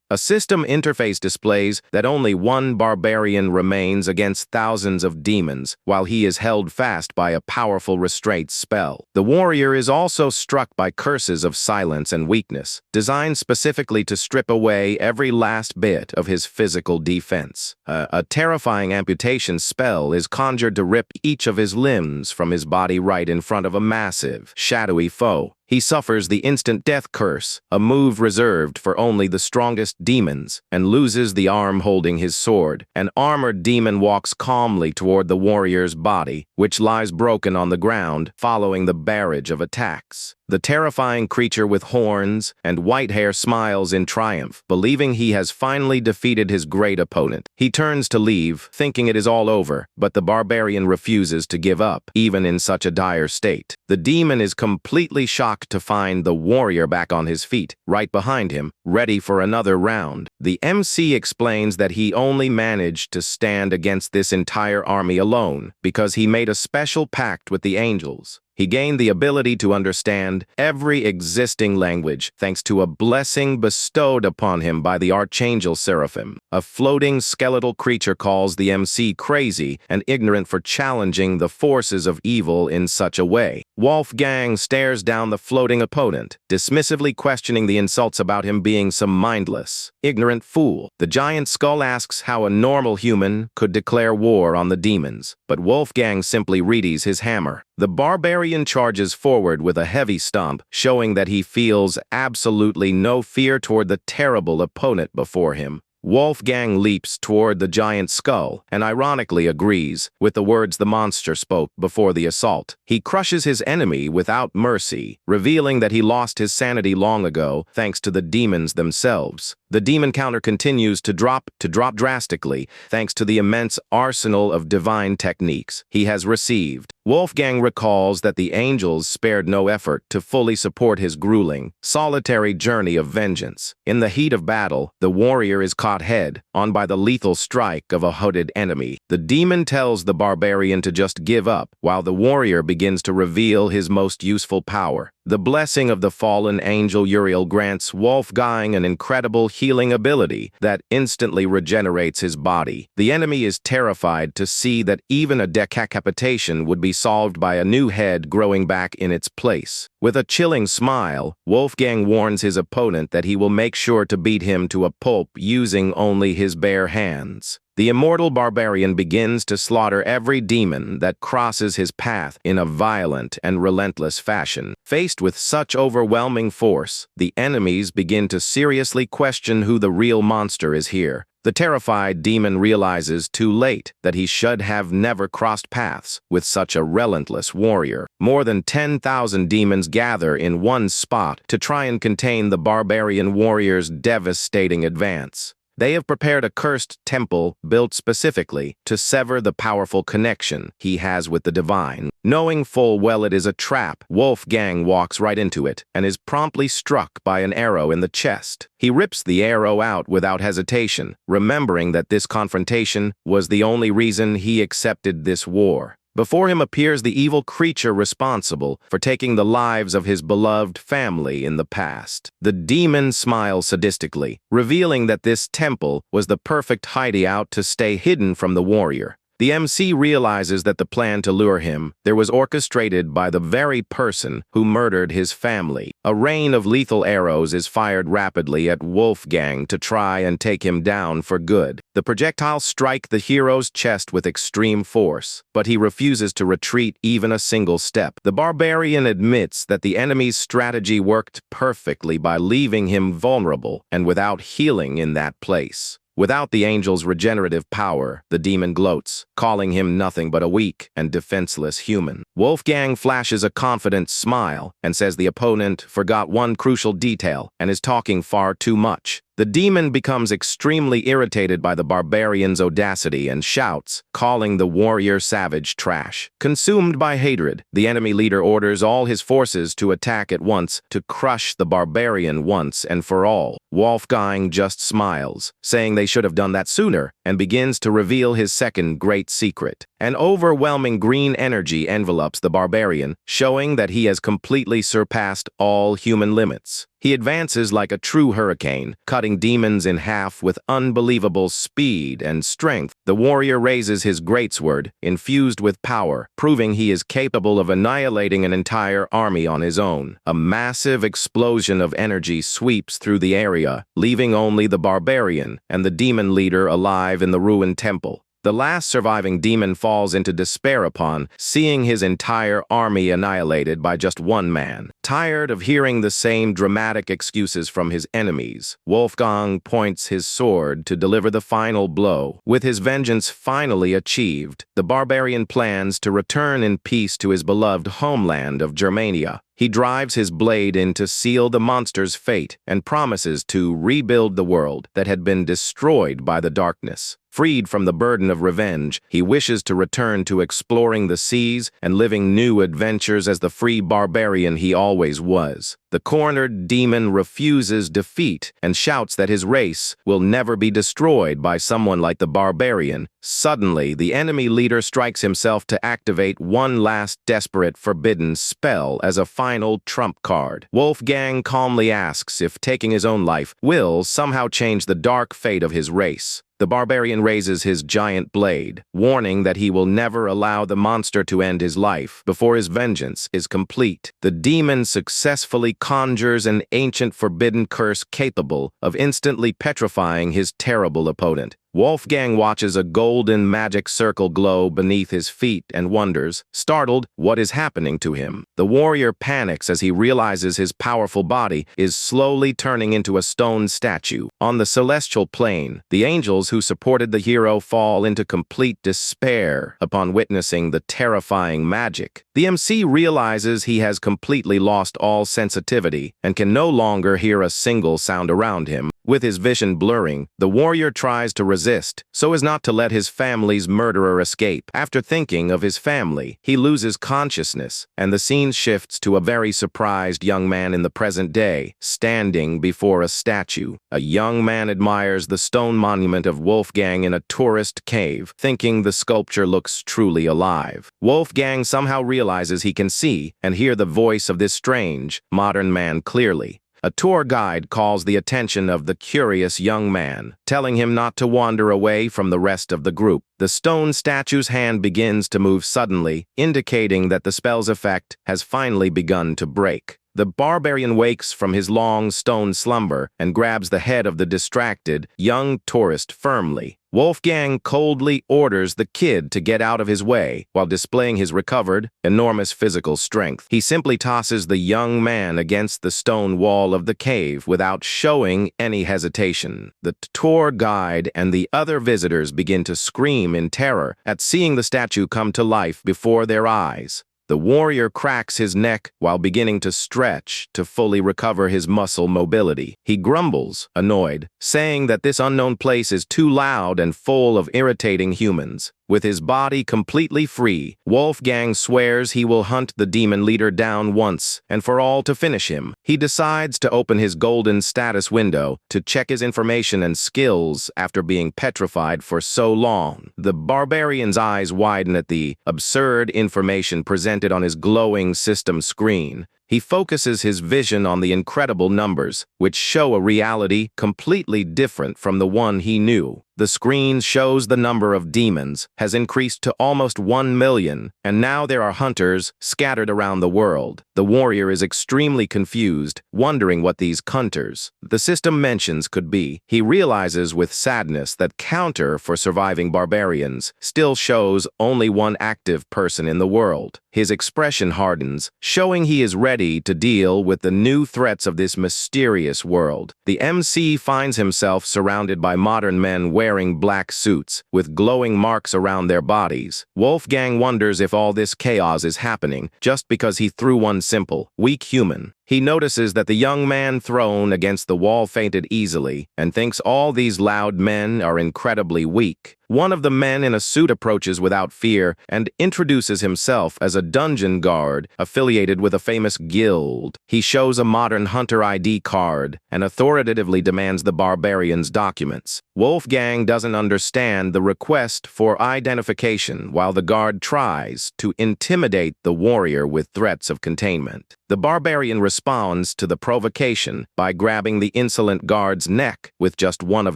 A system interface displays that only one barbarian remains against thousands of demons, while he is held fast by a powerful restraint spell. The warrior is also struck by curses of silence and weakness, designed specifically to strip away every last bit of his physical defense. A terrifying amputation spell is conjured to rip each of his limbs from his body right in front of a massive, shadowy foe. He suffers the instant death curse, a move reserved for only the strongest demons, and loses the arm holding his sword. An armored demon walks calmly toward the warrior's body, which lies broken on the ground following the barrage of attacks. The terrifying creature with horns and white hair smiles in triumph, believing he has finally defeated his great opponent. He turns to leave, thinking it is all over, but the barbarian refuses to give up, even in such a dire state. The demon is completely shocked to find the warrior back on his feet, right behind him, ready for another round. The MC explains that he only managed to stand against this entire army alone because he made a special pact with the angels. He gained the ability to understand every existing language thanks to a blessing bestowed upon him by the Archangel Seraphim. A floating skeletal creature calls the MC crazy and ignorant for challenging the forces of evil in such a way. Wolfgang stares down the floating opponent, dismissively questioning the insults about him being some mindless, ignorant fool. The giant skull asks how a normal human could declare war on the demons, but Wolfgang simply readies his hammer. The barbarian charges forward with a heavy stomp, showing that he feels absolutely no fear toward the terrible opponent before him. Wolfgang leaps toward the giant skull and ironically agrees with the words the monster spoke before the assault. He crushes his enemy without mercy, revealing that he lost his sanity long ago thanks to the demons themselves. The demon counter continues to drop drastically thanks to the immense arsenal of divine techniques he has received. Wolfgang recalls that the angels spared no effort to fully support his grueling, solitary journey of vengeance. In the heat of battle, the warrior is caught head-on by the lethal strike of a hooded enemy. The demon tells the barbarian to just give up, while the warrior begins to reveal his most useful power. The blessing of the fallen angel Uriel grants Wolfgang an incredible healing ability that instantly regenerates his body. The enemy is terrified to see that even a decapitation would be solved by a new head growing back in its place. With a chilling smile, Wolfgang warns his opponent that he will make sure to beat him to a pulp using only his bare hands. The immortal barbarian begins to slaughter every demon that crosses his path in a violent and relentless fashion. Faced with such overwhelming force, the enemies begin to seriously question who the real monster is here. The terrified demon realizes too late that he should have never crossed paths with such a relentless warrior. More than 10,000 demons gather in one spot to try and contain the barbarian warrior's devastating advance. They have prepared a cursed temple built specifically to sever the powerful connection he has with the divine. Knowing full well it is a trap, Wolfgang walks right into it and is promptly struck by an arrow in the chest. He rips the arrow out without hesitation, remembering that this confrontation was the only reason he accepted this war. Before him appears the evil creature responsible for taking the lives of his beloved family in the past. The demon smiles sadistically, revealing that this temple was the perfect hideout to stay hidden from the warrior. The MC realizes that the plan to lure him there was orchestrated by the very person who murdered his family. A rain of lethal arrows is fired rapidly at Wolfgang to try and take him down for good. The projectiles strike the hero's chest with extreme force, but he refuses to retreat even a single step. The barbarian admits that the enemy's strategy worked perfectly by leaving him vulnerable and without healing in that place. Without the angel's regenerative power, the demon gloats, calling him nothing but a weak and defenseless human. Wolfgang flashes a confident smile and says the opponent forgot one crucial detail and is talking far too much. The demon becomes extremely irritated by the barbarian's audacity and shouts, calling the warrior savage trash. Consumed by hatred, the enemy leader orders all his forces to attack at once to crush the barbarian once and for all. Wolfgang just smiles, saying they should have done that sooner, and begins to reveal his second great secret. An overwhelming green energy envelops the barbarian, showing that he has completely surpassed all human limits. He advances like a true hurricane, cutting demons in half with unbelievable speed and strength. The warrior raises his greatsword, infused with power, proving he is capable of annihilating an entire army on his own. A massive explosion of energy sweeps through the area, leaving only the barbarian and the demon leader alive in the ruined temple. The last surviving demon falls into despair upon seeing his entire army annihilated by just one man. Tired of hearing the same dramatic excuses from his enemies, Wolfgang points his sword to deliver the final blow. With his vengeance finally achieved, the barbarian plans to return in peace to his beloved homeland of Germania. He drives his blade in to seal the monster's fate and promises to rebuild the world that had been destroyed by the darkness. Freed from the burden of revenge, he wishes to return to exploring the seas and living new adventures as the free barbarian he always was. The cornered demon refuses defeat and shouts that his race will never be destroyed by someone like the barbarian. Suddenly, the enemy leader strikes himself to activate one last desperate forbidden spell as a final trump card. Wolfgang calmly asks if taking his own life will somehow change the dark fate of his race. The barbarian raises his giant blade, warning that he will never allow the monster to end his life before his vengeance is complete. The demon successfully conjures an ancient forbidden curse capable of instantly petrifying his terrible opponent. Wolfgang watches a golden magic circle glow beneath his feet and wonders, startled, what is happening to him. The warrior panics as he realizes his powerful body is slowly turning into a stone statue. On the celestial plane, the angels who supported the hero fall into complete despair upon witnessing the terrifying magic. The MC realizes he has completely lost all sensitivity and can no longer hear a single sound around him. With his vision blurring, the warrior tries to resist, so as not to let his family's murderer escape. After thinking of his family, he loses consciousness, and the scene shifts to a very surprised young man in the present day, standing before a statue. A young man admires the stone monument of Wolfgang in a tourist cave, thinking the sculpture looks truly alive. Wolfgang somehow realizes he can see and hear the voice of this strange, modern man clearly. A tour guide calls the attention of the curious young man, telling him not to wander away from the rest of the group. The stone statue's hand begins to move suddenly, indicating that the spell's effect has finally begun to break. The barbarian wakes from his long stone slumber and grabs the head of the distracted, young tourist firmly. Wolfgang coldly orders the kid to get out of his way while displaying his recovered, enormous physical strength. He simply tosses the young man against the stone wall of the cave without showing any hesitation. The tour guide and the other visitors begin to scream in terror at seeing the statue come to life before their eyes. The warrior cracks his neck while beginning to stretch to fully recover his muscle mobility. He grumbles, annoyed, saying that this unknown place is too loud and full of irritating humans. With his body completely free, Wolfgang swears he will hunt the demon leader down once and for all to finish him. He decides to open his golden status window to check his information and skills after being petrified for so long. The barbarian's eyes widen at the absurd information presented on his glowing system screen. He focuses his vision on the incredible numbers, which show a reality completely different from the one he knew. The screen shows the number of demons has increased to almost 1 million, and now there are hunters scattered around the world. The warrior is extremely confused, wondering what these hunters the system mentions could be. He realizes with sadness that counter for surviving barbarians still shows only one active person in the world. His expression hardens, showing he is ready to deal with the new threats of this mysterious world. The MC finds himself surrounded by modern men wearing black suits, with glowing marks around their bodies. Wolfgang wonders if all this chaos is happening just because he threw one simple, weak human. He notices that the young man thrown against the wall fainted easily and thinks all these loud men are incredibly weak. One of the men in a suit approaches without fear and introduces himself as a dungeon guard affiliated with a famous guild. He shows a modern hunter ID card and authoritatively demands the barbarian's documents. Wolfgang doesn't understand the request for identification while the guard tries to intimidate the warrior with threats of containment. The barbarian responds to the provocation by grabbing the insolent guard's neck with just one of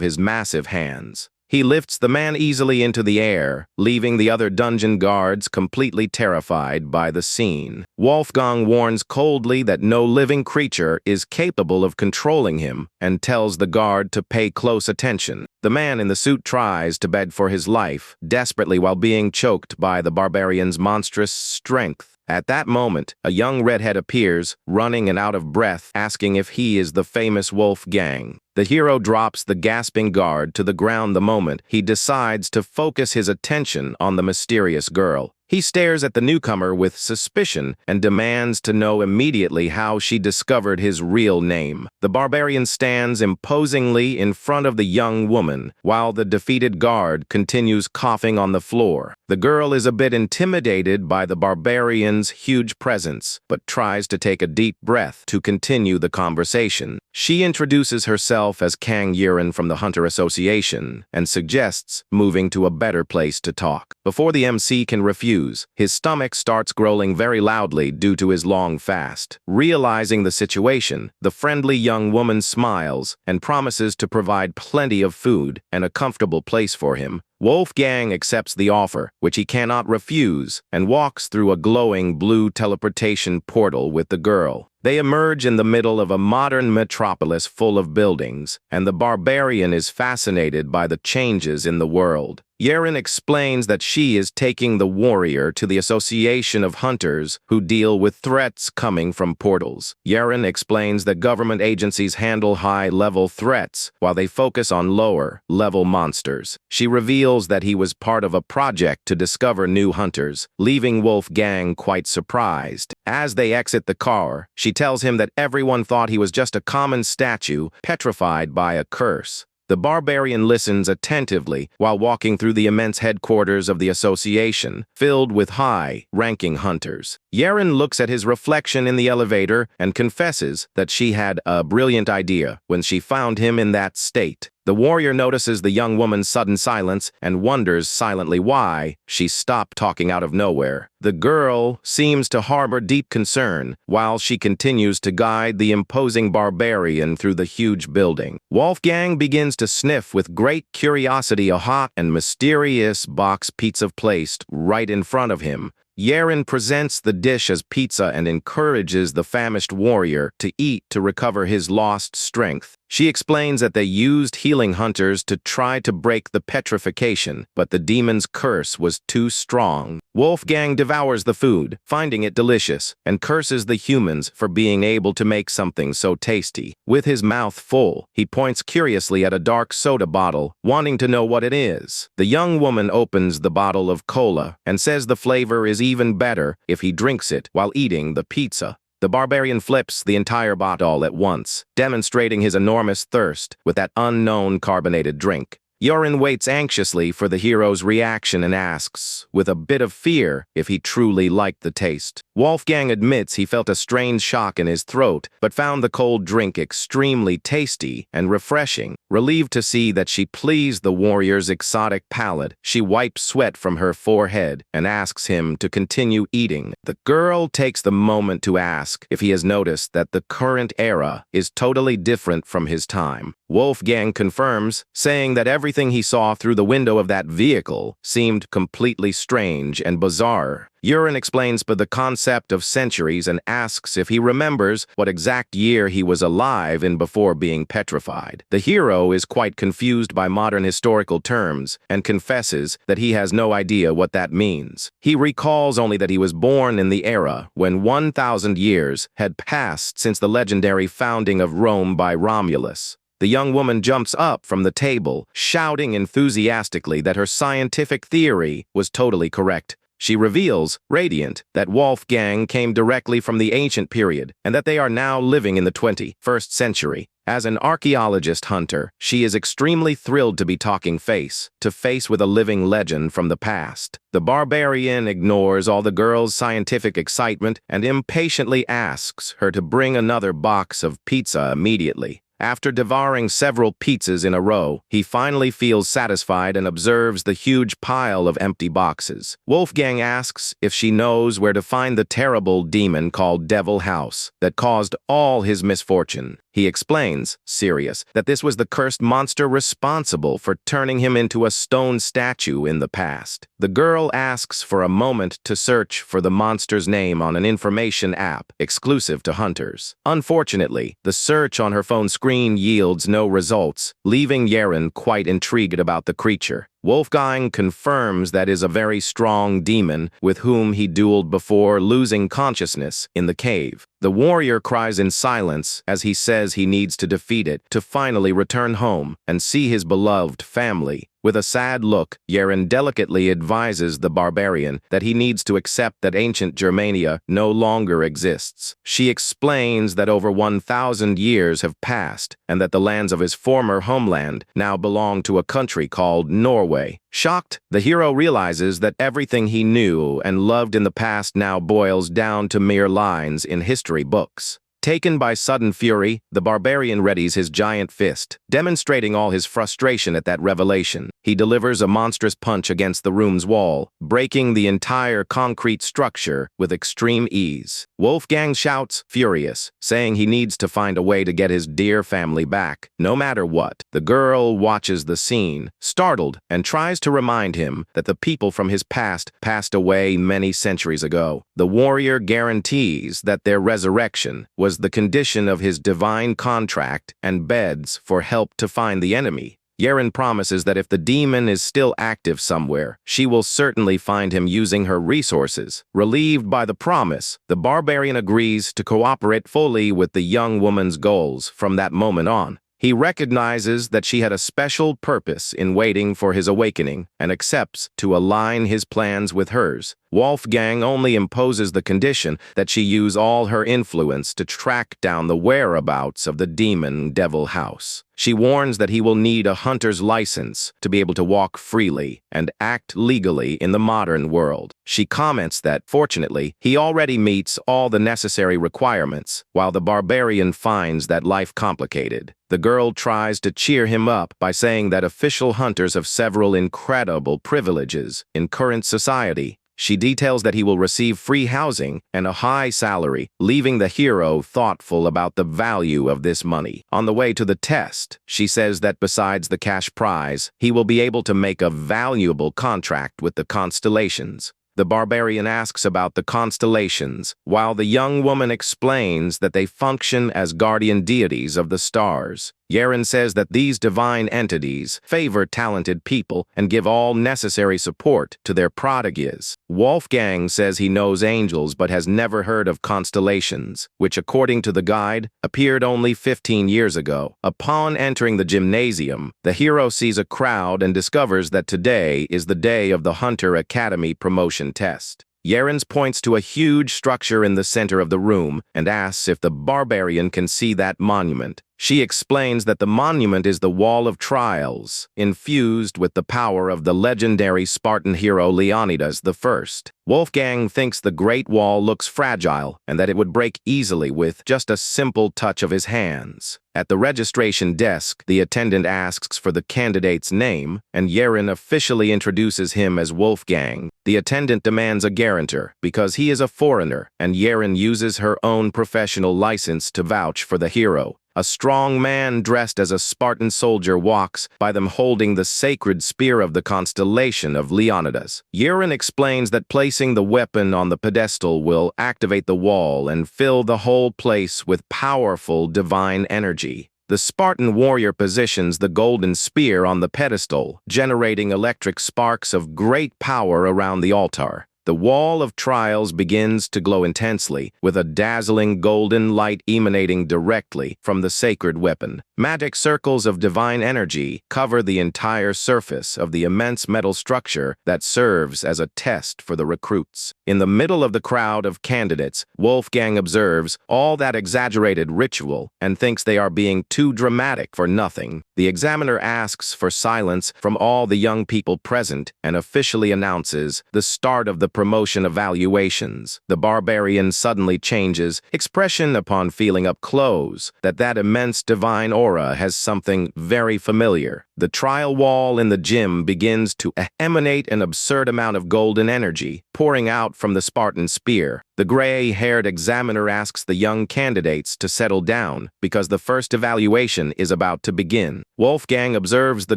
his massive hands. He lifts the man easily into the air, leaving the other dungeon guards completely terrified by the scene. Wolfgang warns coldly that no living creature is capable of controlling him and tells the guard to pay close attention. The man in the suit tries to beg for his life, desperately while being choked by the barbarian's monstrous strength. At that moment, a young redhead appears, running and out of breath, asking if he is the famous Wolfgang. The hero drops the gasping guard to the ground the moment he decides to focus his attention on the mysterious girl. He stares at the newcomer with suspicion and demands to know immediately how she discovered his real name. The barbarian stands imposingly in front of the young woman, while the defeated guard continues coughing on the floor. The girl is a bit intimidated by the barbarian's huge presence, but tries to take a deep breath to continue the conversation. She introduces herself as Kang Yurin from the Hunter Association and suggests moving to a better place to talk. Before the MC can refuse, his stomach starts growling very loudly due to his long fast. Realizing the situation, the friendly young woman smiles and promises to provide plenty of food and a comfortable place for him. Wolfgang accepts the offer, which he cannot refuse, and walks through a glowing blue teleportation portal with the girl. They emerge in the middle of a modern metropolis full of buildings, and the barbarian is fascinated by the changes in the world. Yurin explains that she is taking the warrior to the Association of Hunters who deal with threats coming from portals. Yurin explains that government agencies handle high-level threats while they focus on lower-level monsters. She reveals that he was part of a project to discover new hunters, leaving Wolfgang quite surprised. As they exit the car, she tells him that everyone thought he was just a common statue petrified by a curse. The barbarian listens attentively while walking through the immense headquarters of the association, filled with high-ranking hunters. Yurin looks at his reflection in the elevator and confesses that she had a brilliant idea when she found him in that state. The warrior notices the young woman's sudden silence and wonders silently why she stopped talking out of nowhere. The girl seems to harbor deep concern while she continues to guide the imposing barbarian through the huge building. Wolfgang begins to sniff with great curiosity a hot and mysterious box pizza placed right in front of him. Yurin presents the dish as pizza and encourages the famished warrior to eat to recover his lost strength. She explains that they used healing hunters to try to break the petrification, but the demon's curse was too strong. Wolfgang devours the food, finding it delicious, and curses the humans for being able to make something so tasty. With his mouth full, he points curiously at a dark soda bottle, wanting to know what it is. The young woman opens the bottle of cola and says the flavor is even better if he drinks it while eating the pizza. The barbarian flips the entire bottle at once, demonstrating his enormous thirst with that unknown carbonated drink. Yurin waits anxiously for the hero's reaction and asks, with a bit of fear, if he truly liked the taste. Wolfgang admits he felt a strange shock in his throat, but found the cold drink extremely tasty and refreshing. Relieved to see that she pleased the warrior's exotic palate, she wipes sweat from her forehead and asks him to continue eating. The girl takes the moment to ask if he has noticed that the current era is totally different from his time. Wolfgang confirms, saying that everything he saw through the window of that vehicle seemed completely strange and bizarre. Yurin explains the concept of centuries and asks if he remembers what exact year he was alive in before being petrified. The hero is quite confused by modern historical terms and confesses that he has no idea what that means. He recalls only that he was born in the era when 1,000 years had passed since the legendary founding of Rome by Romulus. The young woman jumps up from the table, shouting enthusiastically that her scientific theory was totally correct. She reveals, radiant, that Wolfgang came directly from the ancient period and that they are now living in the 21st century. As an archaeologist hunter, she is extremely thrilled to be talking face to face with a living legend from the past. The barbarian ignores all the girl's scientific excitement and impatiently asks her to bring another box of pizza immediately. After devouring several pizzas in a row, he finally feels satisfied and observes the huge pile of empty boxes. Wolfgang asks if she knows where to find the terrible demon called Devil House that caused all his misfortune. He explains, serious, that this was the cursed monster responsible for turning him into a stone statue in the past. The girl asks for a moment to search for the monster's name on an information app exclusive to hunters. Unfortunately, the search on her phone screen yields no results, leaving Yeren quite intrigued about the creature. Wolfgang confirms that is a very strong demon with whom he dueled before losing consciousness in the cave. The warrior cries in silence as he says he needs to defeat it to finally return home and see his beloved family. With a sad look, Yeren delicately advises the barbarian that he needs to accept that ancient Germania no longer exists. She explains that over 1,000 years have passed and that the lands of his former homeland now belong to a country called Norway. Shocked, the hero realizes that everything he knew and loved in the past now boils down to mere lines in history books. Taken by sudden fury, the barbarian readies his giant fist, demonstrating all his frustration at that revelation. He delivers a monstrous punch against the room's wall, breaking the entire concrete structure with extreme ease. Wolfgang shouts, furious, saying he needs to find a way to get his dear family back, no matter what. The girl watches the scene, startled, and tries to remind him that the people from his past passed away many centuries ago. The warrior guarantees that their resurrection was the condition of his divine contract and begs for help to find the enemy. Yeren promises that if the demon is still active somewhere, she will certainly find him using her resources. Relieved by the promise, the barbarian agrees to cooperate fully with the young woman's goals from that moment on. He recognizes that she had a special purpose in waiting for his awakening and accepts to align his plans with hers. Wolfgang only imposes the condition that she use all her influence to track down the whereabouts of the demon Devil House. She warns that he will need a hunter's license to be able to walk freely and act legally in the modern world. She comments that, fortunately, he already meets all the necessary requirements, while the barbarian finds that life complicated. The girl tries to cheer him up by saying that official hunters have several incredible privileges in current society. She details that he will receive free housing and a high salary, leaving the hero thoughtful about the value of this money. On the way to the test, she says that besides the cash prize, he will be able to make a valuable contract with the constellations. The barbarian asks about the constellations, while the young woman explains that they function as guardian deities of the stars. Yeren says that these divine entities favor talented people and give all necessary support to their prodigies. Wolfgang says he knows angels but has never heard of constellations, which, according to the guide, appeared only 15 years ago. Upon entering the gymnasium, the hero sees a crowd and discovers that today is the day of the Hunter Academy promotion test. Yeren points to a huge structure in the center of the room and asks if the barbarian can see that monument. She explains that the monument is the Wall of Trials, infused with the power of the legendary Spartan hero Leonidas I. Wolfgang thinks the Great Wall looks fragile and that it would break easily with just a simple touch of his hands. At the registration desk, the attendant asks for the candidate's name, and Yeren officially introduces him as Wolfgang. The attendant demands a guarantor because he is a foreigner, and Yeren uses her own professional license to vouch for the hero. A strong man dressed as a Spartan soldier walks by them holding the sacred spear of the constellation of Leonidas. Yeren explains that placing the weapon on the pedestal will activate the wall and fill the whole place with powerful divine energy. The Spartan warrior positions the golden spear on the pedestal, generating electric sparks of great power around the altar. The Wall of Trials begins to glow intensely, with a dazzling golden light emanating directly from the sacred weapon. Magic circles of divine energy cover the entire surface of the immense metal structure that serves as a test for the recruits. In the middle of the crowd of candidates, Wolfgang observes all that exaggerated ritual and thinks they are being too dramatic for nothing. The examiner asks for silence from all the young people present and officially announces the start of the promotion evaluations. The barbarian suddenly changes expression upon feeling up close that immense divine aura has something very familiar. The trial wall in the gym begins to emanate an absurd amount of golden energy, pouring out from the Spartan spear. The gray-haired examiner asks the young candidates to settle down because the first evaluation is about to begin. Wolfgang observes the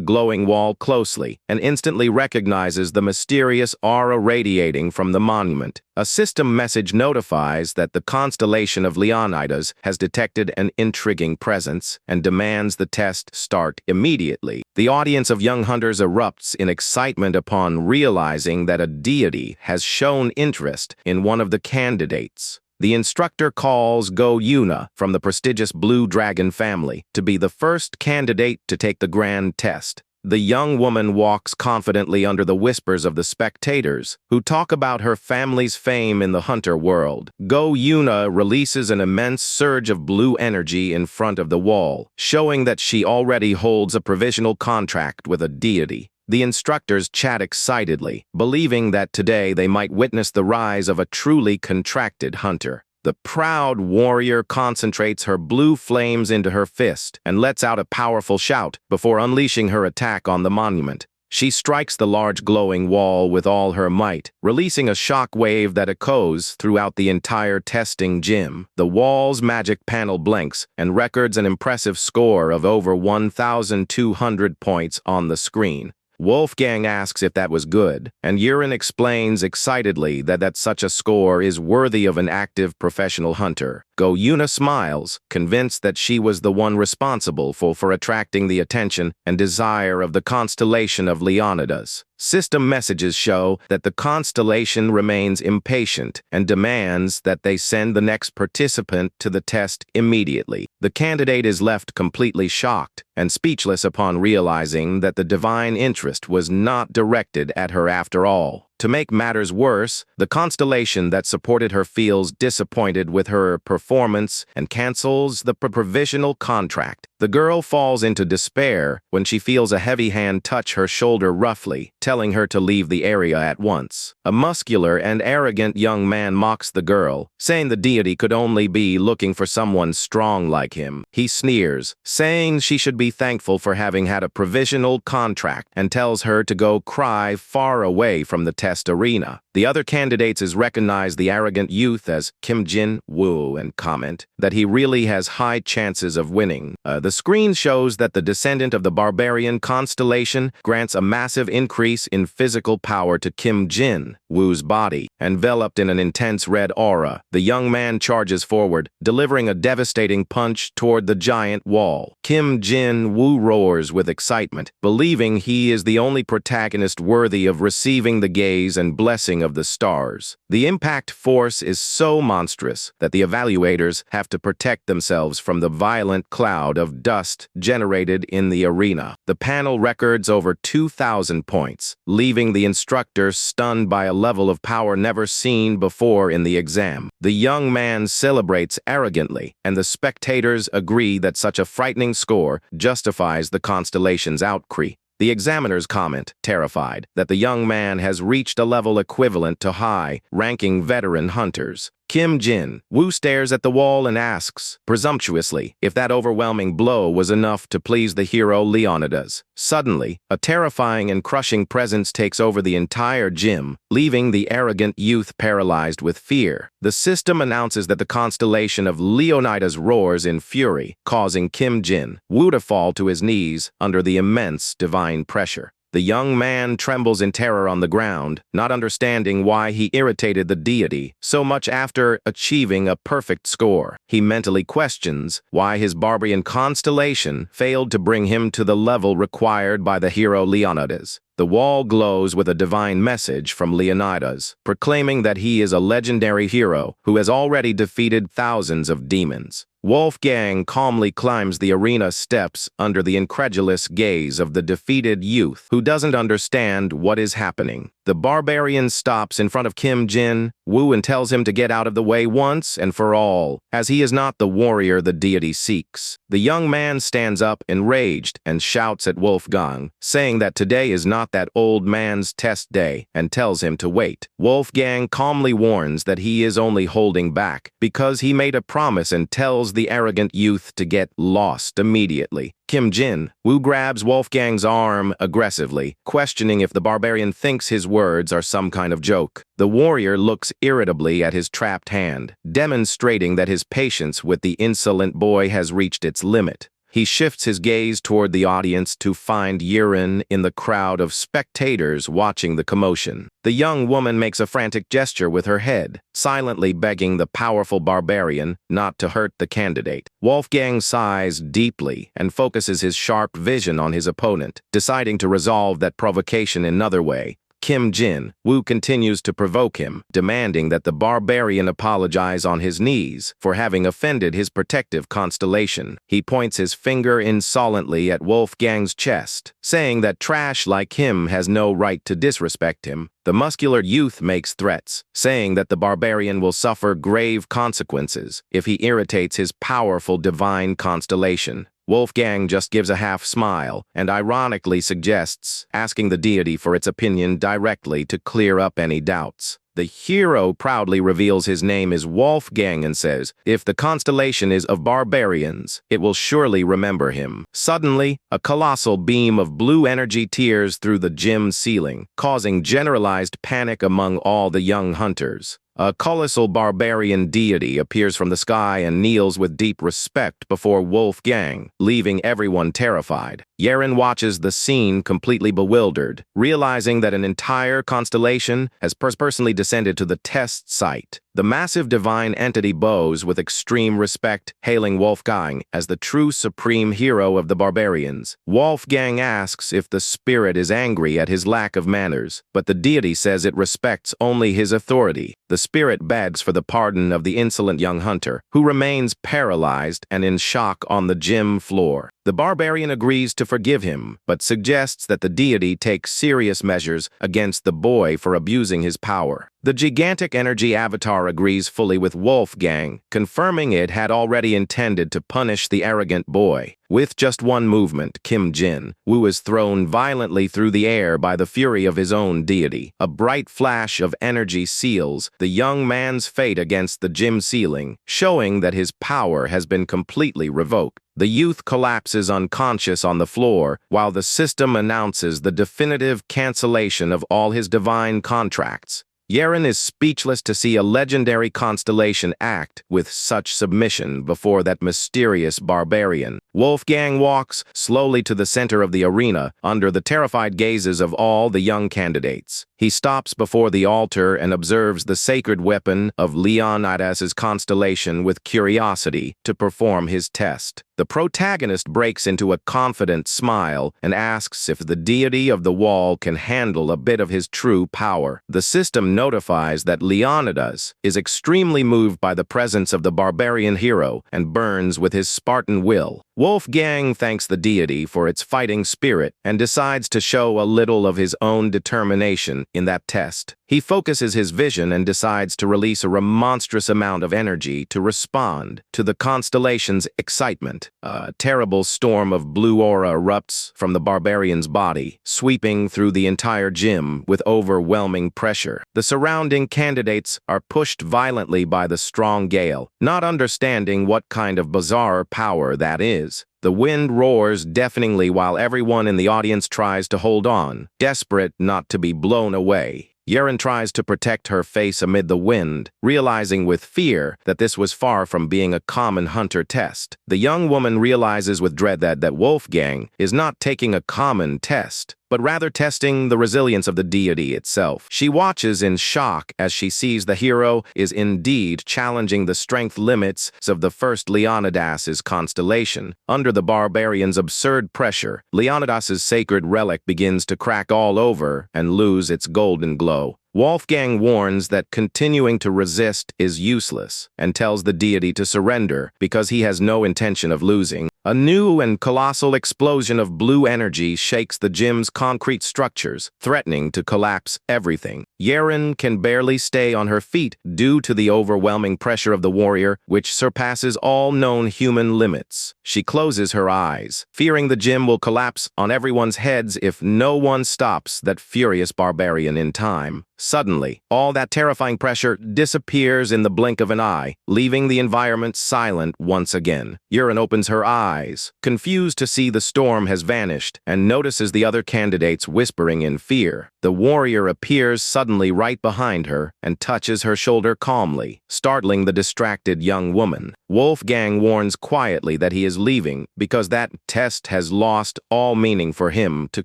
glowing wall closely and instantly recognizes the mysterious aura radiating from the monument. A system message notifies that the constellation of Leonidas has detected an intriguing presence and demands the test start immediately. The audience of young hunters erupts in excitement upon realizing that a deity has shown interest in one of the candidates. The instructor calls Go Yuna from the prestigious Blue Dragon family to be the first candidate to take the grand test. The young woman walks confidently under the whispers of the spectators, who talk about her family's fame in the hunter world. Go Yuna releases an immense surge of blue energy in front of the wall, showing that she already holds a provisional contract with a deity. The instructors chat excitedly, believing that today they might witness the rise of a truly contracted hunter. The proud warrior concentrates her blue flames into her fist and lets out a powerful shout before unleashing her attack on the monument. She strikes the large glowing wall with all her might, releasing a shock wave that echoes throughout the entire testing gym. The wall's magic panel blinks and records an impressive score of over 1,200 points on the screen. Wolfgang asks if that was good, and Urin explains excitedly that such a score is worthy of an active professional hunter. Go Yuna smiles, convinced that she was the one responsible for attracting the attention and desire of the constellation of Leonidas. System messages show that the constellation remains impatient and demands that they send the next participant to the test immediately. The candidate is left completely shocked and speechless upon realizing that the divine interest was not directed at her after all. To make matters worse, the constellation that supported her feels disappointed with her performance and cancels the provisional contract. The girl falls into despair when she feels a heavy hand touch her shoulder roughly, telling her to leave the area at once. A muscular and arrogant young man mocks the girl, saying the deity could only be looking for someone strong like him. He sneers, saying she should be thankful for having had a provisional contract, and tells her to go cry far away from the test arena. The other candidates recognize the arrogant youth as Kim Jin-woo and comment that he really has high chances of winning. The screen shows that the descendant of the Barbarian constellation grants a massive increase in physical power to Kim Jin-woo's body, enveloped in an intense red aura. The young man charges forward, delivering a devastating punch toward the giant wall. Kim Jin-woo roars with excitement, believing he is the only protagonist worthy of receiving the gaze and blessing of the stars. The impact force is so monstrous that the evaluators have to protect themselves from the violent cloud of dust generated in the arena. The panel records over 2,000 points, leaving the instructor stunned by a level of power never seen before in the exam. The young man celebrates arrogantly, and the spectators agree that such a frightening score justifies the constellation's outcry. The examiners comment, terrified, that the young man has reached a level equivalent to high-ranking veteran hunters. Kim Jin-woo stares at the wall and asks, presumptuously, if that overwhelming blow was enough to please the hero Leonidas. Suddenly, a terrifying and crushing presence takes over the entire gym, leaving the arrogant youth paralyzed with fear. The system announces that the constellation of Leonidas roars in fury, causing Kim Jin-woo to fall to his knees under the immense divine pressure. The young man trembles in terror on the ground, not understanding why he irritated the deity so much after achieving a perfect score. He mentally questions why his Barbarian constellation failed to bring him to the level required by the hero Leonidas. The wall glows with a divine message from Leonidas, proclaiming that he is a legendary hero who has already defeated thousands of demons. Wolfgang calmly climbs the arena steps under the incredulous gaze of the defeated youth who doesn't understand what is happening. The barbarian stops in front of Kim Jin-woo and tells him to get out of the way once and for all, as he is not the warrior the deity seeks. The young man stands up enraged and shouts at Wolfgang, saying that today is not that old man's test day, and tells him to wait. Wolfgang calmly warns that he is only holding back because he made a promise and tells the arrogant youth to get lost immediately. Kim Jin-woo grabs Wolfgang's arm aggressively, questioning if the barbarian thinks his words are some kind of joke. The warrior looks irritably at his trapped hand, demonstrating that his patience with the insolent boy has reached its limit. He shifts his gaze toward the audience to find Yiren in the crowd of spectators watching the commotion. The young woman makes a frantic gesture with her head, silently begging the powerful barbarian not to hurt the candidate. Wolfgang sighs deeply and focuses his sharp vision on his opponent, deciding to resolve that provocation another way. Kim Jin-woo continues to provoke him, demanding that the barbarian apologize on his knees for having offended his protective constellation. He points his finger insolently at Wolfgang's chest, saying that trash like him has no right to disrespect him. The muscular youth makes threats, saying that the barbarian will suffer grave consequences if he irritates his powerful divine constellation. Wolfgang just gives a half smile and ironically suggests asking the deity for its opinion directly to clear up any doubts. The hero proudly reveals his name is Wolfgang and says, if the constellation is of barbarians, it will surely remember him. Suddenly, a colossal beam of blue energy tears through the gym ceiling, causing generalized panic among all the young hunters. A colossal barbarian deity appears from the sky and kneels with deep respect before Wolfgang, leaving everyone terrified. Yiren watches the scene completely bewildered, realizing that an entire constellation has personally descended to the test site. The massive divine entity bows with extreme respect, hailing Wolfgang as the true supreme hero of the barbarians. Wolfgang asks if the spirit is angry at his lack of manners, but the deity says it respects only his authority. The spirit begs for the pardon of the insolent young hunter, who remains paralyzed and in shock on the gym floor. The barbarian agrees to forgive him, but suggests that the deity take serious measures against the boy for abusing his power. The gigantic energy avatar agrees fully with Wolfgang, confirming it had already intended to punish the arrogant boy. With just one movement, Kim Jin-woo is thrown violently through the air by the fury of his own deity. A bright flash of energy seals the young man's fate against the gym ceiling, showing that his power has been completely revoked. The youth collapses unconscious on the floor, while the system announces the definitive cancellation of all his divine contracts. Yiren is speechless to see a legendary constellation act with such submission before that mysterious barbarian. Wolfgang walks slowly to the center of the arena, under the terrified gazes of all the young candidates. He stops before the altar and observes the sacred weapon of Leonidas's constellation with curiosity to perform his test. The protagonist breaks into a confident smile and asks if the deity of the wall can handle a bit of his true power. The system notifies that Leonidas is extremely moved by the presence of the barbarian hero and burns with his Spartan will. Wolfgang thanks the deity for its fighting spirit and decides to show a little of his own determination in that test. He focuses his vision and decides to release a monstrous amount of energy to respond to the constellation's excitement. A terrible storm of blue aura erupts from the barbarian's body, sweeping through the entire gym with overwhelming pressure. The surrounding candidates are pushed violently by the strong gale, not understanding what kind of bizarre power that is. The wind roars deafeningly while everyone in the audience tries to hold on, desperate not to be blown away. Yiren tries to protect her face amid the wind, realizing with fear that this was far from being a common hunter test. The young woman realizes with dread that Wolfgang is not taking a common test, but rather testing the resilience of the deity itself. She watches in shock as she sees the hero is indeed challenging the strength limits of the first Leonidas's constellation. Under the barbarian's absurd pressure, Leonidas's sacred relic begins to crack all over and lose its golden glow. Wolfgang warns that continuing to resist is useless and tells the deity to surrender because he has no intention of losing. A new and colossal explosion of blue energy shakes the gym's concrete structures, threatening to collapse everything. Yeren can barely stay on her feet due to the overwhelming pressure of the warrior, which surpasses all known human limits. She closes her eyes, fearing the gym will collapse on everyone's heads if no one stops that furious barbarian in time. Suddenly, all that terrifying pressure disappears in the blink of an eye, leaving the environment silent once again. Yeren opens her eyes, confused to see the storm has vanished, and notices the other candidates whispering in fear. The warrior appears suddenly right behind her and touches her shoulder calmly, startling the distracted young woman. Wolfgang warns quietly that he is leaving because that test has lost all meaning for him to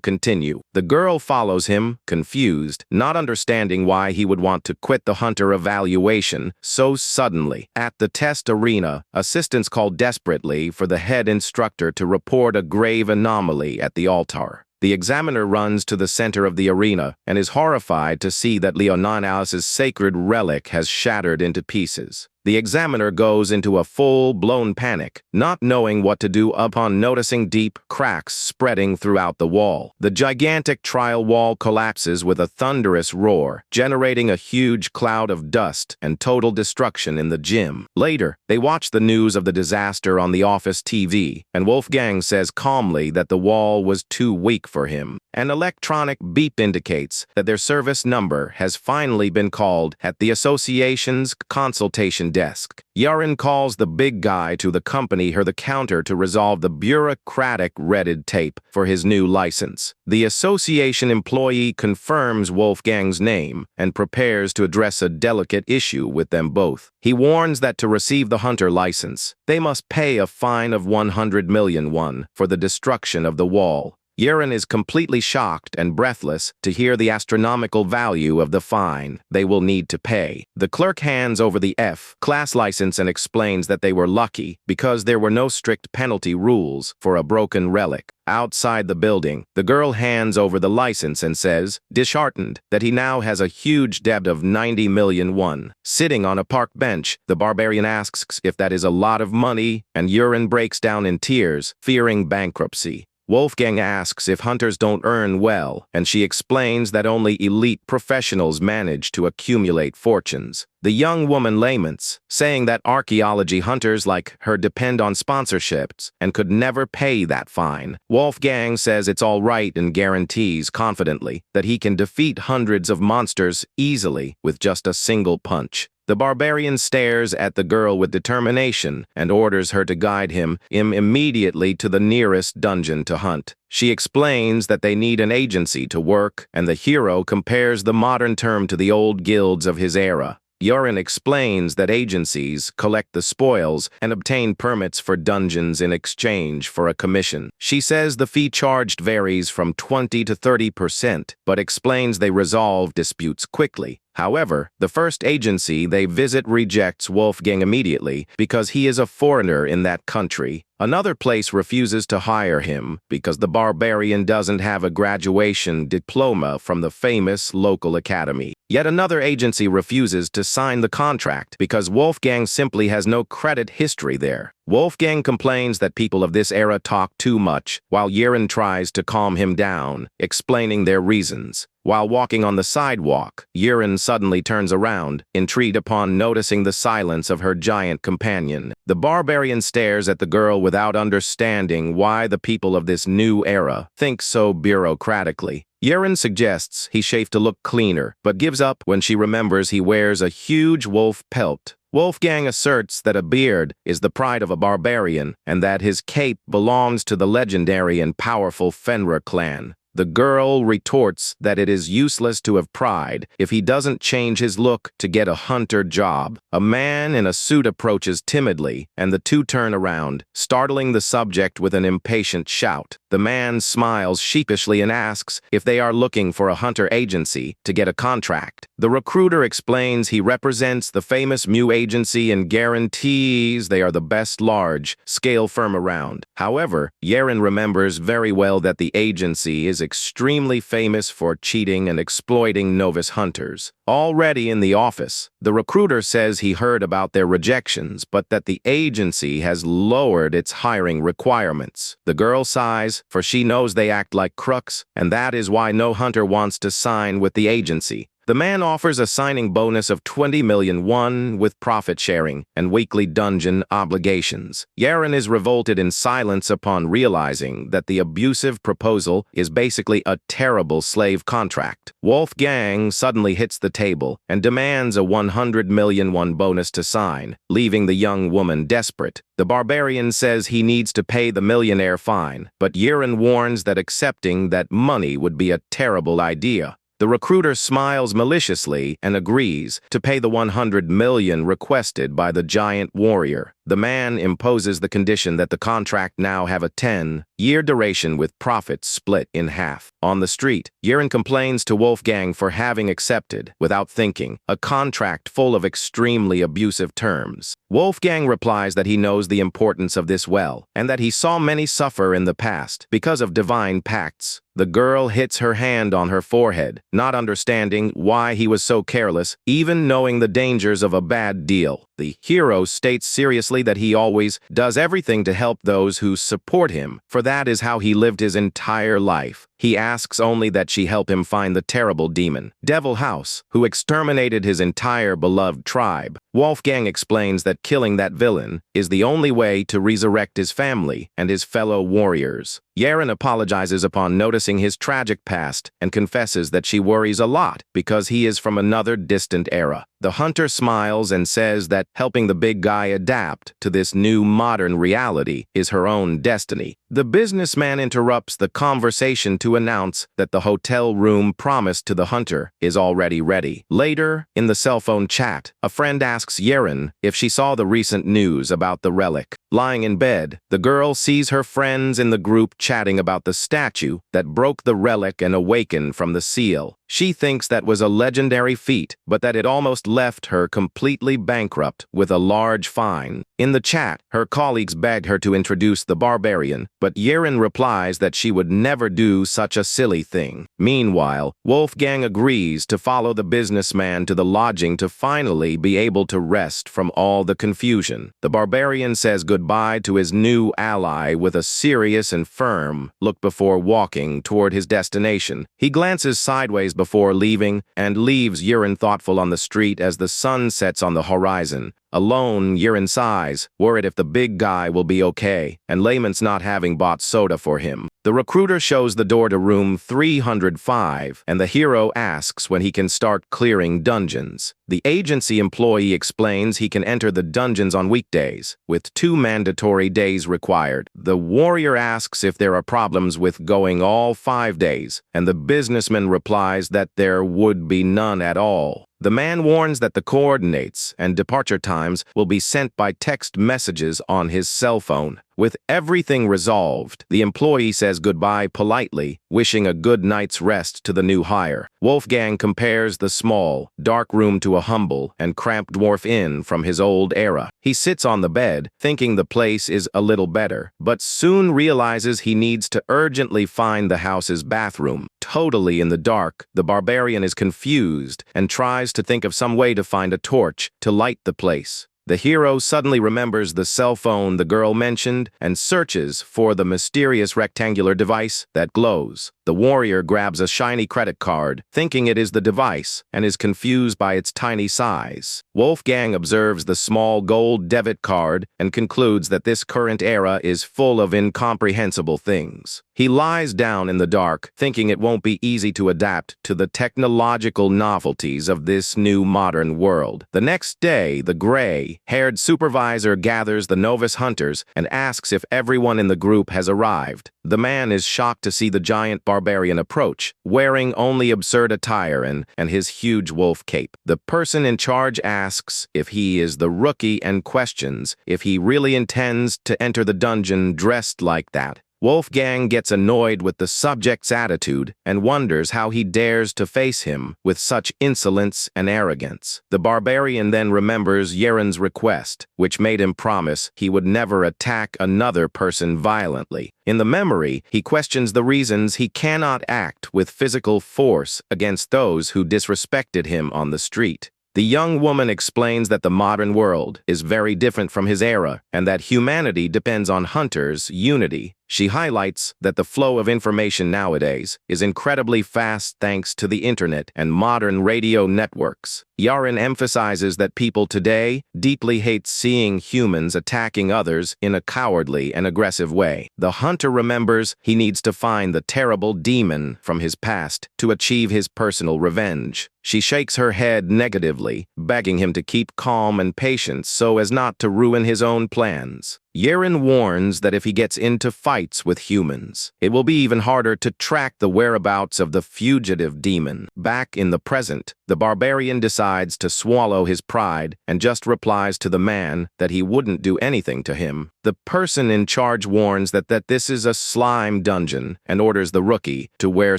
continue. The girl follows him, confused, not understanding why he would want to quit the hunter evaluation so suddenly. At the test arena, assistants call desperately for the head instructor to report a grave anomaly at the altar. The examiner runs to the center of the arena and is horrified to see that Leonidas's sacred relic has shattered into pieces. The examiner goes into a full-blown panic, not knowing what to do upon noticing deep cracks spreading throughout the wall. The gigantic trial wall collapses with a thunderous roar, generating a huge cloud of dust and total destruction in the gym. Later, they watch the news of the disaster on the office TV, and Wolfgang says calmly that the wall was too weak for him. An electronic beep indicates that their service number has finally been called at the association's consultation desk. Yeren calls the big guy to accompany her the counter to resolve the bureaucratic red tape for his new license. The association employee confirms Wolfgang's name and prepares to address a delicate issue with them both. He warns that to receive the hunter license, they must pay a fine of 100 million won for the destruction of the wall. Yeren is completely shocked and breathless to hear the astronomical value of the fine they will need to pay. The clerk hands over the F-class license and explains that they were lucky because there were no strict penalty rules for a broken relic. Outside the building, the girl hands over the license and says, disheartened, that he now has a huge debt of 90 million won. Sitting on a park bench, the barbarian asks if that is a lot of money, and Yeren breaks down in tears, fearing bankruptcy. Wolfgang asks if hunters don't earn well, and she explains that only elite professionals manage to accumulate fortunes. The young woman laments, saying that archaeology hunters like her depend on sponsorships and could never pay that fine. Wolfgang says it's all right and guarantees confidently that he can defeat hundreds of monsters easily with just a single punch. The barbarian stares at the girl with determination and orders her to guide him immediately to the nearest dungeon to hunt. She explains that they need an agency to work, and the hero compares the modern term to the old guilds of his era. Yeren explains that agencies collect the spoils and obtain permits for dungeons in exchange for a commission. She says the fee charged varies from 20 to 30%, but explains they resolve disputes quickly. However, the first agency they visit rejects Wolfgang immediately because he is a foreigner in that country. Another place refuses to hire him because the barbarian doesn't have a graduation diploma from the famous local academy. Yet another agency refuses to sign the contract because Wolfgang simply has no credit history there. Wolfgang complains that people of this era talk too much, while Yeren tries to calm him down, explaining their reasons. While walking on the sidewalk, Yeren suddenly turns around, intrigued upon noticing the silence of her giant companion. The barbarian stares at the girl without understanding why the people of this new era think so bureaucratically. Yeren suggests he shave to look cleaner, but gives up when she remembers he wears a huge wolf pelt. Wolfgang asserts that a beard is the pride of a barbarian and that his cape belongs to the legendary and powerful Fenrir clan. The girl retorts that it is useless to have pride if he doesn't change his look to get a hunter job. A man in a suit approaches timidly, and the two turn around, startling the subject with an impatient shout. The man smiles sheepishly and asks if they are looking for a hunter agency to get a contract. The recruiter explains he represents the famous Mew agency and guarantees they are the best large-scale firm around. However, Yeren remembers very well that the agency is extremely famous for cheating and exploiting novice hunters. Already in the office, the recruiter says he heard about their rejections, but that the agency has lowered its hiring requirements. The girl sighs, for she knows they act like crooks, and that is why no hunter wants to sign with the agency. The man offers a signing bonus of 20 million won with profit sharing and weekly dungeon obligations. Yeren is revolted in silence upon realizing that the abusive proposal is basically a terrible slave contract. Wolfgang suddenly hits the table and demands a 100 million won bonus to sign, leaving the young woman desperate. The Barbarian says he needs to pay the millionaire fine, but Yeren warns that accepting that money would be a terrible idea. The recruiter smiles maliciously and agrees to pay the 100 million requested by the giant warrior. The man imposes the condition that the contract now have a 10-year duration with profits split in half. On the street, Yeren complains to Wolfgang for having accepted, without thinking, a contract full of extremely abusive terms. Wolfgang replies that he knows the importance of this well, and that he saw many suffer in the past because of divine pacts. The girl hits her hand on her forehead, not understanding why he was so careless, even knowing the dangers of a bad deal. The hero states seriously that he always does everything to help those who support him, for that is how he lived his entire life. He asks only that she help him find the terrible demon, Devil House, who exterminated his entire beloved tribe. Wolfgang explains that killing that villain is the only way to resurrect his family and his fellow warriors. Yeren apologizes upon noticing his tragic past and confesses that she worries a lot because he is from another distant era. The hunter smiles and says that helping the big guy adapt to this new modern reality is her own destiny. The businessman interrupts the conversation to announce that the hotel room promised to the hunter is already ready. Later, in the cell phone chat, a friend asks Yeren if she saw the recent news about the relic. Lying in bed, the girl sees her friends in the group chatting about the statue that broke the relic and awakened from the seal. She thinks that was a legendary feat, but that it almost left her completely bankrupt with a large fine. In the chat, her colleagues begged her to introduce the Barbarian, but Yeren replies that she would never do such a silly thing. Meanwhile, Wolfgang agrees to follow the businessman to the lodging to finally be able to rest from all the confusion. The Barbarian says goodbye to his new ally with a serious and firm look before walking toward his destination. He glances sideways before leaving and leaves Yeren thoughtful on the street as the sun sets on the horizon. Alone, Yeren sighs, worried if the big guy will be okay, and Layman's not having bought soda for him. The recruiter shows the door to room 305, and the hero asks when he can start clearing dungeons. The agency employee explains he can enter the dungeons on weekdays, with 2 mandatory days required. The warrior asks if there are problems with going all 5 days, and the businessman replies that there would be none at all. The man warns that the coordinates and departure times will be sent by text messages on his cell phone. With everything resolved, the employee says goodbye politely, wishing a good night's rest to the new hire. Wolfgang compares the small, dark room to a humble and cramped dwarf inn from his old era. He sits on the bed, thinking the place is a little better, but soon realizes he needs to urgently find the house's bathroom. Totally in the dark, the Barbarian is confused and tries to think of some way to find a torch to light the place. The hero suddenly remembers the cell phone the girl mentioned and searches for the mysterious rectangular device that glows. The warrior grabs a shiny credit card, thinking it is the device, and is confused by its tiny size. Wolfgang observes the small gold debit card and concludes that this current era is full of incomprehensible things. He lies down in the dark, thinking it won't be easy to adapt to the technological novelties of this new modern world. The next day, the gray-haired supervisor gathers the novice hunters and asks if everyone in the group has arrived. The man is shocked to see the giant barbarian approach, wearing only absurd attire and his huge wolf cape. The person in charge asks if he is the rookie and questions if he really intends to enter the dungeon dressed like that. Wolfgang gets annoyed with the subject's attitude and wonders how he dares to face him with such insolence and arrogance. The barbarian then remembers Yaren's request, which made him promise he would never attack another person violently. In the memory, he questions the reasons he cannot act with physical force against those who disrespected him on the street. The young woman explains that the modern world is very different from his era and that humanity depends on hunters' unity. She highlights that the flow of information nowadays is incredibly fast thanks to the internet and modern radio networks. Yaren emphasizes that people today deeply hate seeing humans attacking others in a cowardly and aggressive way. The hunter remembers he needs to find the terrible demon from his past to achieve his personal revenge. She shakes her head negatively, begging him to keep calm and patient so as not to ruin his own plans. Yaren warns that if he gets into fights with humans, it will be even harder to track the whereabouts of the fugitive demon. Back in the present, the barbarian decides to swallow his pride and just replies to the man that he wouldn't do anything to him. The person in charge warns that this is a slime dungeon and orders the rookie to wear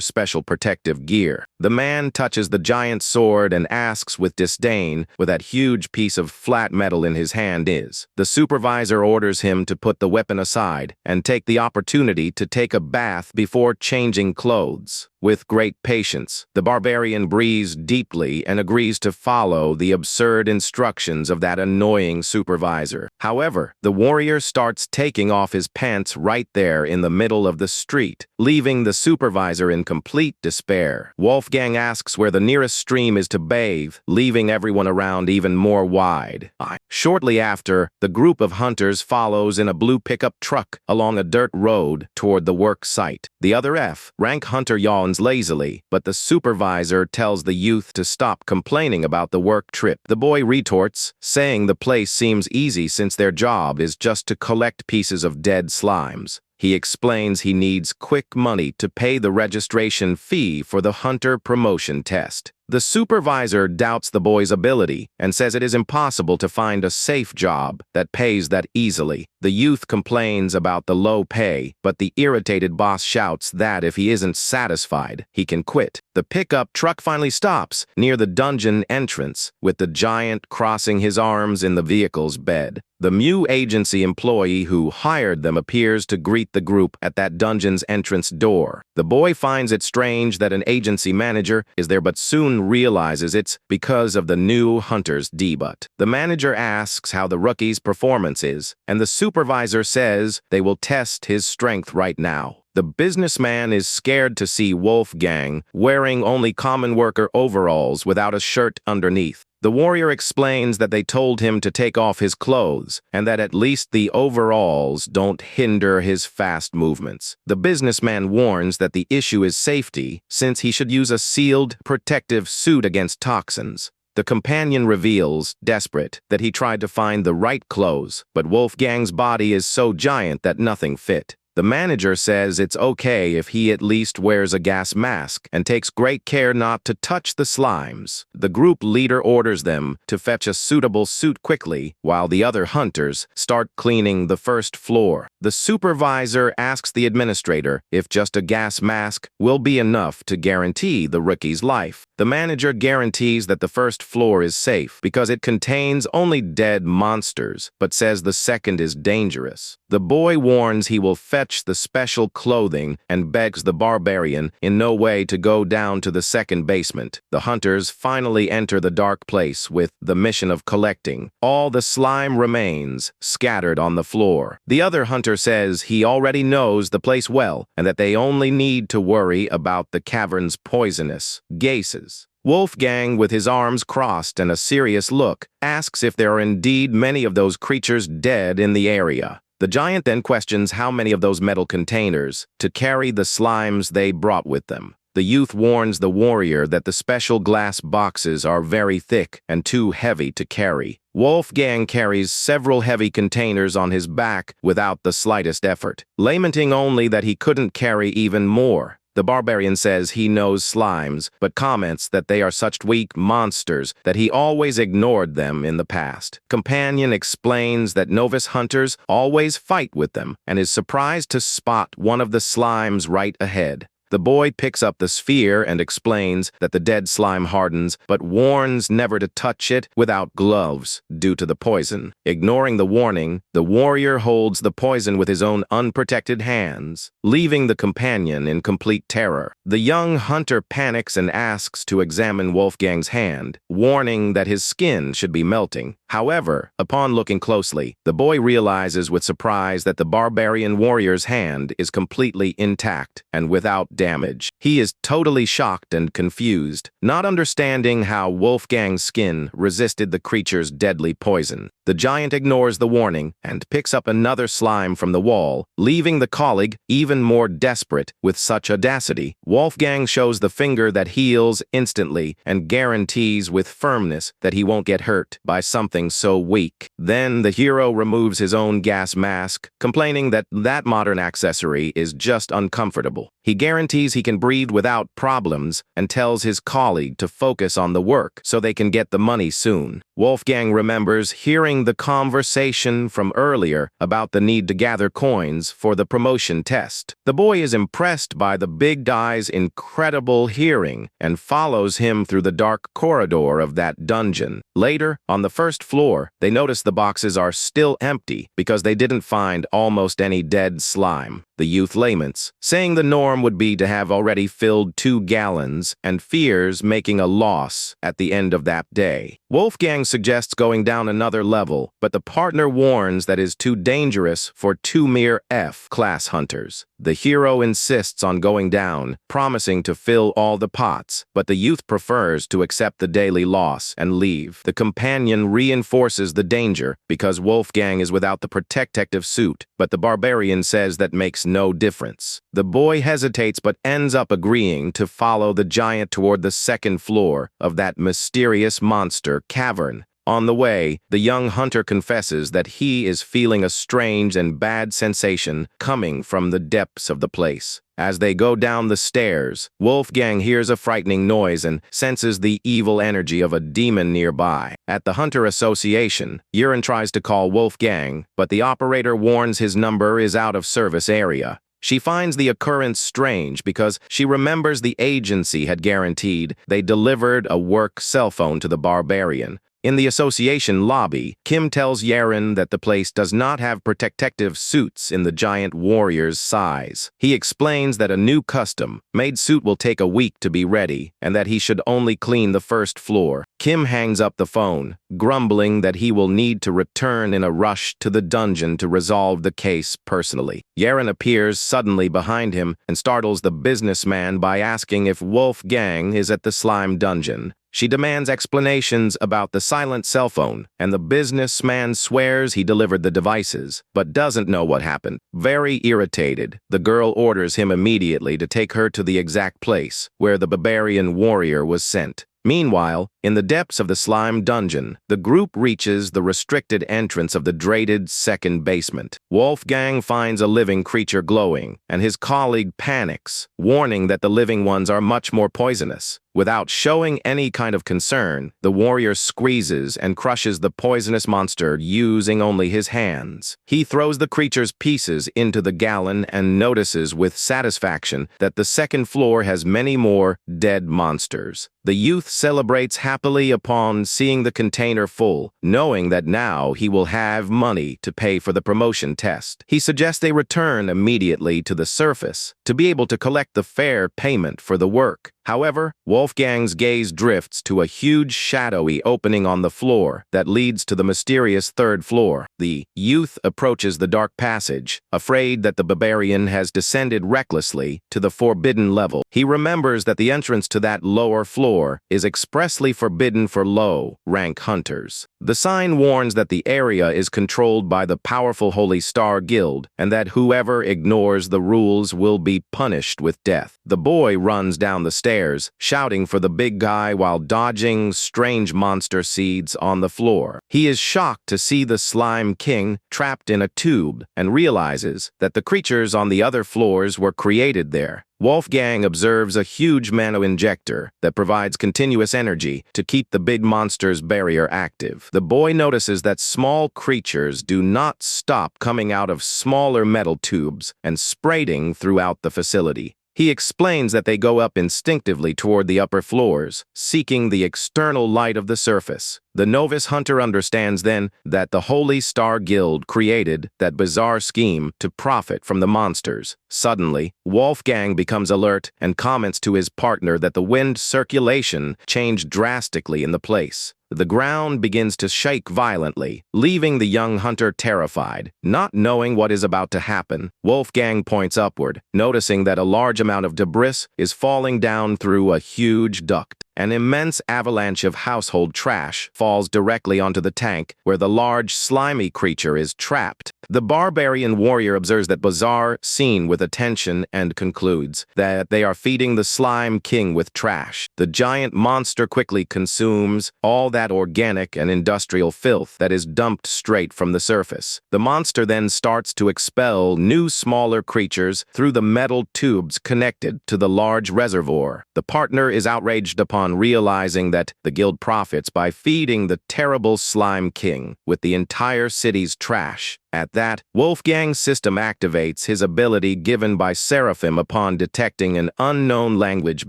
special protective gear. The man touches the giant sword and asks with disdain what that huge piece of flat metal in his hand is. The supervisor orders him to put the weapon aside and take the opportunity to take a bath before changing clothes. With great patience, the barbarian breathes deeply and agrees to follow the absurd instructions of that annoying supervisor. However, the warrior starts taking off his pants right there in the middle of the street, leaving the supervisor in complete despair. Wolfgang asks where the nearest stream is to bathe, leaving everyone around even more wide. Shortly after, the group of hunters follows in a blue pickup truck along a dirt road toward the work site. The other F-rank hunter yawns lazily, but the supervisor tells the youth to stop complaining about the work trip. The boy retorts, saying the place seems easy since their job is just to collect pieces of dead slimes. He explains he needs quick money to pay the registration fee for the hunter promotion test. The supervisor doubts the boy's ability and says it is impossible to find a safe job that pays that easily. The youth complains about the low pay, but the irritated boss shouts that if he isn't satisfied, he can quit. The pickup truck finally stops near the dungeon entrance, with the giant crossing his arms in the vehicle's bed. The Mew agency employee who hired them appears to greet the group at that dungeon's entrance door. The boy finds it strange that an agency manager is there, but soon realizes it's because of the new hunter's debut. The manager asks how the rookie's performance is, and the supervisor says they will test his strength right now. The businessman is scared to see Wolfgang wearing only common worker overalls without a shirt underneath. The warrior explains that they told him to take off his clothes and that at least the overalls don't hinder his fast movements. The businessman warns that the issue is safety, since he should use a sealed, protective suit against toxins. The companion reveals, desperate, that he tried to find the right clothes, but Wolfgang's body is so giant that nothing fit. The manager says it's okay if he at least wears a gas mask and takes great care not to touch the slimes. The group leader orders them to fetch a suitable suit quickly, while the other hunters start cleaning the first floor. The supervisor asks the administrator if just a gas mask will be enough to guarantee the rookie's life. The manager guarantees that the first floor is safe because it contains only dead monsters, but says the second is dangerous. The boy warns he will fetch the special clothing and begs the barbarian in no way to go down to the second basement. The hunters finally enter the dark place with the mission of collecting all the slime remains scattered on the floor. The other hunter says he already knows the place well and that they only need to worry about the cavern's poisonous gases. Wolfgang, with his arms crossed and a serious look, asks if there are indeed many of those creatures dead in the area. The giant then questions how many of those metal containers to carry the slimes they brought with them. The youth warns the warrior that the special glass boxes are very thick and too heavy to carry. Wolfgang carries several heavy containers on his back without the slightest effort, lamenting only that he couldn't carry even more. The barbarian says he knows slimes, but comments that they are such weak monsters that he always ignored them in the past. Companion explains that novice hunters always fight with them and is surprised to spot one of the slimes right ahead. The boy picks up the sphere and explains that the dead slime hardens, but warns never to touch it without gloves due to the poison. Ignoring the warning, the warrior holds the poison with his own unprotected hands, leaving the companion in complete terror. The young hunter panics and asks to examine Wolfgang's hand, warning that his skin should be melting. However, upon looking closely, the boy realizes with surprise that the barbarian warrior's hand is completely intact and without damage. He is totally shocked and confused, not understanding how Wolfgang's skin resisted the creature's deadly poison. The giant ignores the warning and picks up another slime from the wall, leaving the colleague even more desperate with such audacity. Wolfgang shows the finger that heals instantly and guarantees with firmness that he won't get hurt by something so weak. Then the hero removes his own gas mask, complaining that that modern accessory is just uncomfortable. He guarantees he can breathe without problems and tells his colleague to focus on the work so they can get the money soon. Wolfgang remembers hearing the conversation from earlier about the need to gather coins for the promotion test. The boy is impressed by the big guy's incredible hearing and follows him through the dark corridor of that dungeon. Later, on the first floor, they notice the boxes are still empty because they didn't find almost any dead slime. The youth laments, saying the norm would be to have already filled 2 gallons and fears making a loss at the end of that day. Wolfgang suggests going down another level, but the partner warns that is too dangerous for 2 mere F-class hunters. The hero insists on going down, promising to fill all the pots, but the youth prefers to accept the daily loss and leave. The companion reinforces the danger because Wolfgang is without the protective suit, but the barbarian says that makes no difference. The boy hesitates but ends up agreeing to follow the giant toward the second floor of that mysterious monster cavern. On the way, the young hunter confesses that he is feeling a strange and bad sensation coming from the depths of the place. As they go down the stairs, Wolfgang hears a frightening noise and senses the evil energy of a demon nearby. At the Hunter Association, Urine tries to call Wolfgang, but the operator warns his number is out of service area. She finds the occurrence strange because she remembers the agency had guaranteed they delivered a work cell phone to the barbarian. In the association lobby, Kim tells Yaren that the place does not have protective suits in the giant warrior's size. He explains that a new custom-made suit will take a week to be ready and that he should only clean the first floor. Kim hangs up the phone, grumbling that he will need to return in a rush to the dungeon to resolve the case personally. Yaren appears suddenly behind him and startles the businessman by asking if Wolfgang is at the slime dungeon. She demands explanations about the silent cell phone, and the businessman swears he delivered the devices, but doesn't know what happened. Very irritated, the girl orders him immediately to take her to the exact place where the barbarian warrior was sent. Meanwhile, in the depths of the slime dungeon, the group reaches the restricted entrance of the draited second basement. Wolfgang finds a living creature glowing, and his colleague panics, warning that the living ones are much more poisonous. Without showing any kind of concern, the warrior squeezes and crushes the poisonous monster using only his hands. He throws the creature's pieces into the gallon and notices with satisfaction that the second floor has many more dead monsters. The youth celebrates happily upon seeing the container full, knowing that now he will have money to pay for the promotion test. He suggests they return immediately to the surface to be able to collect the fair payment for the work. However, Wolfgang's gaze drifts to a huge shadowy opening on the floor that leads to the mysterious third floor. The youth approaches the dark passage, afraid that the barbarian has descended recklessly to the forbidden level. He remembers that the entrance to that lower floor is expressly forbidden for low-rank hunters. The sign warns that the area is controlled by the powerful Holy Star Guild and that whoever ignores the rules will be punished with death. The boy runs down the stairs, shouting for the big guy while dodging strange monster seeds on the floor. He is shocked to see the Slime King trapped in a tube and realizes that the creatures on the other floors were created there. Wolfgang observes a huge mano injector that provides continuous energy to keep the big monster's barrier active. The boy notices that small creatures do not stop coming out of smaller metal tubes and spreading throughout the facility. He explains that they go up instinctively toward the upper floors, seeking the external light of the surface. The novice hunter understands then that the Holy Star Guild created that bizarre scheme to profit from the monsters. Suddenly, Wolfgang becomes alert and comments to his partner that the wind circulation changed drastically in the place. The ground begins to shake violently, leaving the young hunter terrified. Not knowing what is about to happen, Wolfgang points upward, noticing that a large amount of debris is falling down through a huge duct. An immense avalanche of household trash falls directly onto the tank where the large, slimy creature is trapped. The barbarian warrior observes that bizarre scene with attention and concludes that they are feeding the Slime King with trash. The giant monster quickly consumes all that organic and industrial filth that is dumped straight from the surface. The monster then starts to expel new smaller creatures through the metal tubes connected to the large reservoir. The partner is outraged upon realizing that the guild profits by feeding the terrible Slime King with the entire city's trash. At that, Wolfgang's system activates his ability given by Seraphim upon detecting an unknown language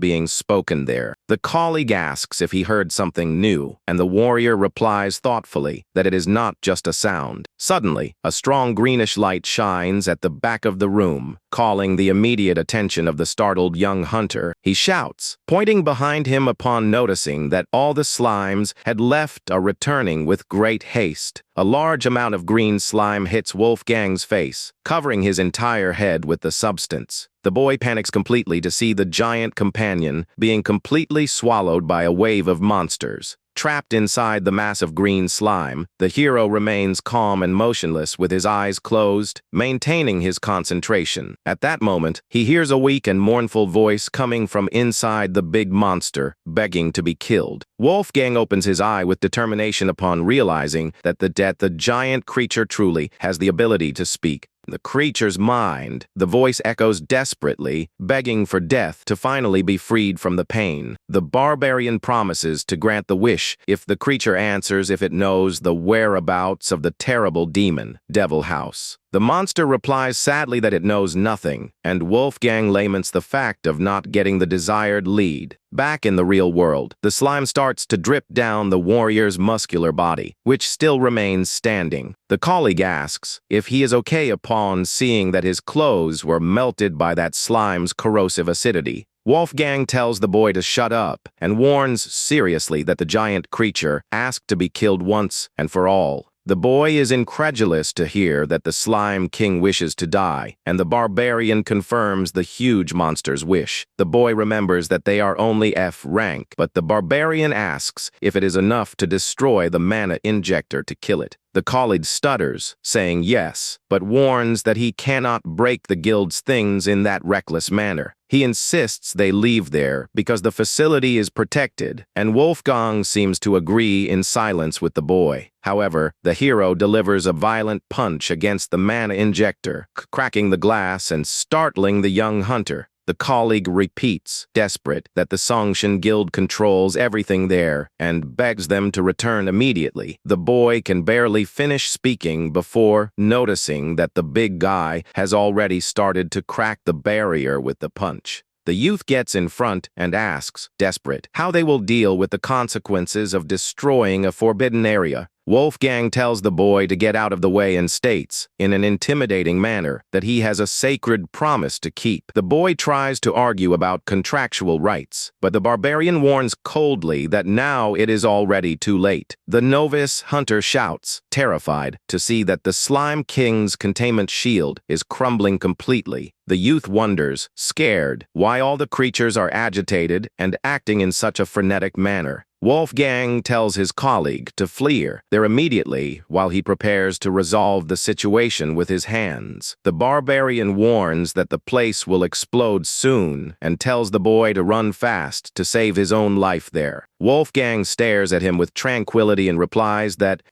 being spoken there. The colleague asks if he heard something new, and the warrior replies thoughtfully that it is not just a sound. Suddenly, a strong greenish light shines at the back of the room, calling the immediate attention of the startled young hunter. He shouts, pointing behind him upon noticing that all the slimes had left are returning with great haste. A large amount of green slime hits Wolfgang's face, covering his entire head with the substance. The boy panics completely to see the giant companion being completely swallowed by a wave of monsters. Trapped inside the mass of green slime, the hero remains calm and motionless with his eyes closed, maintaining his concentration. At that moment, he hears a weak and mournful voice coming from inside the big monster, begging to be killed. Wolfgang opens his eye with determination upon realizing that the giant creature truly has the ability to speak. The creature's mind, the voice echoes desperately, begging for death to finally be freed from the pain. The barbarian promises to grant the wish if the creature answers if it knows the whereabouts of the terrible demon, Devil House. The monster replies sadly that it knows nothing, and Wolfgang laments the fact of not getting the desired lead. Back in the real world, the slime starts to drip down the warrior's muscular body, which still remains standing. The colleague asks if he is okay upon seeing that his clothes were melted by that slime's corrosive acidity. Wolfgang tells the boy to shut up and warns seriously that the giant creature asked to be killed once and for all. The boy is incredulous to hear that the Slime King wishes to die, and the barbarian confirms the huge monster's wish. The boy remembers that they are only F rank, but the barbarian asks if it is enough to destroy the mana injector to kill it. The colleague stutters, saying yes, but warns that he cannot break the guild's things in that reckless manner. He insists they leave there because the facility is protected, and Wolfgang seems to agree in silence with the boy. However, the hero delivers a violent punch against the mana injector, cracking the glass and startling the young hunter. The colleague repeats, desperate, that the Songshan Guild controls everything there and begs them to return immediately. The boy can barely finish speaking before noticing that the big guy has already started to crack the barrier with the punch. The youth gets in front and asks, desperate, how they will deal with the consequences of destroying a forbidden area. Wolfgang tells the boy to get out of the way and states, in an intimidating manner, that he has a sacred promise to keep. The boy tries to argue about contractual rights, but the barbarian warns coldly that now it is already too late. The novice hunter shouts, terrified, to see that the Slime King's containment shield is crumbling completely. The youth wonders, scared, why all the creatures are agitated and acting in such a frenetic manner. Wolfgang tells his colleague to flee there immediately while he prepares to resolve the situation with his hands. The barbarian warns that the place will explode soon and tells the boy to run fast to save his own life there. Wolfgang stares at him with tranquility and replies that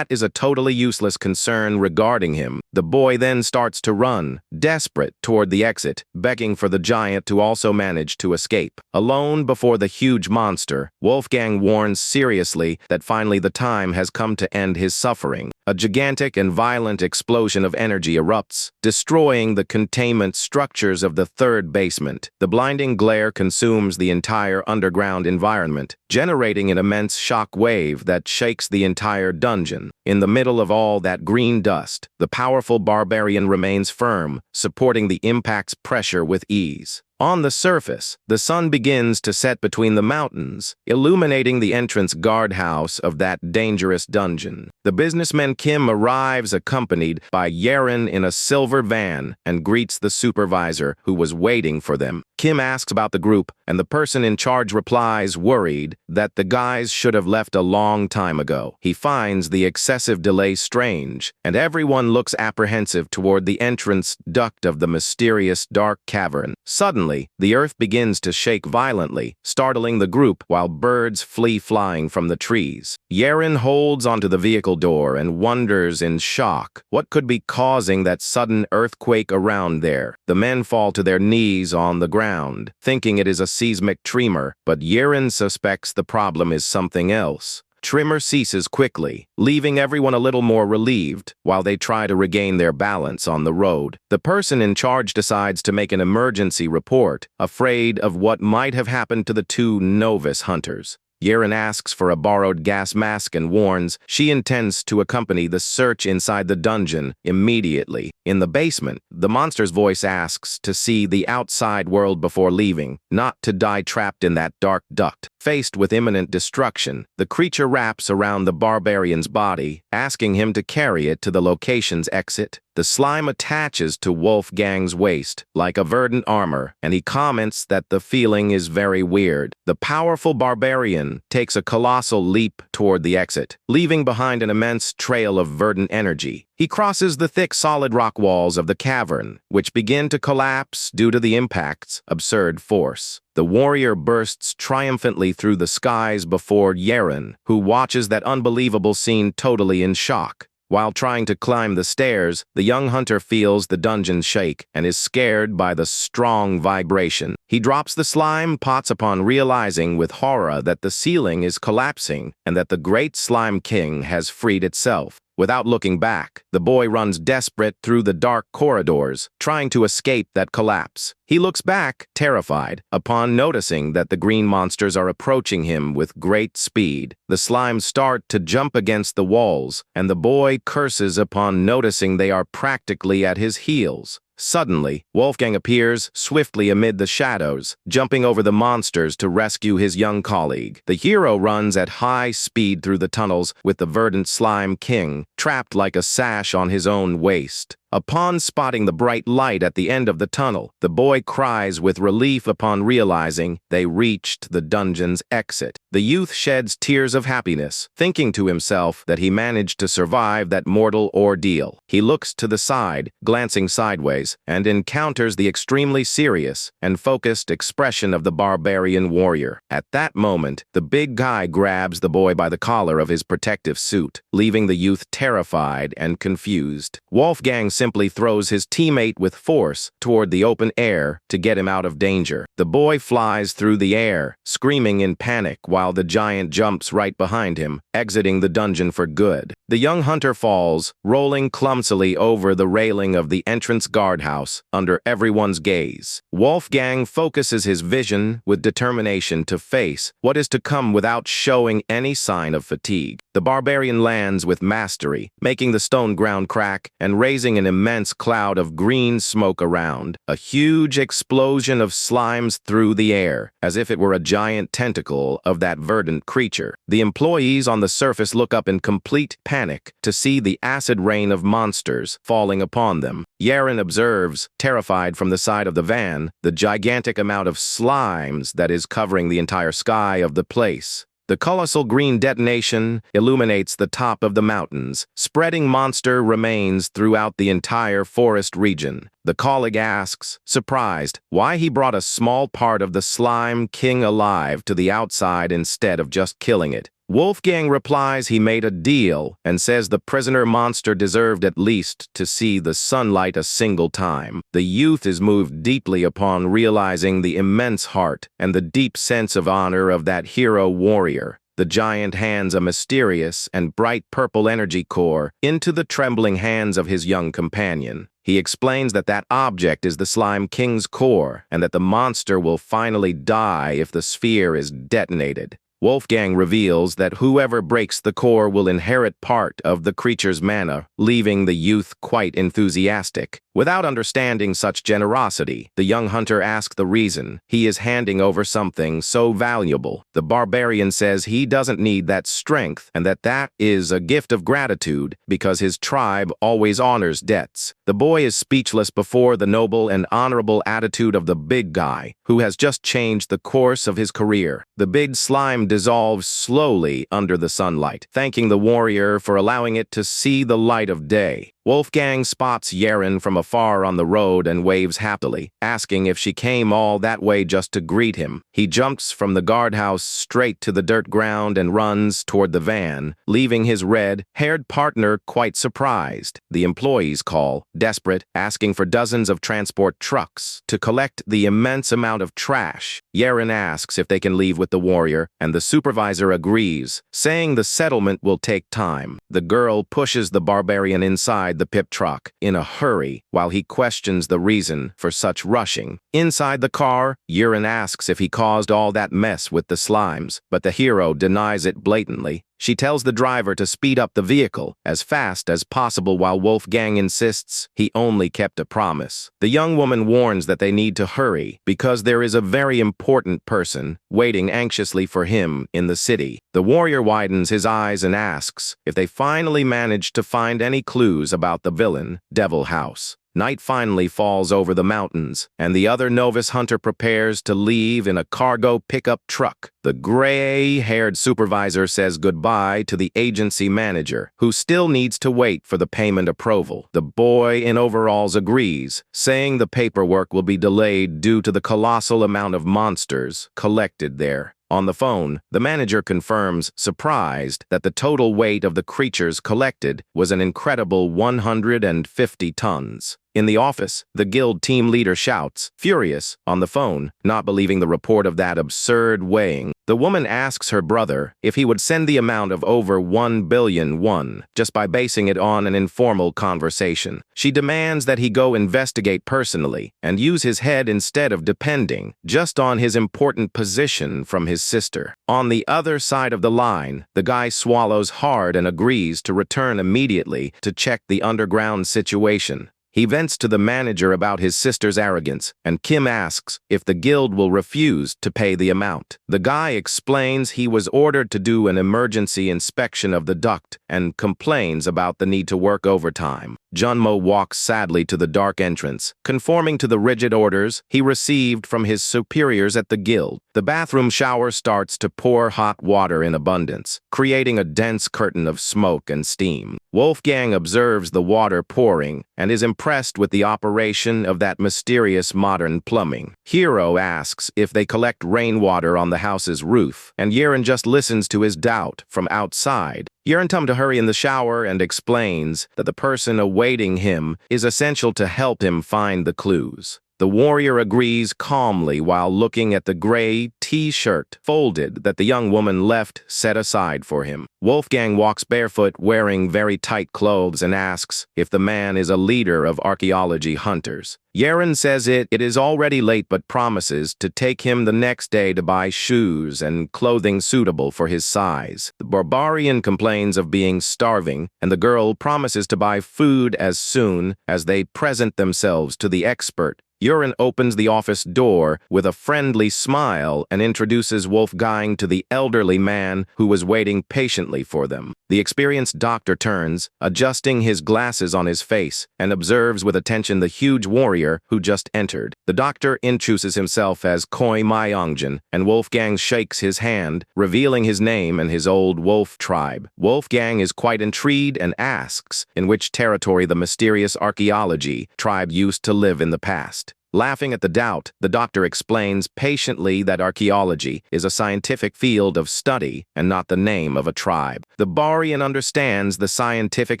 is a totally useless concern regarding him. The boy then starts to run, desperate, toward the exit, begging for the giant to also manage to escape. Alone before the huge monster, Wolfgang warns seriously that finally the time has come to end his suffering. A gigantic and violent explosion of energy erupts, destroying the containment structures of the third basement. The blinding glare consumes the entire underground environment, generating an immense shock wave that shakes the entire dungeon. In the middle of all that green dust, the powerful barbarian remains firm, supporting the impact's pressure with ease. On the surface, the sun begins to set between the mountains, illuminating the entrance guardhouse of that dangerous dungeon. The businessman Kim arrives accompanied by Yeren in a silver van and greets the supervisor who was waiting for them. Kim asks about the group, and the person in charge replies, worried, that the guys should have left a long time ago. He finds the excessive delay strange, and everyone looks apprehensive toward the entrance duct of the mysterious dark cavern. Suddenly, the earth begins to shake violently, startling the group while birds flee flying from the trees. Yeren holds onto the vehicle door and wonders in shock what could be causing that sudden earthquake around there. The men fall to their knees on the ground, thinking it is a seismic tremor, but Yeren suspects the problem is something else. Tremor ceases quickly, leaving everyone a little more relieved while they try to regain their balance on the road. The person in charge decides to make an emergency report, afraid of what might have happened to the two novice hunters. Yeren asks for a borrowed gas mask and warns she intends to accompany the search inside the dungeon immediately. In the basement, the monster's voice asks to see the outside world before leaving, not to die trapped in that dark duct. Faced with imminent destruction, the creature wraps around the barbarian's body, asking him to carry it to the location's exit. The slime attaches to Wolfgang's waist like a verdant armor, and he comments that the feeling is very weird. The powerful barbarian takes a colossal leap toward the exit, leaving behind an immense trail of verdant energy. He crosses the thick solid rock walls of the cavern, which begin to collapse due to the impact's absurd force. The warrior bursts triumphantly through the skies before Yeren, who watches that unbelievable scene totally in shock. While trying to climb the stairs, the young hunter feels the dungeon shake and is scared by the strong vibration. He drops the slime pots upon realizing with horror that the ceiling is collapsing and that the great Slime King has freed itself. Without looking back, the boy runs desperate through the dark corridors, trying to escape that collapse. He looks back, terrified, upon noticing that the green monsters are approaching him with great speed. The slimes start to jump against the walls, and the boy curses upon noticing they are practically at his heels. Suddenly, Wolfgang appears swiftly amid the shadows, jumping over the monsters to rescue his young colleague. The hero runs at high speed through the tunnels with the verdant Slime King, trapped like a sash on his own waist. Upon spotting the bright light at the end of the tunnel, the boy cries with relief upon realizing they reached the dungeon's exit. The youth sheds tears of happiness, thinking to himself that he managed to survive that mortal ordeal. He looks to the side, glancing sideways, and encounters the extremely serious and focused expression of the barbarian warrior. At that moment, the big guy grabs the boy by the collar of his protective suit, leaving the youth terrified and confused. Wolfgang simply throws his teammate with force toward the open air to get him out of danger. The boy flies through the air, screaming in panic while the giant jumps right behind him, exiting the dungeon for good. The young hunter falls, rolling clumsily over the railing of the entrance guardhouse under everyone's gaze. Wolfgang focuses his vision with determination to face what is to come without showing any sign of fatigue. The barbarian lands with mastery, making the stone ground crack and raising an immense cloud of green smoke around. A huge explosion of slimes through the air, as if it were a giant tentacle of that verdant creature. The employees on the surface look up in complete panic to see the acid rain of monsters falling upon them. Yaren observes, terrified from the side of the van, the gigantic amount of slimes that is covering the entire sky of the place. The colossal green detonation illuminates the top of the mountains, spreading monster remains throughout the entire forest region. The colleague asks, surprised, why he brought a small part of the slime king alive to the outside instead of just killing it. Wolfgang replies he made a deal and says the prisoner monster deserved at least to see the sunlight a single time. The youth is moved deeply upon realizing the immense heart and the deep sense of honor of that hero warrior. The giant hands a mysterious and bright purple energy core into the trembling hands of his young companion. He explains that that object is the Slime King's core and that the monster will finally die if the sphere is detonated. Wolfgang reveals that whoever breaks the core will inherit part of the creature's mana, leaving the youth quite enthusiastic. Without understanding such generosity, the young hunter asks the reason he is handing over something so valuable. The barbarian says he doesn't need that strength and that is a gift of gratitude because his tribe always honors debts. The boy is speechless before the noble and honorable attitude of the big guy, who has just changed the course of his career. The big slime dissolves slowly under the sunlight, thanking the warrior for allowing it to see the light of day. Wolfgang spots Yaren from afar on the road and waves happily, asking if she came all that way just to greet him. He jumps from the guardhouse straight to the dirt ground and runs toward the van, leaving his red-haired partner quite surprised. The employees call, desperate, asking for dozens of transport trucks to collect the immense amount of trash. Yaren asks if they can leave with the warrior, and the supervisor agrees, saying the settlement will take time. The girl pushes the barbarian inside the pip truck in a hurry while he questions the reason for such rushing. Inside the car, Yaren asks if he caused all that mess with the slimes, but the hero denies it blatantly. She tells the driver to speed up the vehicle as fast as possible while Wolfgang insists he only kept a promise. The young woman warns that they need to hurry because there is a very important person waiting anxiously for him in the city. The warrior widens his eyes and asks if they finally managed to find any clues about the villain, Devil House. Night finally falls over the mountains, and the other novice hunter prepares to leave in a cargo pickup truck. The gray-haired supervisor says goodbye to the agency manager, who still needs to wait for the payment approval. The boy in overalls agrees, saying the paperwork will be delayed due to the colossal amount of monsters collected there. On the phone, the manager confirms, surprised, that the total weight of the creatures collected was an incredible 150 tons. In the office, the guild team leader shouts, furious, on the phone, not believing the report of that absurd weighing. The woman asks her brother if he would send the amount of over 1 billion won, just by basing it on an informal conversation. She demands that he go investigate personally and use his head instead of depending just on his important position from his sister. On the other side of the line, the guy swallows hard and agrees to return immediately to check the underground situation. He vents to the manager about his sister's arrogance, and Kim asks if the guild will refuse to pay the amount. The guy explains he was ordered to do an emergency inspection of the duct and complains about the need to work overtime. Junmo walks sadly to the dark entrance, conforming to the rigid orders he received from his superiors at the guild. The bathroom shower starts to pour hot water in abundance, creating a dense curtain of smoke and steam. Wolfgang observes the water pouring and is impressed with the operation of that mysterious modern plumbing. Hero asks if they collect rainwater on the house's roof, and Yaren just listens to his doubt from outside. Yaren tells him to hurry in the shower and explains that the person awaiting him is essential to help him find the clues. The warrior agrees calmly while looking at the gray T-shirt folded that the young woman left set aside for him. Wolfgang walks barefoot, wearing very tight clothes, and asks if the man is a leader of archaeology hunters. Yeren says it is already late but promises to take him the next day to buy shoes and clothing suitable for his size. The barbarian complains of being starving, and the girl promises to buy food as soon as they present themselves to the expert. Yeren opens the office door with a friendly smile and introduces Wolfgang to the elderly man who was waiting patiently for them. The experienced doctor turns, adjusting his glasses on his face, and observes with attention the huge warrior who just entered. The doctor introduces himself as Koi Myongjan, and Wolfgang shakes his hand, revealing his name and his old wolf tribe. Wolfgang is quite intrigued and asks in which territory the mysterious archaeology tribe used to live in the past. Laughing at the doubt, the doctor explains patiently that archaeology is a scientific field of study and not the name of a tribe. The barbarian understands the scientific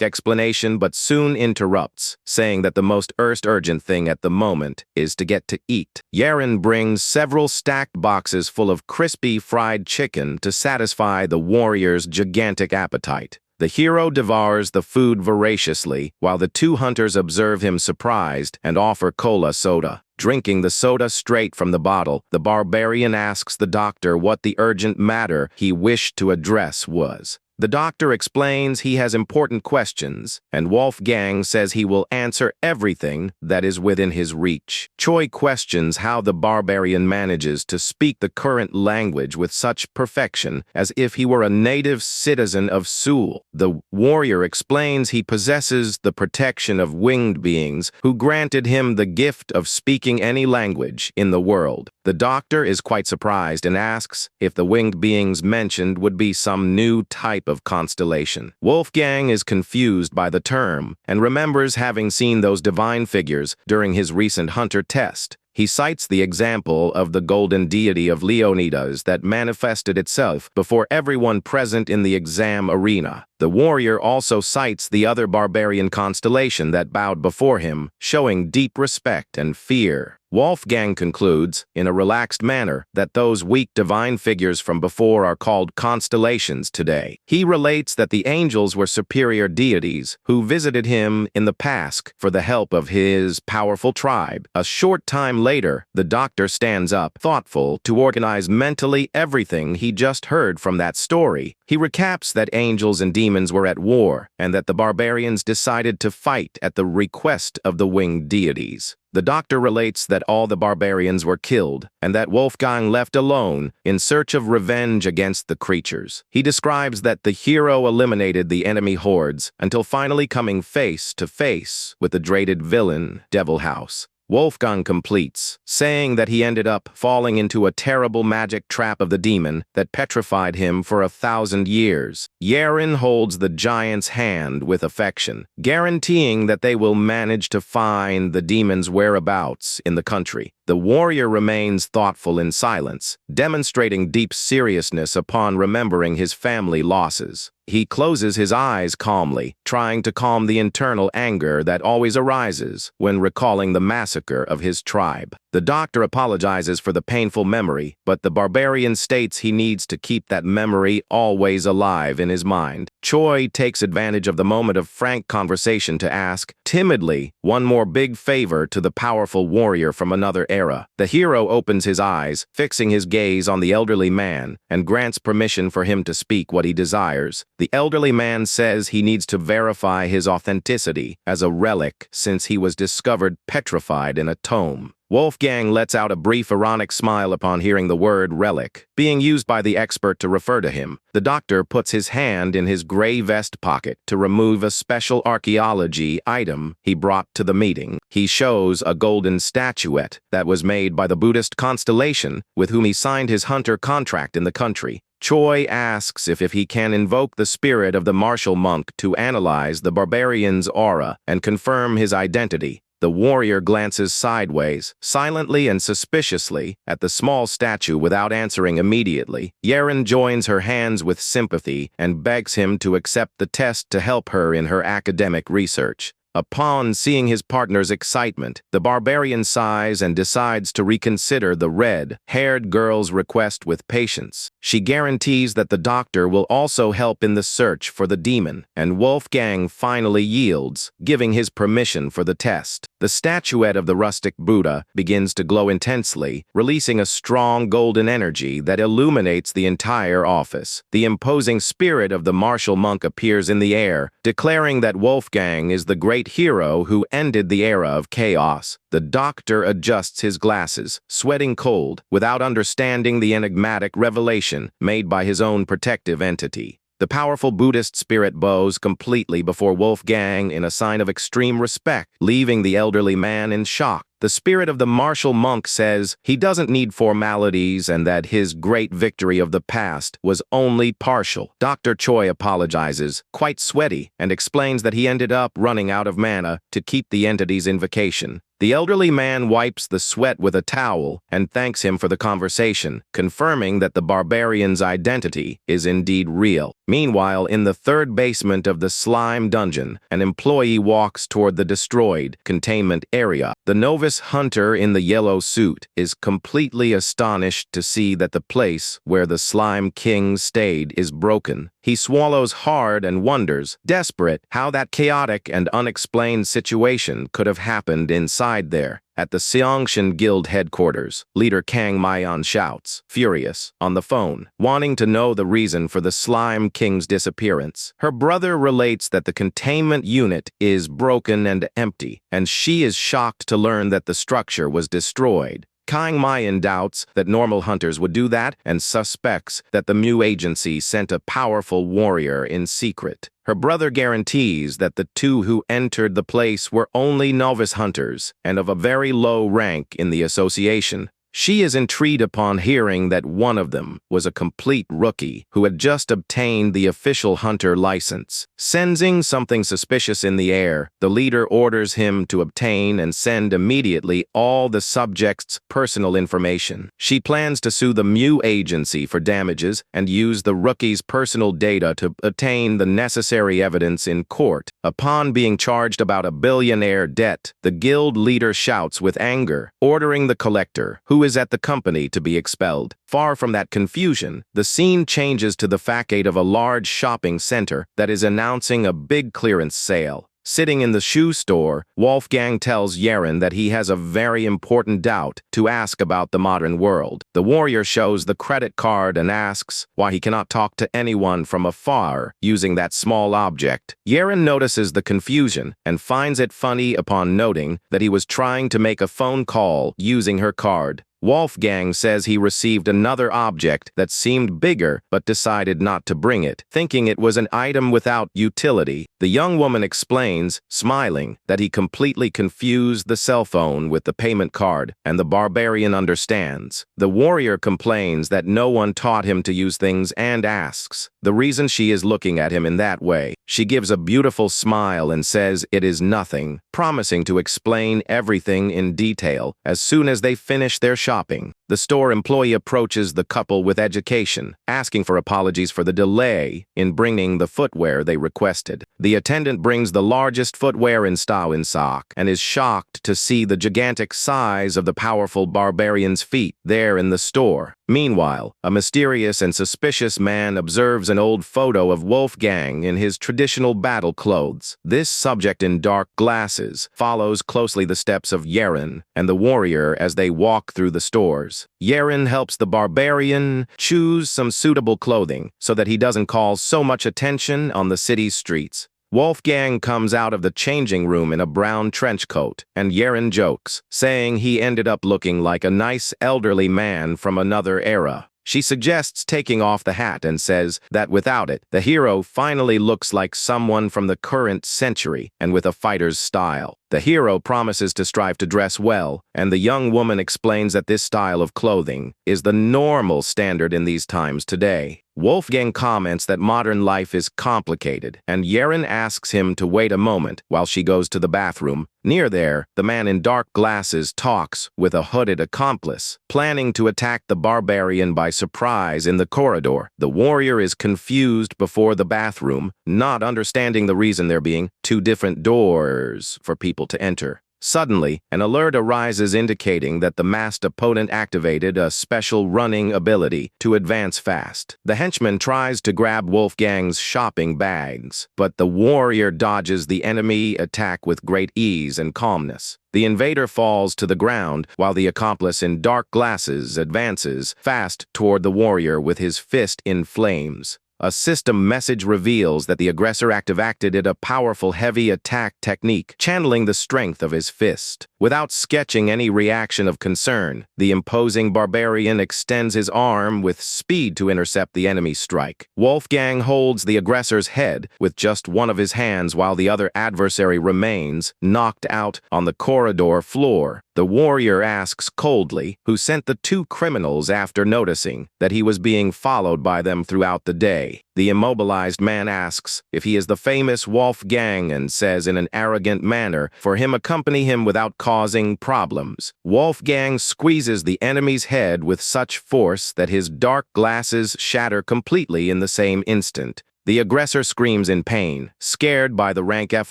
explanation but soon interrupts, saying that the most urgent thing at the moment is to get to eat. Yeren brings several stacked boxes full of crispy fried chicken to satisfy the warrior's gigantic appetite. The hero devours the food voraciously, while the two hunters observe him surprised and offer cola soda. Drinking the soda straight from the bottle, the barbarian asks the doctor what the urgent matter he wished to address was. The doctor explains he has important questions, and Wolfgang says he will answer everything that is within his reach. Choi questions how the barbarian manages to speak the current language with such perfection as if he were a native citizen of Seoul. The warrior explains he possesses the protection of winged beings who granted him the gift of speaking any language in the world. The doctor is quite surprised and asks if the winged beings mentioned would be some new type of constellation. Wolfgang is confused by the term and remembers having seen those divine figures during his recent hunter test. He cites the example of the golden deity of Leonidas that manifested itself before everyone present in the exam arena. The warrior also cites the other barbarian constellation that bowed before him, showing deep respect and fear. Wolfgang concludes, in a relaxed manner, that those weak divine figures from before are called constellations today. He relates that the angels were superior deities who visited him in the past for the help of his powerful tribe. A short time later, the doctor stands up, thoughtful, to organize mentally everything he just heard from that story. He recaps that angels and demons were at war, and that the barbarians decided to fight at the request of the winged deities. The doctor relates that all the barbarians were killed, and that Wolfgang left alone in search of revenge against the creatures. He describes that the hero eliminated the enemy hordes until finally coming face to face with the dreaded villain, Devil House. Wolfgang completes, saying that he ended up falling into a terrible magic trap of the demon that petrified him for 1,000 years. Yeren holds the giant's hand with affection, guaranteeing that they will manage to find the demon's whereabouts in the country. The warrior remains thoughtful in silence, demonstrating deep seriousness upon remembering his family losses. He closes his eyes calmly, trying to calm the internal anger that always arises when recalling the massacre of his tribe. The doctor apologizes for the painful memory, but the barbarian states he needs to keep that memory always alive in his mind. Choi takes advantage of the moment of frank conversation to ask, timidly, one more big favor to the powerful warrior from another era. The hero opens his eyes, fixing his gaze on the elderly man, and grants permission for him to speak what he desires. The elderly man says he needs to verify his authenticity as a relic since he was discovered petrified in a tomb. Wolfgang lets out a brief ironic smile upon hearing the word relic being used by the expert to refer to him. The doctor puts his hand in his gray vest pocket to remove a special archaeology item he brought to the meeting. He shows a golden statuette that was made by the Buddhist constellation with whom he signed his hunter contract in the country. Choi asks if he can invoke the spirit of the martial monk to analyze the barbarian's aura and confirm his identity. The warrior glances sideways, silently and suspiciously, at the small statue without answering immediately. Yeren joins her hands with sympathy and begs him to accept the test to help her in her academic research. Upon seeing his partner's excitement, the barbarian sighs and decides to reconsider the red-haired girl's request with patience. She guarantees that the doctor will also help in the search for the demon, and Wolfgang finally yields, giving his permission for the test. The statuette of the rustic Buddha begins to glow intensely, releasing a strong golden energy that illuminates the entire office. The imposing spirit of the martial monk appears in the air, declaring that Wolfgang is the great hero who ended the era of chaos. The doctor adjusts his glasses, sweating cold, without understanding the enigmatic revelation made by his own protective entity. The powerful Buddhist spirit bows completely before Wolfgang in a sign of extreme respect, leaving the elderly man in shock. The spirit of the martial monk says he doesn't need formalities and that his great victory of the past was only partial. Dr. Choi apologizes, quite sweaty, and explains that he ended up running out of mana to keep the entity's invocation. The elderly man wipes the sweat with a towel and thanks him for the conversation, confirming that the barbarian's identity is indeed real. Meanwhile, in the third basement of the slime dungeon, an employee walks toward the destroyed containment area. The novice hunter in the yellow suit is completely astonished to see that the place where the slime king stayed is broken. He swallows hard and wonders, desperate, how that chaotic and unexplained situation could have happened inside there. At the Seongshan Guild headquarters, leader Kang Mayan shouts, furious, on the phone, wanting to know the reason for the Slime King's disappearance. Her brother relates that the containment unit is broken and empty, and she is shocked to learn that the structure was destroyed. Kang Mayan doubts that normal hunters would do that and suspects that the Mu agency sent a powerful warrior in secret. Her brother guarantees that the two who entered the place were only novice hunters and of a very low rank in the association. She is intrigued upon hearing that one of them was a complete rookie who had just obtained the official hunter license. Sensing something suspicious in the air, the leader orders him to obtain and send immediately all the subject's personal information. She plans to sue the Mu agency for damages and use the rookie's personal data to obtain the necessary evidence in court. Upon being charged about a billionaire debt, the guild leader shouts with anger, ordering the collector, who is at the company, to be expelled. Far from that confusion, the scene changes to the facade of a large shopping center that is announcing a big clearance sale. Sitting in the shoe store, Wolfgang tells Yeren that he has a very important doubt to ask about the modern world. The warrior shows the credit card and asks why he cannot talk to anyone from afar using that small object. Yeren notices the confusion and finds it funny upon noting that he was trying to make a phone call using her card. Wolfgang says he received another object that seemed bigger but decided not to bring it, thinking it was an item without utility. The young woman explains, smiling, that he completely confused the cell phone with the payment card, and the barbarian understands. The warrior complains that no one taught him to use things and asks the reason she is looking at him in that way. She gives a beautiful smile and says it is nothing, promising to explain everything in detail as soon as they finish their shopping. The store employee approaches the couple with education, asking for apologies for the delay in bringing the footwear they requested. The attendant brings the largest footwear in Stauensock and is shocked to see the gigantic size of the powerful barbarian's feet there in the store. Meanwhile, a mysterious and suspicious man observes an old photo of Wolfgang in his traditional battle clothes. This subject in dark glasses follows closely the steps of Yeren and the warrior as they walk through the stores. Yeren helps the barbarian choose some suitable clothing so that he doesn't call so much attention on the city's streets. Wolfgang comes out of the changing room in a brown trench coat, and Yeren jokes, saying he ended up looking like a nice elderly man from another era. She suggests taking off the hat and says that without it, the hero finally looks like someone from the current century and with a fighter's style. The hero promises to strive to dress well, and the young woman explains that this style of clothing is the normal standard in these times today. Wolfgang comments that modern life is complicated, and Yeren asks him to wait a moment while she goes to the bathroom. Near there, the man in dark glasses talks with a hooded accomplice, planning to attack the barbarian by surprise in the corridor. The warrior is confused before the bathroom, not understanding the reason there being two different doors for people to enter. Suddenly, an alert arises indicating that the masked opponent activated a special running ability to advance fast. The henchman tries to grab Wolfgang's shopping bags, but the warrior dodges the enemy attack with great ease and calmness. The invader falls to the ground while the accomplice in dark glasses advances fast toward the warrior with his fist in flames. A system message reveals that the aggressor activated a powerful heavy attack technique, channeling the strength of his fist. Without sketching any reaction of concern, the imposing barbarian extends his arm with speed to intercept the enemy strike. Wolfgang holds the aggressor's head with just one of his hands while the other adversary remains knocked out on the corridor floor. The warrior asks coldly who sent the two criminals after noticing that he was being followed by them throughout the day. The immobilized man asks if he is the famous Wolfgang and says in an arrogant manner for him accompany him without causing problems. Wolfgang squeezes the enemy's head with such force that his dark glasses shatter completely in the same instant. The aggressor screams in pain, scared by the rank F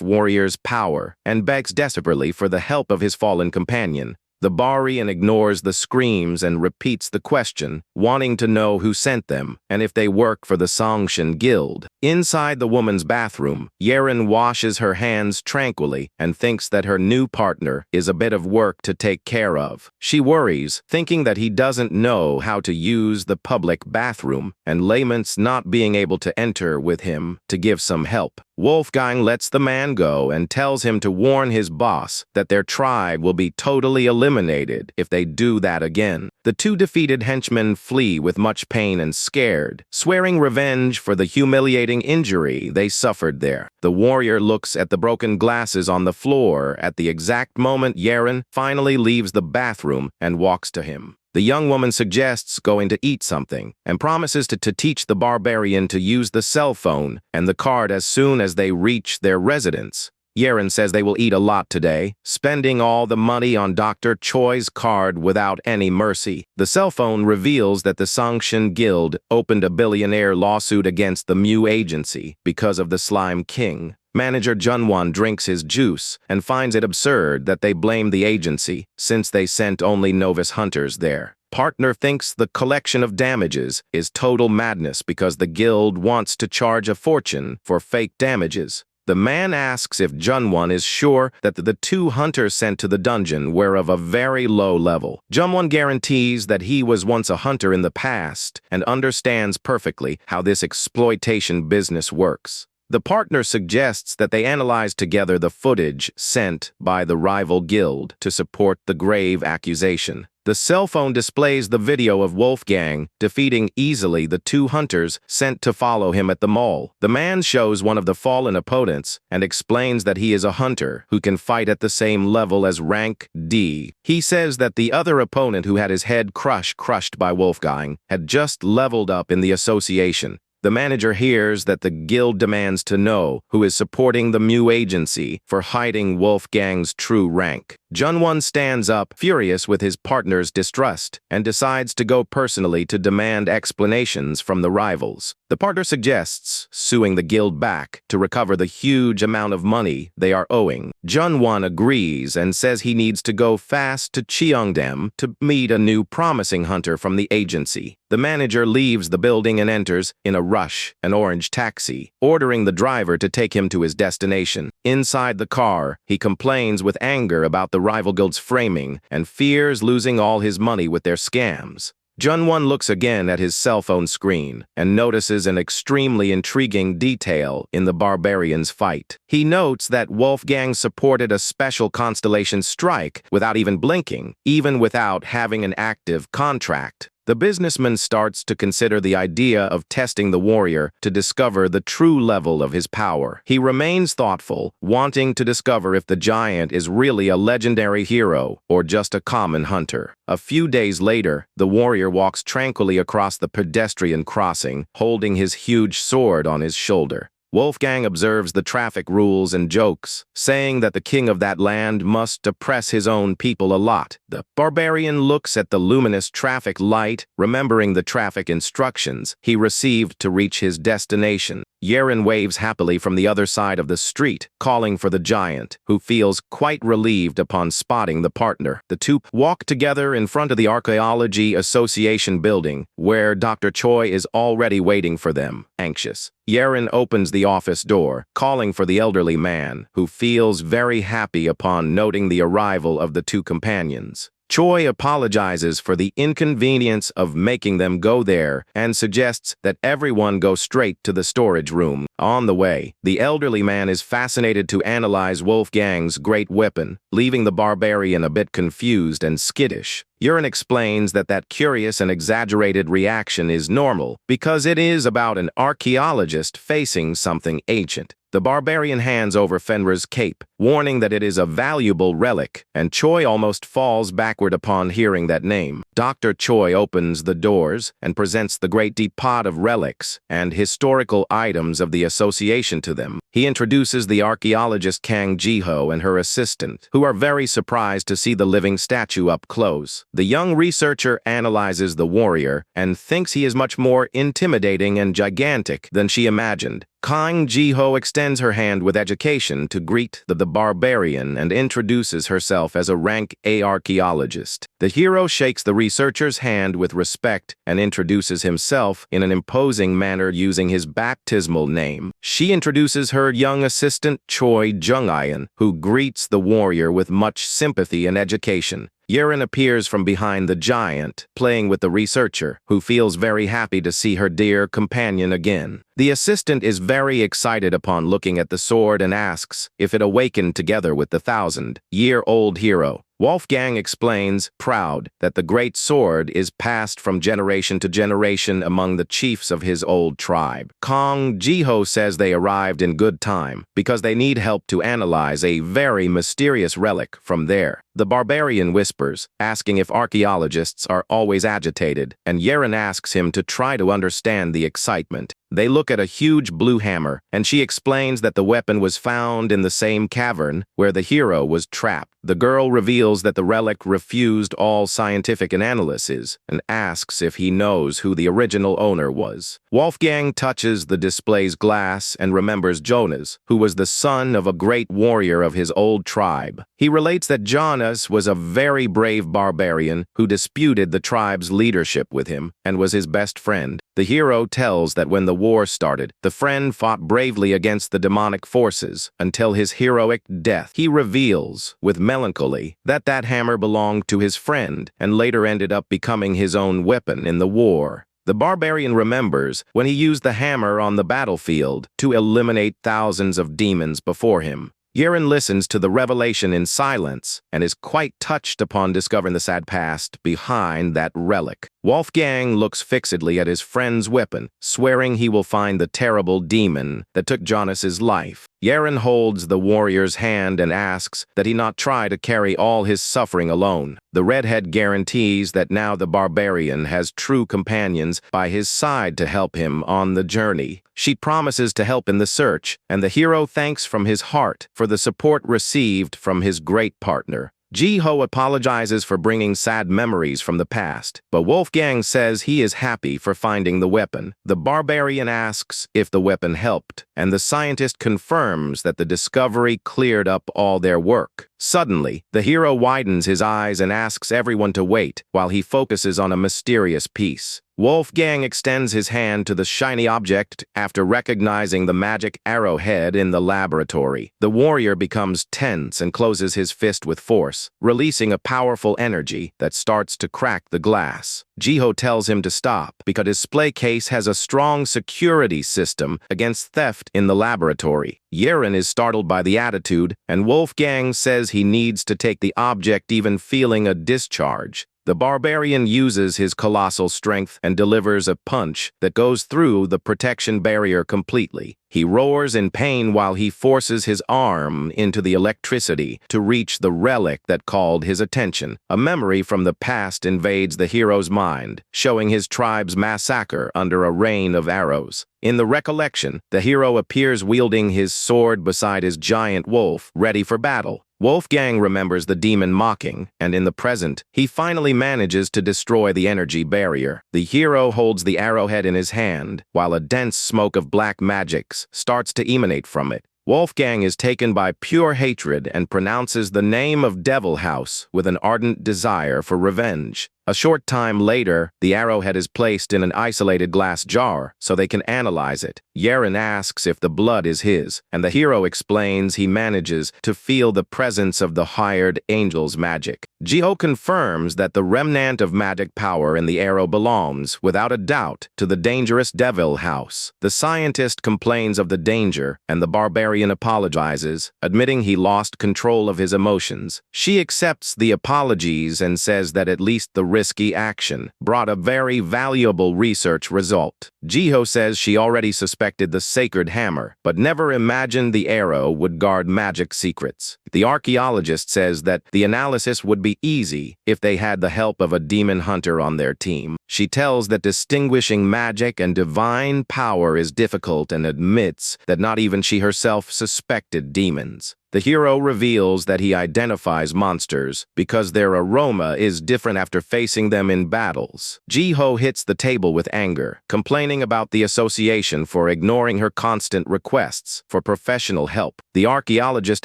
warrior's power, and begs desperately for the help of his fallen companion. The barbarian ignores the screams and repeats the question, wanting to know who sent them and if they work for the Songshan Guild. Inside the woman's bathroom, Yeren washes her hands tranquilly and thinks that her new partner is a bit of work to take care of. She worries, thinking that he doesn't know how to use the public bathroom and laments not being able to enter with him to give some help. Wolfgang lets the man go and tells him to warn his boss that their tribe will be totally eliminated if they do that again. The two defeated henchmen flee with much pain and scared, swearing revenge for the humiliating injury they suffered there. The warrior looks at the broken glasses on the floor at the exact moment Yeren finally leaves the bathroom and walks to him. The young woman suggests going to eat something and promises to teach the barbarian to use the cell phone and the card as soon as they reach their residence. Yeren says they will eat a lot today, spending all the money on Dr. Choi's card without any mercy. The cell phone reveals that the Songshan Guild opened a billionaire lawsuit against the Mew Agency because of the Slime King. Manager Junwon drinks his juice and finds it absurd that they blame the agency since they sent only novice hunters there. Partner thinks the collection of damages is total madness because the guild wants to charge a fortune for fake damages. The man asks if Junwon is sure that the two hunters sent to the dungeon were of a very low level. Junwon guarantees that he was once a hunter in the past and understands perfectly how this exploitation business works. The partner suggests that they analyze together the footage sent by the rival guild to support the grave accusation. The cell phone displays the video of Wolfgang defeating easily the two hunters sent to follow him at the mall. The man shows one of the fallen opponents and explains that he is a hunter who can fight at the same level as rank D. He says that the other opponent who had his head crushed by Wolfgang had just leveled up in the association. The manager hears that the guild demands to know who is supporting the Mew Agency for hiding Wolfgang's true rank. Junwon stands up, furious with his partner's distrust, and decides to go personally to demand explanations from the rivals. The partner suggests suing the guild back to recover the huge amount of money they are owing. Junwon agrees and says he needs to go fast to Cheongdam to meet a new promising hunter from the agency. The manager leaves the building and enters, in a rush, an orange taxi, ordering the driver to take him to his destination. Inside the car, he complains with anger about the rival guild's framing and fears losing all his money with their scams. Junwon looks again at his cell phone screen and notices an extremely intriguing detail in the barbarian's fight. He notes that Wolfgang supported a special constellation strike without even blinking, even without having an active contract. The businessman starts to consider the idea of testing the warrior to discover the true level of his power. He remains thoughtful, wanting to discover if the giant is really a legendary hero or just a common hunter. A few days later, the warrior walks tranquilly across the pedestrian crossing, holding his huge sword on his shoulder. Wolfgang observes the traffic rules and jokes, saying that the king of that land must oppress his own people a lot. The barbarian looks at the luminous traffic light, remembering the traffic instructions he received to reach his destination. Yeren waves happily from the other side of the street, calling for the giant, who feels quite relieved upon spotting the partner. The two walk together in front of the Archaeology Association building, where Dr. Choi is already waiting for them, anxious. Yeren opens the office door, calling for the elderly man, who feels very happy upon noting the arrival of the two companions. Choi apologizes for the inconvenience of making them go there and suggests that everyone go straight to the storage room. On the way, the elderly man is fascinated to analyze Wolfgang's great weapon, leaving the barbarian a bit confused and skittish. Yeren explains that curious and exaggerated reaction is normal because it is about an archaeologist facing something ancient. The barbarian hands over Fenrir's cape, warning that it is a valuable relic, and Choi almost falls backward upon hearing that name. Dr. Choi opens the doors and presents the great depot of relics and historical items of the association to them. He introduces the archaeologist Kang Jiho and her assistant, who are very surprised to see the living statue up close. The young researcher analyzes the warrior and thinks he is much more intimidating and gigantic than she imagined. Kang Jiho extends her hand with education to greet the barbarian and introduces herself as a rank A archaeologist. The hero shakes the researcher's hand with respect and introduces himself in an imposing manner using his baptismal name. She introduces her young assistant Choi Jung-ayan, who greets the warrior with much sympathy and education. Yeren appears from behind the giant, playing with the researcher, who feels very happy to see her dear companion again. The assistant is very excited upon looking at the sword and asks if it awakened together with the 1,000-year-old hero. Wolfgang explains, proud, that the great sword is passed from generation to generation among the chiefs of his old tribe. Kang Jiho says they arrived in good time because they need help to analyze a very mysterious relic from there. The barbarian whispers, asking if archaeologists are always agitated, and Yeren asks him to try to understand the excitement. They look at a huge blue hammer, and she explains that the weapon was found in the same cavern where the hero was trapped. The girl reveals that the relic refused all scientific analysis and asks if he knows who the original owner was. Wolfgang touches the display's glass and remembers Jonas, who was the son of a great warrior of his old tribe. He relates that Jonas was a very brave barbarian who disputed the tribe's leadership with him and was his best friend. The hero tells that when the war started, the friend fought bravely against the demonic forces until his heroic death. He reveals, with melancholy, that hammer belonged to his friend and later ended up becoming his own weapon in the war. The barbarian remembers when he used the hammer on the battlefield to eliminate thousands of demons before him. Yeren listens to the revelation in silence and is quite touched upon discovering the sad past behind that relic. Wolfgang looks fixedly at his friend's weapon, swearing he will find the terrible demon that took Jonas's life. Yeren holds the warrior's hand and asks that he not try to carry all his suffering alone. The redhead guarantees that now the barbarian has true companions by his side to help him on the journey. She promises to help in the search, and the hero thanks from his heart for the support received from his great partner. Jiho apologizes for bringing sad memories from the past, but Wolfgang says he is happy for finding the weapon. The barbarian asks if the weapon helped, and the scientist confirms that the discovery cleared up all their work. Suddenly, the hero widens his eyes and asks everyone to wait while he focuses on a mysterious piece. Wolfgang extends his hand to the shiny object after recognizing the magic arrowhead in the laboratory. The warrior becomes tense and closes his fist with force, releasing a powerful energy that starts to crack the glass. Jiho tells him to stop because his display case has a strong security system against theft in the laboratory. Yeren is startled by the attitude, and Wolfgang says he needs to take the object even feeling a discharge. The barbarian uses his colossal strength and delivers a punch that goes through the protection barrier completely. He roars in pain while he forces his arm into the electricity to reach the relic that called his attention. A memory from the past invades the hero's mind, showing his tribe's massacre under a rain of arrows. In the recollection, the hero appears wielding his sword beside his giant wolf, ready for battle. Wolfgang remembers the demon mocking, and in the present, he finally manages to destroy the energy barrier. The hero holds the arrowhead in his hand, while a dense smoke of black magics starts to emanate from it. Wolfgang is taken by pure hatred and pronounces the name of Devil House with an ardent desire for revenge. A short time later, the arrowhead is placed in an isolated glass jar so they can analyze it. Yeren asks if the blood is his, and the hero explains he manages to feel the presence of the hired angel's magic. Jiho confirms that the remnant of magic power in the arrow belongs, without a doubt, to the dangerous Devil House. The scientist complains of the danger, and the barbarian apologizes, admitting he lost control of his emotions. She accepts the apologies and says that at least the risky action brought a very valuable research result. Jiho says she already suspected the sacred hammer, but never imagined the arrow would guard magic secrets. The archaeologist says that the analysis would be easy if they had the help of a demon hunter on their team. She tells that distinguishing magic and divine power is difficult and admits that not even she herself suspected demons. The hero reveals that he identifies monsters because their aroma is different after facing them in battles. Jiho hits the table with anger, complaining about the association for ignoring her constant requests for professional help. The archaeologist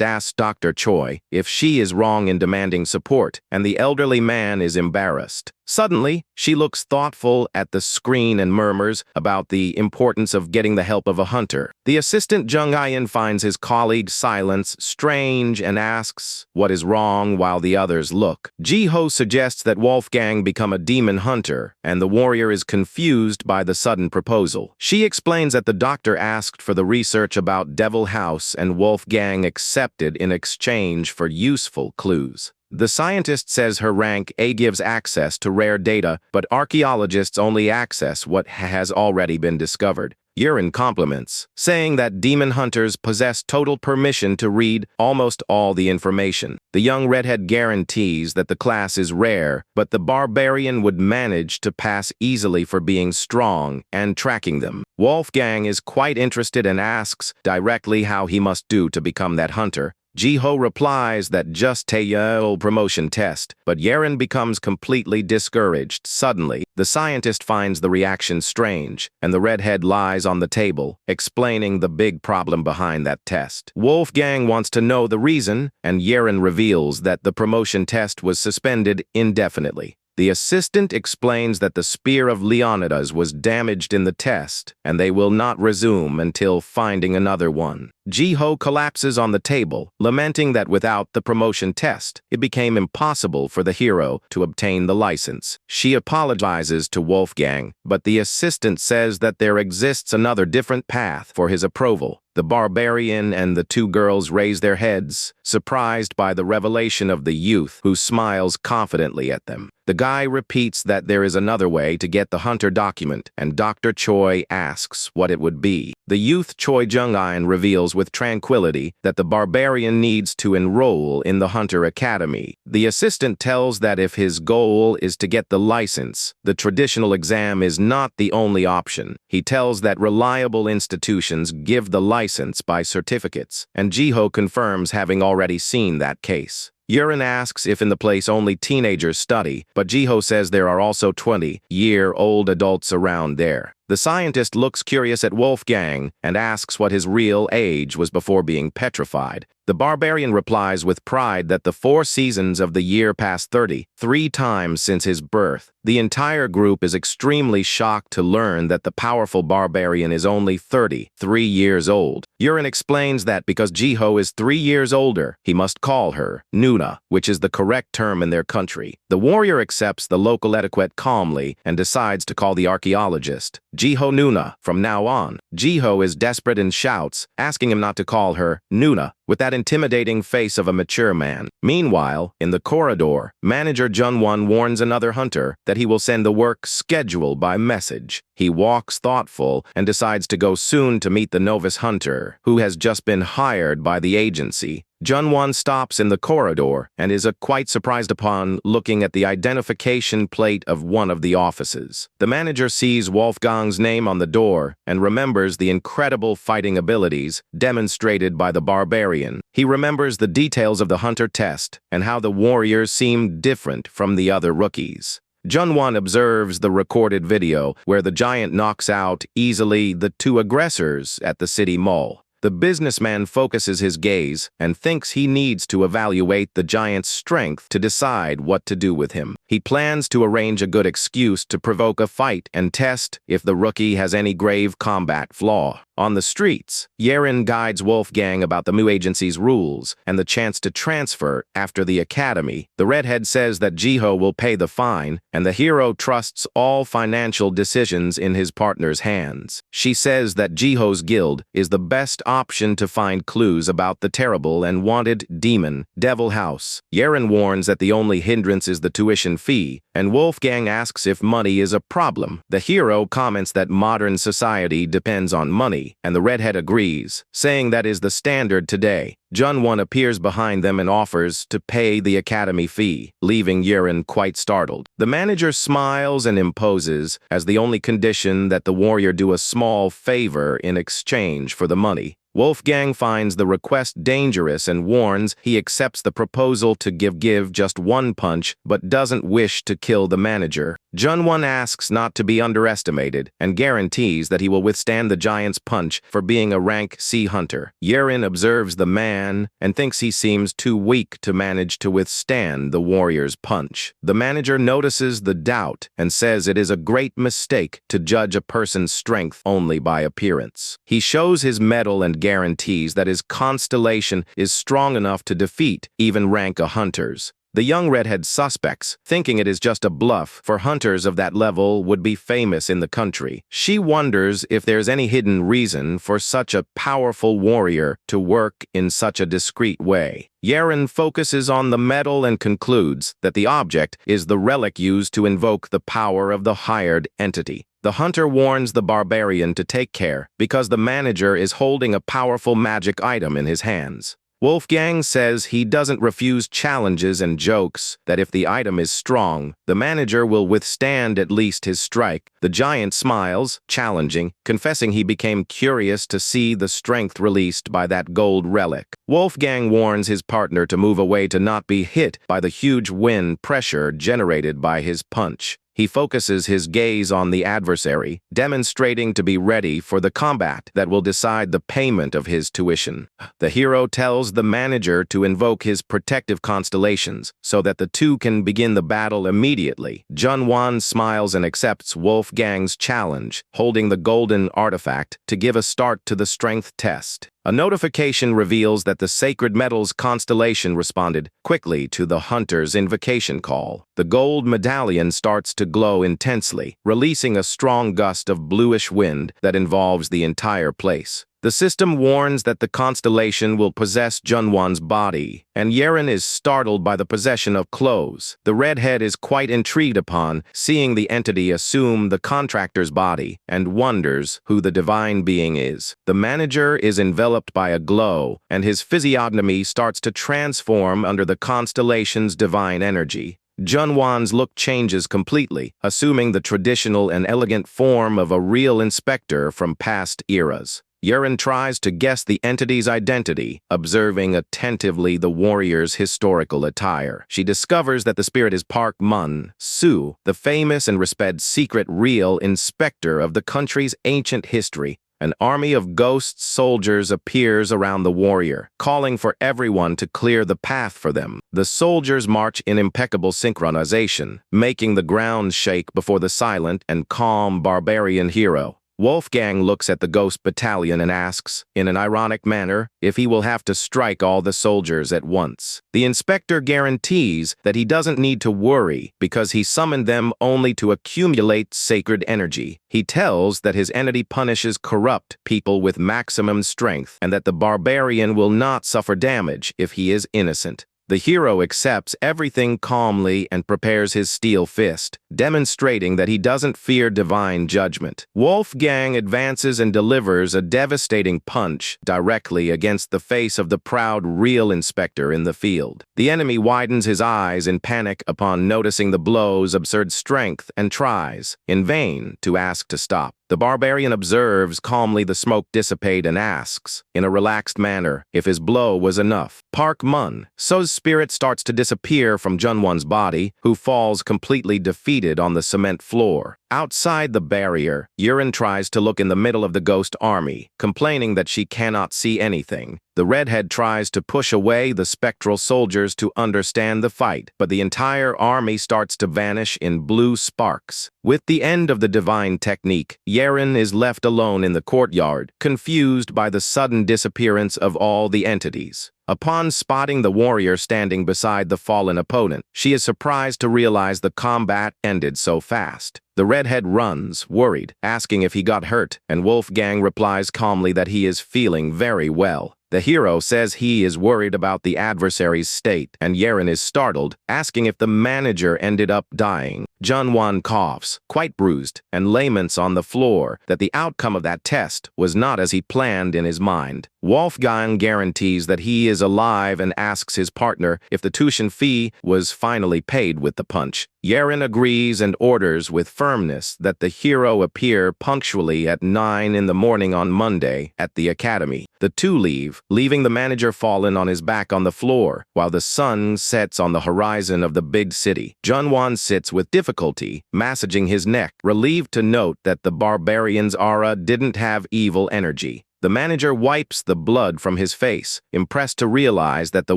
asks Dr. Choi if she is wrong in demanding support, and the elderly man is embarrassed. Suddenly, she looks thoughtful at the screen and murmurs about the importance of getting the help of a hunter. The assistant Jung Ayan finds his colleague's silence strange and asks what is wrong while the others look. Jiho suggests that Wolfgang become a demon hunter, and the warrior is confused by the sudden proposal. She explains that the doctor asked for the research about Devil House and Wolfgang accepted in exchange for useful clues. The scientist says her rank A gives access to rare data, but archaeologists only access what has already been discovered. Yeren compliments, saying that demon hunters possess total permission to read almost all the information. The young redhead guarantees that the class is rare, but the barbarian would manage to pass easily for being strong and tracking them. Wolfgang is quite interested and asks directly how he must do to become that hunter. Jiho replies that just a Yahello promotion test, but Yeren becomes completely discouraged. Suddenly, the scientist finds the reaction strange, and the redhead lies on the table, explaining the big problem behind that test. Wolfgang wants to know the reason, and Yeren reveals that the promotion test was suspended indefinitely. The assistant explains that the spear of Leonidas was damaged in the test, and they will not resume until finding another one. Jiho collapses on the table, lamenting that without the promotion test, it became impossible for the hero to obtain the license. She apologizes to Wolfgang, but the assistant says that there exists another different path for his approval. The barbarian and the two girls raise their heads, surprised by the revelation of the youth, who smiles confidently at them. The guy repeats that there is another way to get the hunter document, and Dr. Choi asks what it would be. The youth Choi Jung-in reveals with tranquility that the barbarian needs to enroll in the Hunter Academy. The assistant tells that if his goal is to get the license, the traditional exam is not the only option. He tells that reliable institutions give the license by certificates, and Jiho confirms having already seen that case. Yeren asks if in the place only teenagers study, but Jiho says there are also 20-year-old adults around there. The scientist looks curious at Wolfgang and asks what his real age was before being petrified. The barbarian replies with pride that the 4 seasons of the year pass 33 times since his birth. The entire group is extremely shocked to learn that the powerful barbarian is only 33 years old. Yeren explains that because Jiho is 3 years older, he must call her Nuna, which is the correct term in their country. The warrior accepts the local etiquette calmly and decides to call the archaeologist. Jiho Nuna from now on. Jiho is desperate and shouts, asking him not to call her Nuna, with that intimidating face of a mature man. Meanwhile, in the corridor, manager Junwon warns another hunter that he will send the work schedule by message. He walks thoughtful and decides to go soon to meet the novice hunter, who has just been hired by the agency. Junwon stops in the corridor and is quite surprised upon looking at the identification plate of one of the offices. The manager sees Wolfgang's name on the door and remembers the incredible fighting abilities demonstrated by the Barbarian. He remembers the details of the hunter test and how the warriors seemed different from the other rookies. Junwon observes the recorded video where the giant knocks out easily the two aggressors at the city mall. The businessman focuses his gaze and thinks he needs to evaluate the giant's strength to decide what to do with him. He plans to arrange a good excuse to provoke a fight and test if the rookie has any grave combat flaw. On the streets, Yeren guides Wolfgang about the MU agency's rules and the chance to transfer after the academy. The redhead says that Jiho will pay the fine, and the hero trusts all financial decisions in his partner's hands. She says that Jiho's guild is the best option to find clues about the terrible and wanted demon, Devil House. Yeren warns that the only hindrance is the tuition fee, and Wolfgang asks if money is a problem. The hero comments that modern society depends on money, and the redhead agrees, saying that is the standard today. Junwon appears behind them and offers to pay the academy fee, leaving Yeren quite startled. The manager smiles and imposes as the only condition that the warrior do a small favor in exchange for the money. Wolfgang finds the request dangerous and warns he accepts the proposal to give just one punch but doesn't wish to kill the manager. Junwon asks not to be underestimated and guarantees that he will withstand the giant's punch for being a rank C hunter. Yeren observes the man and thinks he seems too weak to manage to withstand the warrior's punch. The manager notices the doubt and says it is a great mistake to judge a person's strength only by appearance. He shows his mettle and guarantees that his constellation is strong enough to defeat even rank A hunters. The young redhead suspects, thinking it is just a bluff, for hunters of that level would be famous in the country. She wonders if there's any hidden reason for such a powerful warrior to work in such a discreet way. Yeren focuses on the medal and concludes that the object is the relic used to invoke the power of the hired entity. The hunter warns the Barbarian to take care because the manager is holding a powerful magic item in his hands. Wolfgang says he doesn't refuse challenges and jokes that if the item is strong, the manager will withstand at least his strike. The giant smiles, challenging, confessing he became curious to see the strength released by that gold relic. Wolfgang warns his partner to move away to not be hit by the huge wind pressure generated by his punch. He focuses his gaze on the adversary, demonstrating to be ready for the combat that will decide the payment of his tuition. The hero tells the manager to invoke his protective constellations so that the two can begin the battle immediately. Junwon smiles and accepts Wolfgang's challenge, holding the golden artifact to give a start to the strength test. A notification reveals that the Sacred Metals constellation responded quickly to the hunter's invocation call. The gold medallion starts to glow intensely, releasing a strong gust of bluish wind that involves the entire place. The system warns that the constellation will possess Junwon's body, and Yeren is startled by the possession of clothes. The redhead is quite intrigued upon seeing the entity assume the contractor's body and wonders who the divine being is. The manager is enveloped by a glow, and his physiognomy starts to transform under the constellation's divine energy. Junwon's look changes completely, assuming the traditional and elegant form of a real inspector from past eras. Yeren tries to guess the entity's identity, observing attentively the warrior's historical attire. She discovers that the spirit is Park Mun-soo, the famous and respected secret real inspector of the country's ancient history. An army of ghost soldiers appears around the warrior, calling for everyone to clear the path for them. The soldiers march in impeccable synchronization, making the ground shake before the silent and calm barbarian hero. Wolfgang looks at the ghost battalion and asks, in an ironic manner, if he will have to strike all the soldiers at once. The inspector guarantees that he doesn't need to worry because he summoned them only to accumulate sacred energy. He tells that his entity punishes corrupt people with maximum strength and that the barbarian will not suffer damage if he is innocent. The hero accepts everything calmly and prepares his steel fist, demonstrating that he doesn't fear divine judgment. Wolfgang advances and delivers a devastating punch directly against the face of the proud real inspector in the field. The enemy widens his eyes in panic upon noticing the blow's absurd strength and tries, in vain, to ask to stop. The barbarian observes calmly the smoke dissipate and asks, in a relaxed manner, if his blow was enough. Park Mun. So's spirit starts to disappear from Junwon's body, who falls completely defeated on the cement floor. Outside the barrier, Yurin tries to look in the middle of the ghost army, complaining that she cannot see anything. The redhead tries to push away the spectral soldiers to understand the fight, but the entire army starts to vanish in blue sparks. With the end of the divine technique, Yurin is left alone in the courtyard, confused by the sudden disappearance of all the entities. Upon spotting the warrior standing beside the fallen opponent, she is surprised to realize the combat ended so fast. The redhead runs, worried, asking if he got hurt, and Wolfgang replies calmly that he is feeling very well. The hero says he is worried about the adversary's state, and Yurin is startled, asking if the manager ended up dying. Junwon coughs, quite bruised, and laments on the floor that the outcome of that test was not as he planned in his mind. Wolfgang guarantees that he is alive and asks his partner if the tuition fee was finally paid with the punch. Yurin agrees and orders with firmness that the hero appear punctually at 9 in the morning on Monday at the academy. The two leave, leaving the manager fallen on his back on the floor, while the sun sets on the horizon of the big city. Junwon sits with difficulty, massaging his neck, relieved to note that the barbarian's aura didn't have evil energy. The manager wipes the blood from his face, impressed to realize that the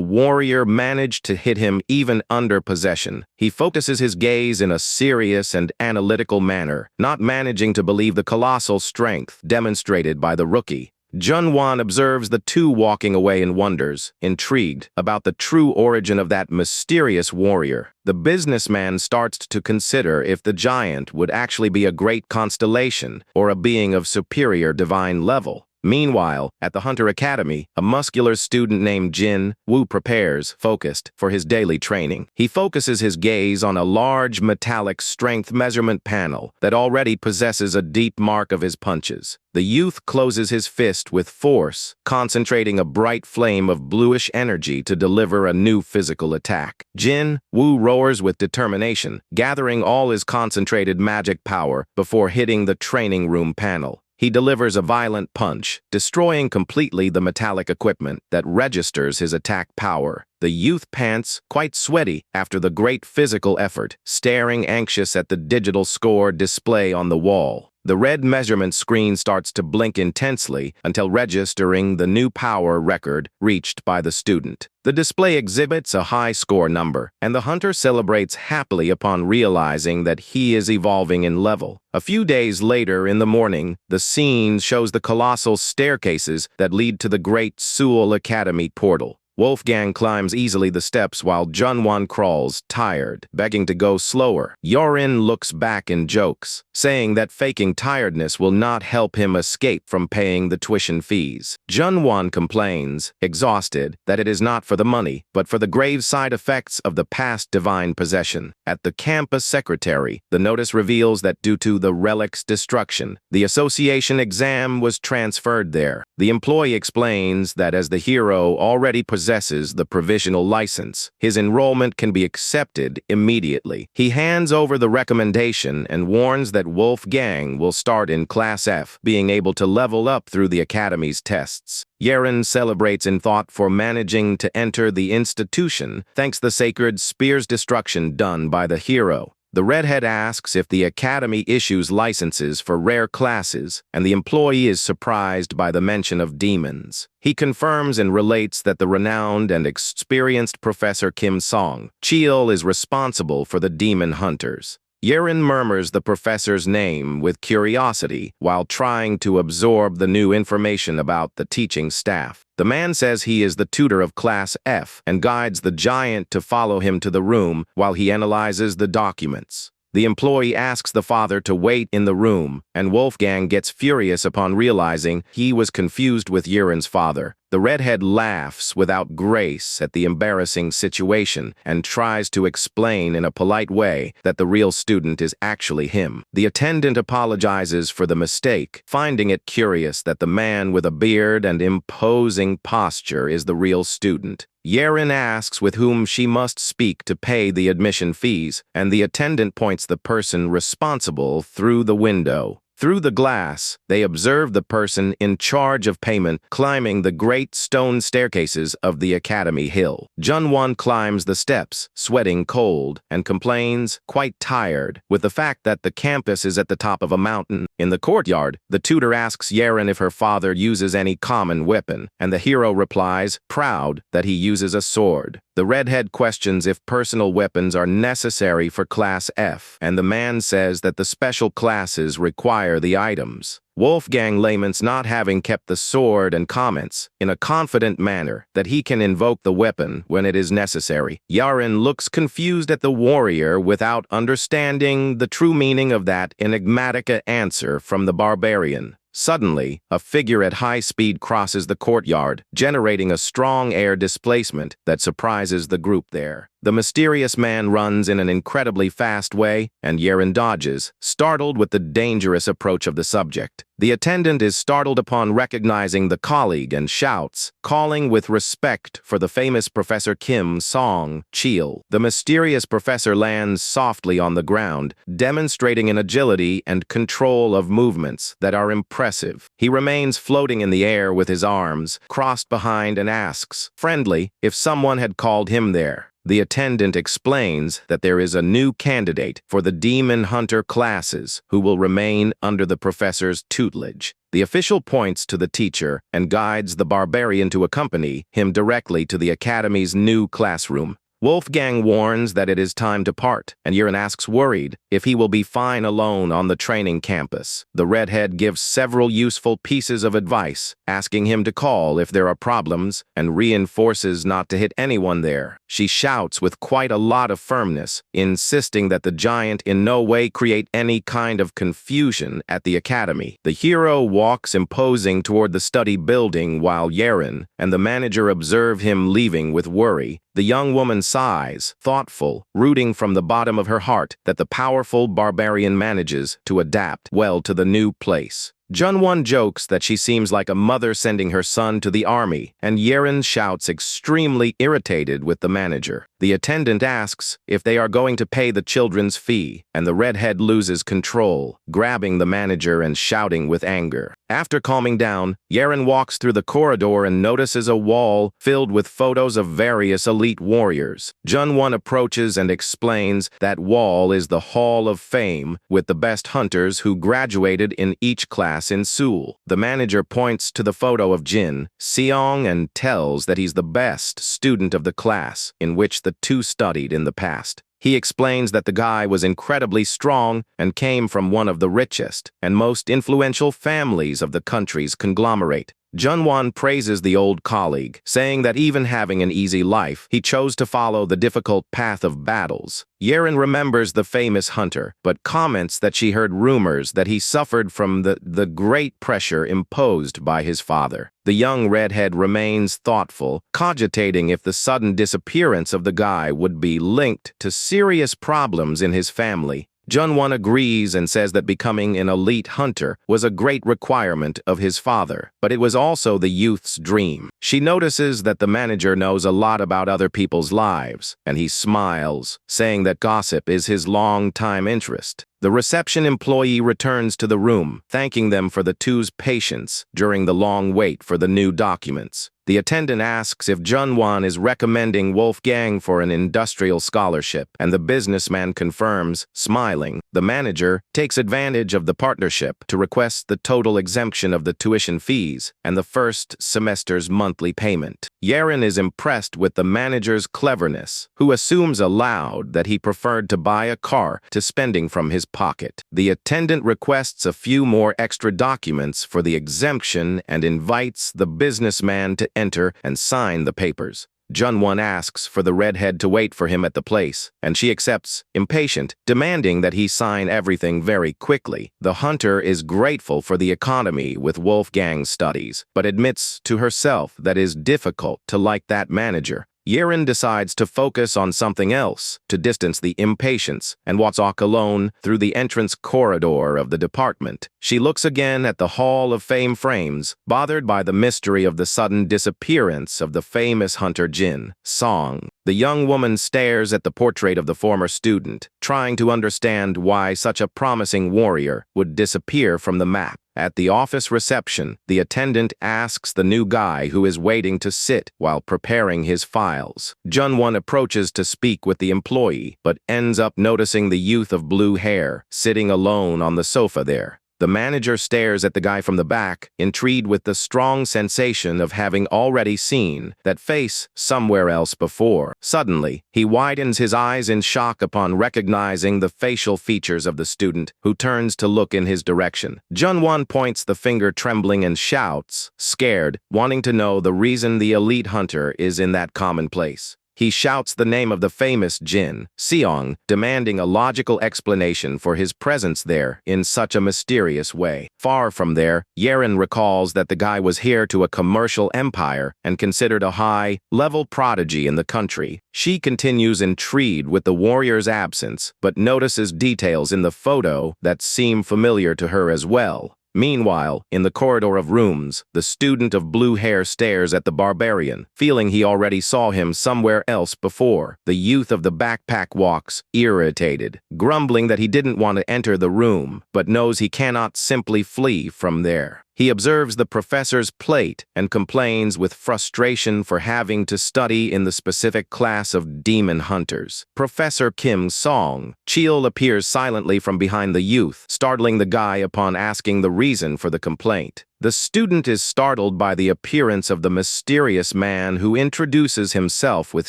warrior managed to hit him even under possession. He focuses his gaze in a serious and analytical manner, not managing to believe the colossal strength demonstrated by the rookie. Junwon observes the two walking away and wonders, intrigued about the true origin of that mysterious warrior. The businessman starts to consider if the giant would actually be a great constellation or a being of superior divine level. Meanwhile, at the Hunter Academy, a muscular student named Jin Woo prepares, focused, for his daily training. He focuses his gaze on a large metallic strength measurement panel that already possesses a deep mark of his punches. The youth closes his fist with force, concentrating a bright flame of bluish energy to deliver a new physical attack. Jin Woo roars with determination, gathering all his concentrated magic power before hitting the training room panel. He delivers a violent punch, destroying completely the metallic equipment that registers his attack power. The youth pants, quite sweaty after the great physical effort, staring anxious at the digital score display on the wall. The red measurement screen starts to blink intensely until registering the new power record reached by the student. The display exhibits a high score number, and the hunter celebrates happily upon realizing that he is evolving in level. A few days later in the morning, the scene shows the colossal staircases that lead to the Great Seoul Academy portal. Wolfgang climbs easily the steps while Junwon crawls, tired, begging to go slower. Yurin looks back and jokes, saying that faking tiredness will not help him escape from paying the tuition fees. Junwon complains, exhausted, that it is not for the money, but for the grave side effects of the past divine possession. At the campus secretary, the notice reveals that due to the relic's destruction, the association exam was transferred there. The employee explains that as the hero already possesses the provisional license, his enrollment can be accepted immediately. He hands over the recommendation and warns that Wolfgang will start in Class F, being able to level up through the Academy's tests. Yurin celebrates in thought for managing to enter the institution thanks the sacred spear's destruction done by the hero. The redhead asks if the academy issues licenses for rare classes, and the employee is surprised by the mention of demons. He confirms and relates that the renowned and experienced Professor Kim Song-cheol is responsible for the demon hunters. Yeren murmurs the professor's name with curiosity while trying to absorb the new information about the teaching staff. The man says he is the tutor of Class F and guides the giant to follow him to the room while he analyzes the documents. The employee asks the father to wait in the room, and Wolfgang gets furious upon realizing he was confused with Yeren's father. The redhead laughs without grace at the embarrassing situation and tries to explain in a polite way that the real student is actually him. The attendant apologizes for the mistake, finding it curious that the man with a beard and imposing posture is the real student. Yeren asks with whom she must speak to pay the admission fees, and the attendant points the person responsible through the window. Through the glass, they observe the person in charge of payment climbing the great stone staircases of the Academy Hill. Junwon climbs the steps, sweating cold, and complains, quite tired, with the fact that the campus is at the top of a mountain. In the courtyard, the tutor asks Yeren if her father uses any common weapon, and the hero replies, proud, that he uses a sword. The redhead questions if personal weapons are necessary for Class F, and the man says that the special classes require the items. Wolfgang laments not having kept the sword and comments, in a confident manner, that he can invoke the weapon when it is necessary. Yeren looks confused at the warrior without understanding the true meaning of that enigmatic answer from the barbarian. Suddenly, a figure at high speed crosses the courtyard, generating a strong air displacement that surprises the group there. The mysterious man runs in an incredibly fast way, and Yeren dodges, startled with the dangerous approach of the subject. The attendant is startled upon recognizing the colleague and shouts, calling with respect for the famous Professor Kim Song-chil. The mysterious professor lands softly on the ground, demonstrating an agility and control of movements that are impressive. He remains floating in the air with his arms crossed behind and asks, friendly, if someone had called him there. The attendant explains that there is a new candidate for the demon hunter classes who will remain under the professor's tutelage. The official points to the teacher and guides the barbarian to accompany him directly to the academy's new classroom. Wolfgang warns that it is time to part, and Yeren asks worried if he will be fine alone on the training campus. The redhead gives several useful pieces of advice, asking him to call if there are problems, and reinforces not to hit anyone there. She shouts with quite a lot of firmness, insisting that the giant in no way create any kind of confusion at the academy. The hero walks imposing toward the study building while Yeren and the manager observe him leaving with worry. The young woman sighs, thoughtful, rooting from the bottom of her heart that the powerful barbarian manages to adapt well to the new place. Junwon jokes that she seems like a mother sending her son to the army, and Yeren shouts extremely irritated with the manager. The attendant asks if they are going to pay the children's fee, and the redhead loses control, grabbing the manager and shouting with anger. After calming down, Yeren walks through the corridor and notices a wall filled with photos of various elite warriors. Junwon approaches and explains that wall is the Hall of Fame with the best hunters who graduated in each class in Seoul. The manager points to the photo of Jin Seong and tells that he's the best student of the class in which the two studied in the past. He explains that the guy was incredibly strong and came from one of the richest and most influential families of the country's conglomerate. Junwon praises the old colleague, saying that even having an easy life, he chose to follow the difficult path of battles. Yeren remembers the famous hunter, but comments that she heard rumors that he suffered from the great pressure imposed by his father. The young redhead remains thoughtful, cogitating if the sudden disappearance of the guy would be linked to serious problems in his family. Junwon agrees and says that becoming an elite hunter was a great requirement of his father, but it was also the youth's dream. She notices that the manager knows a lot about other people's lives, and he smiles, saying that gossip is his long-time interest. The reception employee returns to the room, thanking them for the two's patience during the long wait for the new documents. The attendant asks if Junwan is recommending Wolfgang for an industrial scholarship, and the businessman confirms, smiling. The manager takes advantage of the partnership to request the total exemption of the tuition fees and the first semester's monthly payment. Yeren is impressed with the manager's cleverness, who assumes aloud that he preferred to buy a car to spending from his pocket. The attendant requests a few more extra documents for the exemption and invites the businessman to enter and sign the papers. Junwon asks for the redhead to wait for him at the place, and she accepts, impatient, demanding that he sign everything very quickly. The hunter is grateful for the economy with Wolfgang's studies, but admits to herself that it is difficult to like that manager. Yeren decides to focus on something else, to distance the impatience, and walks alone through the entrance corridor of the department. She looks again at the Hall of Fame frames, bothered by the mystery of the sudden disappearance of the famous hunter Jin Song. The young woman stares at the portrait of the former student, trying to understand why such a promising warrior would disappear from the map. At the office reception, the attendant asks the new guy who is waiting to sit while preparing his files. Junwon approaches to speak with the employee, but ends up noticing the youth of blue hair sitting alone on the sofa there. The manager stares at the guy from the back, intrigued with the strong sensation of having already seen that face somewhere else before. Suddenly, he widens his eyes in shock upon recognizing the facial features of the student, who turns to look in his direction. Junwon points the finger trembling and shouts, scared, wanting to know the reason the elite hunter is in that common place. He shouts the name of the famous Jin Seong, demanding a logical explanation for his presence there in such a mysterious way. Far from there, Yeren recalls that the guy was heir to a commercial empire and considered a high-level prodigy in the country. She continues intrigued with the warrior's absence, but notices details in the photo that seem familiar to her as well. Meanwhile, in the corridor of rooms, the student of blue hair stares at the barbarian, feeling he already saw him somewhere else before. The youth of the backpack walks, irritated, grumbling that he didn't want to enter the room, but knows he cannot simply flee from there. He observes the professor's plate and complains with frustration for having to study in the specific class of demon hunters. Professor Kim Song-chil appears silently from behind the youth, startling the guy upon asking the reason for the complaint. The student is startled by the appearance of the mysterious man who introduces himself with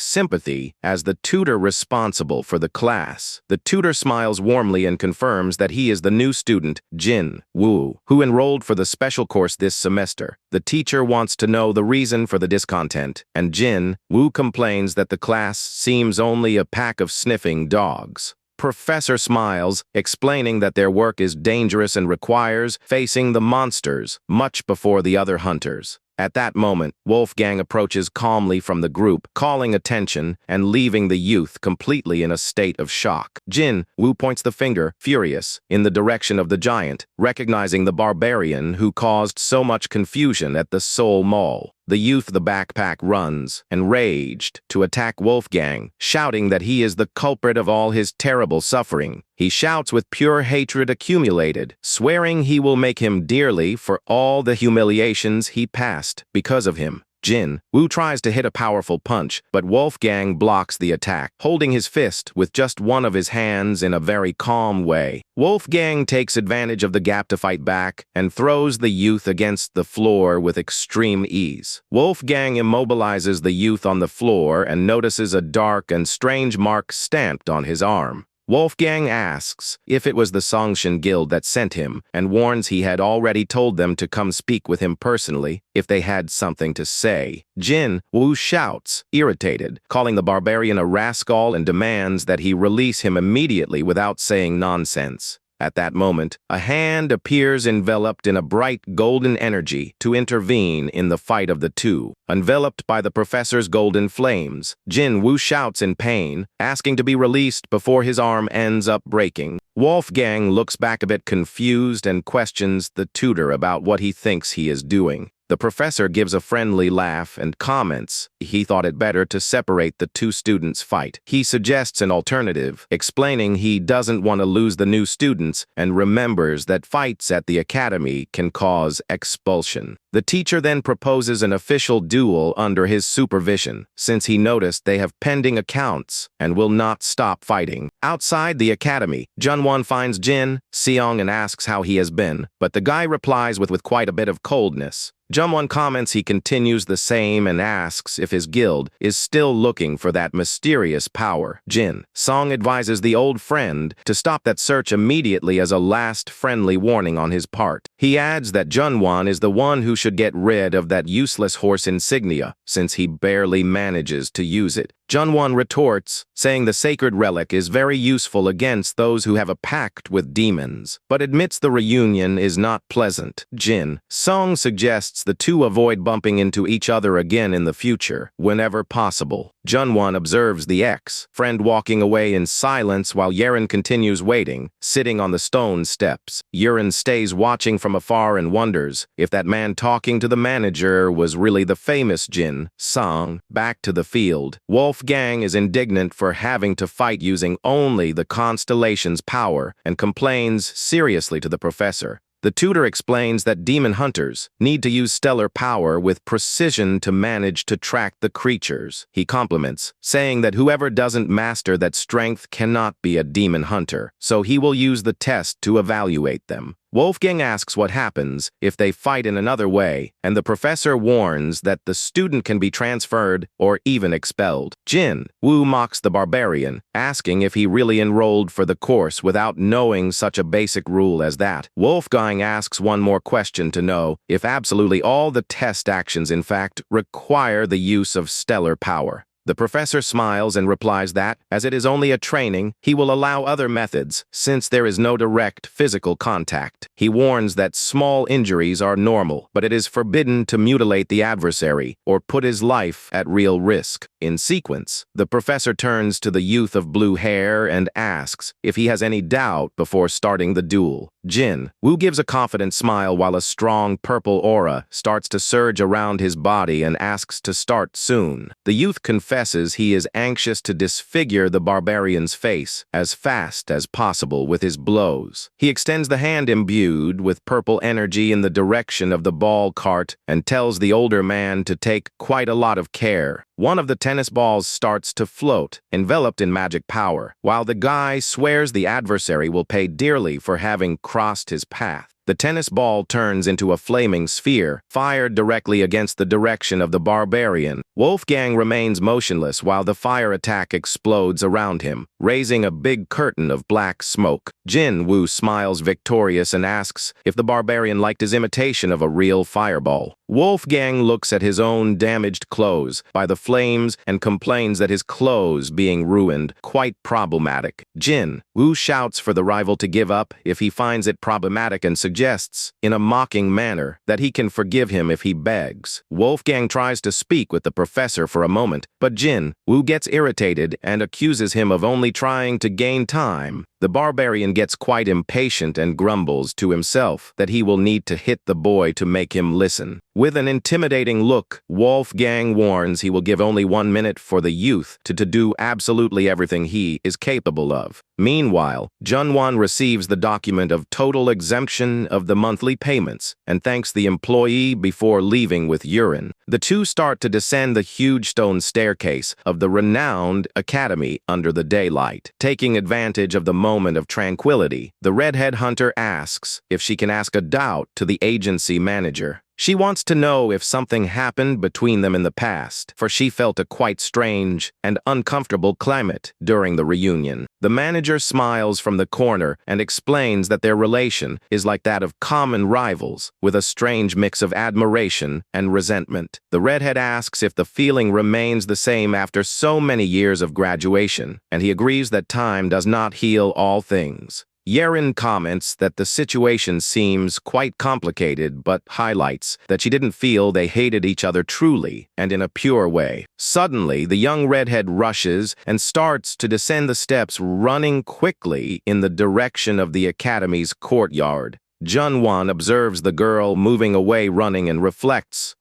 sympathy as the tutor responsible for the class. The tutor smiles warmly and confirms that he is the new student, Jin Woo, who enrolled for the special course this semester. The teacher wants to know the reason for the discontent, and Jin Woo complains that the class seems only a pack of sniffing dogs. Professor smiles, explaining that their work is dangerous and requires facing the monsters much before the other hunters. At that moment, Wolfgang approaches calmly from the group, calling attention and leaving the youth completely in a state of shock. Jin Woo points the finger, furious, in the direction of the giant, recognizing the barbarian who caused so much confusion at the Seoul Mall. The youth of the backpack runs, enraged, to attack Wolfgang, shouting that he is the culprit of all his terrible suffering. He shouts with pure hatred accumulated, swearing he will make him dearly for all the humiliations he passed because of him. Jin Woo tries to hit a powerful punch, but Wolfgang blocks the attack, holding his fist with just one of his hands in a very calm way. Wolfgang takes advantage of the gap to fight back and throws the youth against the floor with extreme ease. Wolfgang immobilizes the youth on the floor and notices a dark and strange mark stamped on his arm. Wolfgang asks if it was the Songshan Guild that sent him and warns he had already told them to come speak with him personally if they had something to say. Jin Woo shouts, irritated, calling the barbarian a rascal and demands that he release him immediately without saying nonsense. At that moment, a hand appears enveloped in a bright golden energy to intervene in the fight of the two. Enveloped by the professor's golden flames, Jin Woo shouts in pain, asking to be released before his arm ends up breaking. Wolfgang looks back a bit confused and questions the tutor about what he thinks he is doing. The professor gives a friendly laugh and comments he thought it better to separate the two students' fight. He suggests an alternative, explaining he doesn't want to lose the new students and remembers that fights at the academy can cause expulsion. The teacher then proposes an official duel under his supervision, since he noticed they have pending accounts and will not stop fighting. Outside the academy, Junwon finds Jin, Seong, and asks how he has been, but the guy replies with quite a bit of coldness. Junwon comments he continues the same and asks if his guild is still looking for that mysterious power. Jin Song advises the old friend to stop that search immediately as a last friendly warning on his part. He adds that Junwon is the one who should get rid of that useless horse insignia, since he barely manages to use it. Junwon retorts, saying the sacred relic is very useful against those who have a pact with demons, but admits the reunion is not pleasant. Jin Song suggests the two avoid bumping into each other again in the future, whenever possible. Junwon observes the ex-friend walking away in silence while Yerin continues waiting, sitting on the stone steps. Yerin stays watching from afar and wonders if that man talking to the manager was really the famous Jin Song. Back to the field, Wolfgang is indignant for having to fight using only the constellation's power and complains seriously to the professor. The tutor explains that demon hunters need to use stellar power with precision to manage to track the creatures. He compliments, saying that whoever doesn't master that strength cannot be a demon hunter, so he will use the test to evaluate them. Wolfgang asks what happens if they fight in another way, and the professor warns that the student can be transferred or even expelled. Jin Woo mocks the Barbarian, asking if he really enrolled for the course without knowing such a basic rule as that. Wolfgang asks one more question to know if absolutely all the test actions in fact require the use of stellar power. The professor smiles and replies that, as it is only a training, he will allow other methods, since there is no direct physical contact. He warns that small injuries are normal, but it is forbidden to mutilate the adversary or put his life at real risk. In sequence, the professor turns to the youth of blue hair and asks if he has any doubt before starting the duel. Jin Woo gives a confident smile while a strong purple aura starts to surge around his body and asks to start soon. The youth confesses he is anxious to disfigure the barbarian's face as fast as possible with his blows. He extends the hand imbued with purple energy in the direction of the ball cart and tells the older man to take quite a lot of care. One of the tennis balls starts to float, enveloped in magic power, while the guy swears the adversary will pay dearly for having crossed his path. The tennis ball turns into a flaming sphere, fired directly against the direction of the barbarian. Wolfgang remains motionless while the fire attack explodes around him, raising a big curtain of black smoke. Jin Woo smiles victorious and asks if the barbarian liked his imitation of a real fireball. Wolfgang looks at his own damaged clothes by the flames and complains that his clothes being ruined quite problematic. Jin Woo shouts for the rival to give up if he finds it problematic and suggests, in a mocking manner, that he can forgive him if he begs. Wolfgang tries to speak with the professor for a moment, but Jin Woo gets irritated and accuses him of only trying to gain time. The barbarian gets quite impatient and grumbles to himself that he will need to hit the boy to make him listen. With an intimidating look, Wolfgang warns he will give only 1 minute for the youth to do absolutely everything he is capable of. Meanwhile, Junwon receives the document of total exemption of the monthly payments and thanks the employee before leaving with Yurin. The two start to descend the huge stone staircase of the renowned academy under the daylight. Taking advantage of the moment of tranquility, the redhead hunter asks if she can ask a doubt to the agency manager. She wants to know if something happened between them in the past, for she felt a quite strange and uncomfortable climate during the reunion. The manager smiles from the corner and explains that their relation is like that of common rivals, with a strange mix of admiration and resentment. The redhead asks if the feeling remains the same after so many years of graduation, and he agrees that time does not heal all things. Yerin comments that the situation seems quite complicated but highlights that she didn't feel they hated each other truly and in a pure way. Suddenly, the young redhead rushes and starts to descend the steps running quickly in the direction of the academy's courtyard. Junwan observes the girl moving away running and reflects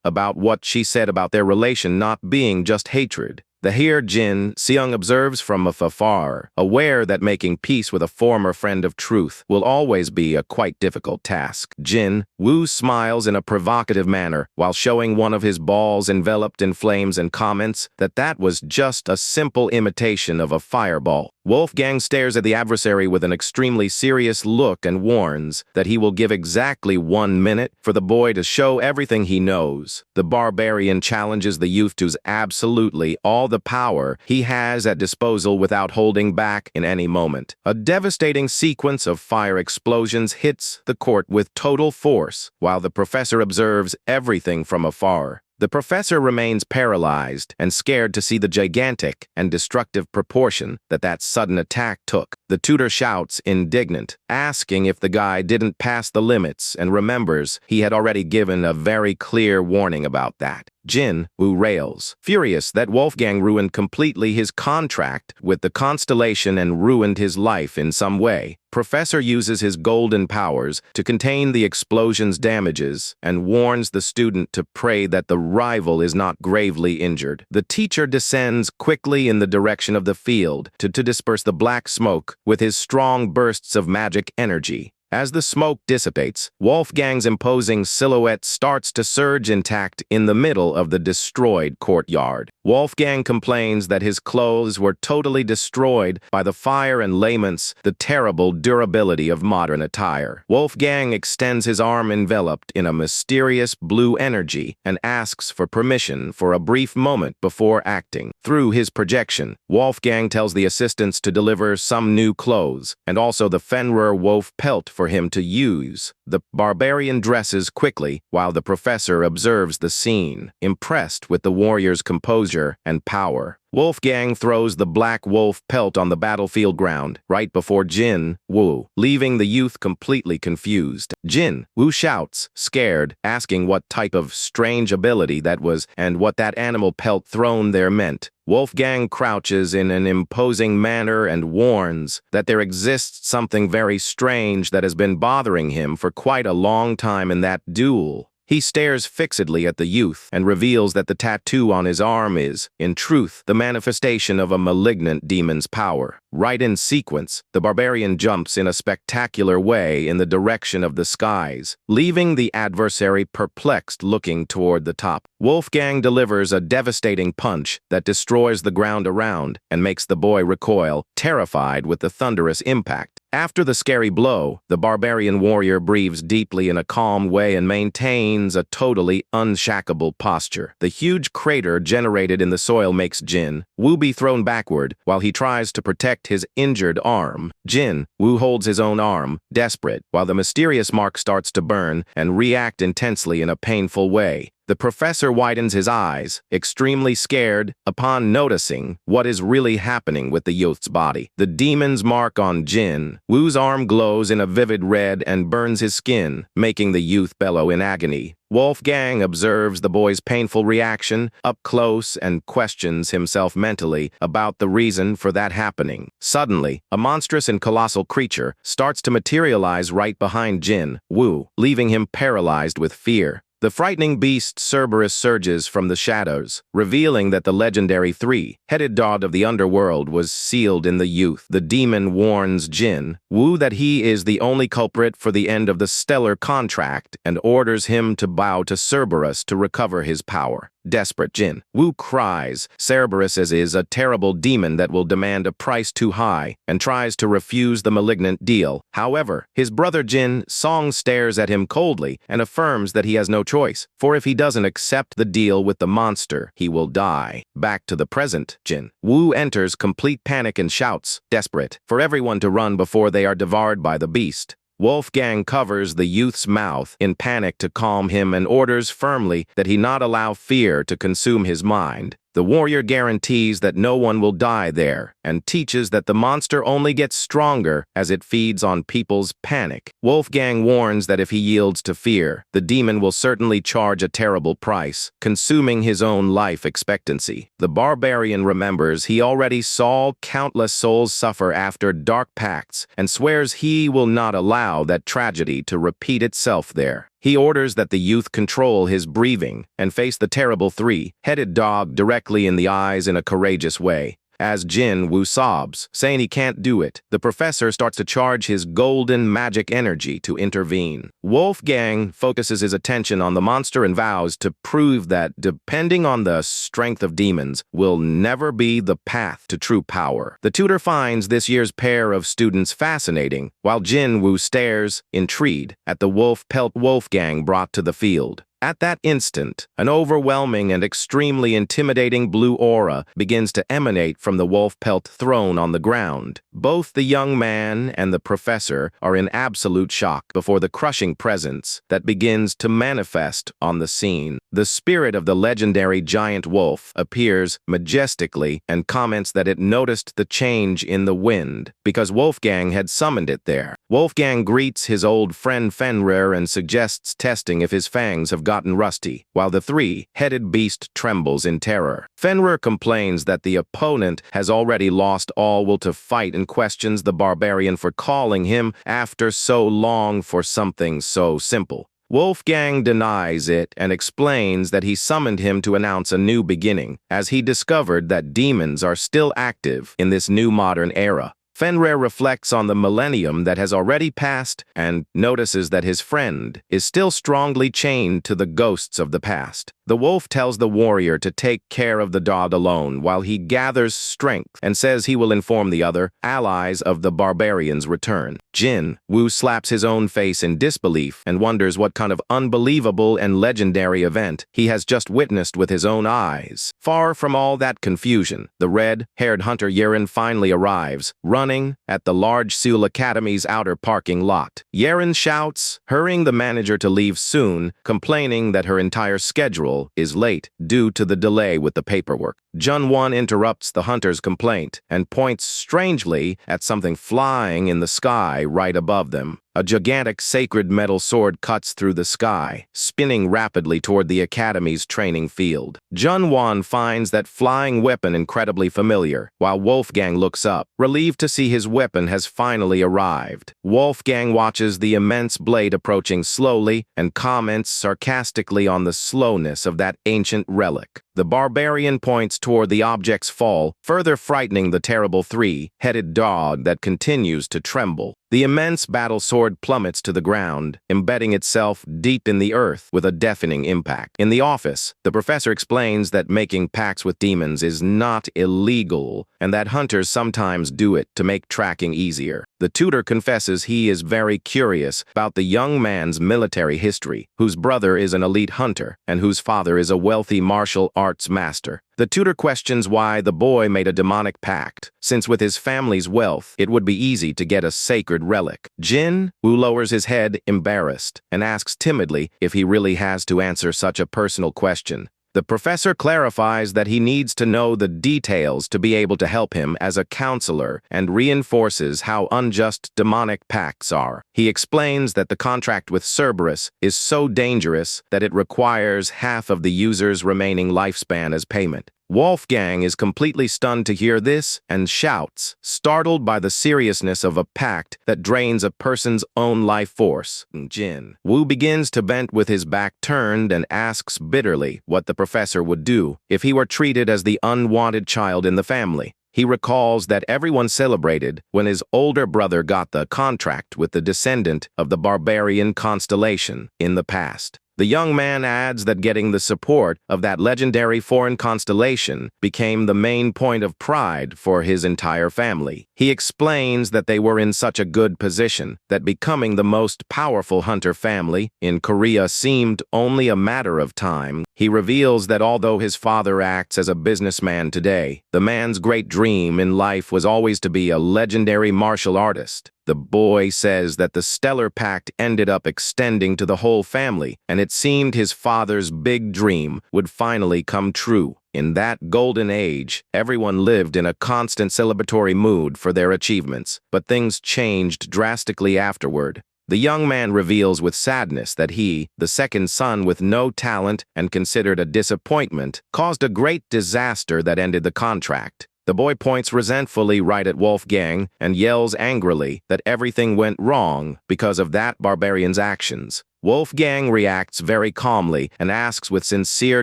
about what she said about their relation not being just hatred. The here Jin Seung observes from afar, aware that making peace with a former friend of truth will always be a quite difficult task. Jin Woo smiles in a provocative manner while showing one of his balls enveloped in flames and comments that was just a simple imitation of a fireball. Wolfgang stares at the adversary with an extremely serious look and warns that he will give exactly 1 minute for the boy to show everything he knows. The barbarian challenges the youth to use absolutely all the power he has at disposal without holding back in any moment. A devastating sequence of fire explosions hits the court with total force, while the professor observes everything from afar. The professor remains paralyzed and scared to see the gigantic and destructive proportion that sudden attack took. The tutor shouts, indignant, asking if the guy didn't pass the limits and remembers he had already given a very clear warning about that. Jin Woo rails, furious that Wolfgang ruined completely his contract with the constellation and ruined his life in some way. Professor uses his golden powers to contain the explosion's damages and warns the student to pray that the rival is not gravely injured. The teacher descends quickly in the direction of the field to disperse the black smoke with his strong bursts of magic energy. As the smoke dissipates, Wolfgang's imposing silhouette starts to surge intact in the middle of the destroyed courtyard. Wolfgang complains that his clothes were totally destroyed by the fire and laments the terrible durability of modern attire. Wolfgang extends his arm enveloped in a mysterious blue energy and asks for permission for a brief moment before acting. Through his projection, Wolfgang tells the assistants to deliver some new clothes and also the Fenrir wolf pelt for him to use. The barbarian dresses quickly while the professor observes the scene, impressed with the warrior's composure and power. Wolfgang throws the black wolf pelt on the battlefield ground right before Jin Woo, leaving the youth completely confused. Jin Woo shouts, scared, asking what type of strange ability that was and what that animal pelt thrown there meant. Wolfgang crouches in an imposing manner and warns that there exists something very strange that has been bothering him for quite a long time in that duel. He stares fixedly at the youth and reveals that the tattoo on his arm is, in truth, the manifestation of a malignant demon's power. Right in sequence, the barbarian jumps in a spectacular way in the direction of the skies, leaving the adversary perplexed looking toward the top. Wolfgang delivers a devastating punch that destroys the ground around and makes the boy recoil, terrified with the thunderous impact. After the scary blow, the barbarian warrior breathes deeply in a calm way and maintains a totally unshackable posture. The huge crater generated in the soil makes Jin Woo be thrown backward while he tries to protect his injured arm. Jin Woo holds his own arm, desperate, while the mysterious mark starts to burn and react intensely in a painful way. The professor widens his eyes, extremely scared, upon noticing what is really happening with the youth's body. The demon's mark on Jin Woo's arm glows in a vivid red and burns his skin, making the youth bellow in agony. Wolfgang observes the boy's painful reaction up close and questions himself mentally about the reason for that happening. Suddenly, a monstrous and colossal creature starts to materialize right behind Jin Woo, leaving him paralyzed with fear. The frightening beast Cerberus surges from the shadows, revealing that the legendary three-headed dog of the underworld was sealed in the youth. The demon warns Jin Woo that he is the only culprit for the end of the stellar contract and orders him to bow to Cerberus to recover his power. Desperate, Jin Woo cries Cerberus is a terrible demon that will demand a price too high and tries to refuse the malignant deal. However, his brother Jin Song stares at him coldly and affirms that he has no choice, for if he doesn't accept the deal with the monster, he will die. Back to the present, Jin Woo enters complete panic and shouts, desperate, for everyone to run before they are devoured by the beast. Wolfgang covers the youth's mouth in panic to calm him and orders firmly that he not allow fear to consume his mind. The warrior guarantees that no one will die there and teaches that the monster only gets stronger as it feeds on people's panic. Wolfgang warns that if he yields to fear, the demon will certainly charge a terrible price, consuming his own life expectancy. The barbarian remembers he already saw countless souls suffer after dark pacts and swears he will not allow that tragedy to repeat itself there. He orders that the youth control his breathing and face the terrible three-headed dog directly in the eyes in a courageous way. As Jin Woo sobs, saying he can't do it, the professor starts to charge his golden magic energy to intervene. Wolfgang focuses his attention on the monster and vows to prove that depending on the strength of demons will never be the path to true power. The tutor finds this year's pair of students fascinating, while Jin Woo stares, intrigued, at the wolf pelt Wolfgang brought to the field. At that instant, an overwhelming and extremely intimidating blue aura begins to emanate from the wolf pelt thrown on the ground. Both the young man and the professor are in absolute shock before the crushing presence that begins to manifest on the scene. The spirit of the legendary giant wolf appears majestically and comments that it noticed the change in the wind because Wolfgang had summoned it there. Wolfgang greets his old friend Fenrir and suggests testing if his fangs have gotten rusty, while the three-headed beast trembles in terror. Fenrir complains that the opponent has already lost all will to fight and questions the barbarian for calling him after so long for something so simple. Wolfgang denies it and explains that he summoned him to announce a new beginning, as he discovered that demons are still active in this new modern era. Fenrir reflects on the millennium that has already passed and notices that his friend is still strongly chained to the ghosts of the past. The wolf tells the warrior to take care of the dog alone while he gathers strength and says he will inform the other allies of the barbarian's return. Jin Woo slaps his own face in disbelief and wonders what kind of unbelievable and legendary event he has just witnessed with his own eyes. Far from all that confusion, the red-haired hunter Yeren finally arrives, running at the large Seoul Academy's outer parking lot. Yeren shouts, hurrying the manager to leave soon, complaining that her entire schedule is late due to the delay with the paperwork. Jun-won interrupts the hunter's complaint and points strangely at something flying in the sky right above them. A gigantic sacred metal sword cuts through the sky, spinning rapidly toward the Academy's training field. Jun-won finds that flying weapon incredibly familiar, while Wolfgang looks up, relieved to see his weapon has finally arrived. Wolfgang watches the immense blade approaching slowly and comments sarcastically on the slowness of that ancient relic. The barbarian points toward the object's fall, further frightening the terrible three-headed dog that continues to tremble. The immense battle sword plummets to the ground, embedding itself deep in the earth with a deafening impact. In the office, the professor explains that making pacts with demons is not illegal and that hunters sometimes do it to make tracking easier. The tutor confesses he is very curious about the young man's military history, whose brother is an elite hunter and whose father is a wealthy martial arts master. The tutor questions why the boy made a demonic pact, since with his family's wealth, it would be easy to get a sacred relic. Jin Woo lowers his head, embarrassed, and asks timidly if he really has to answer such a personal question. The professor clarifies that he needs to know the details to be able to help him as a counselor and reinforces how unjust demonic pacts are. He explains that the contract with Cerberus is so dangerous that it requires half of the user's remaining lifespan as payment. Wolfgang is completely stunned to hear this and shouts, startled by the seriousness of a pact that drains a person's own life force. Jin Woo begins to bend with his back turned and asks bitterly what the professor would do if he were treated as the unwanted child in the family. He recalls that everyone celebrated when his older brother got the contract with the descendant of the Barbarian constellation in the past. The young man adds that getting the support of that legendary foreign constellation became the main point of pride for his entire family. He explains that they were in such a good position that becoming the most powerful hunter family in Korea seemed only a matter of time. He reveals that although his father acts as a businessman today, the man's great dream in life was always to be a legendary martial artist. The boy says that the Stellar Pact ended up extending to the whole family, and it seemed his father's big dream would finally come true. In that golden age, everyone lived in a constant celebratory mood for their achievements, but things changed drastically afterward. The young man reveals with sadness that he, the second son with no talent and considered a disappointment, caused a great disaster that ended the contract. The boy points resentfully right at Wolfgang and yells angrily that everything went wrong because of that barbarian's actions. Wolfgang reacts very calmly and asks with sincere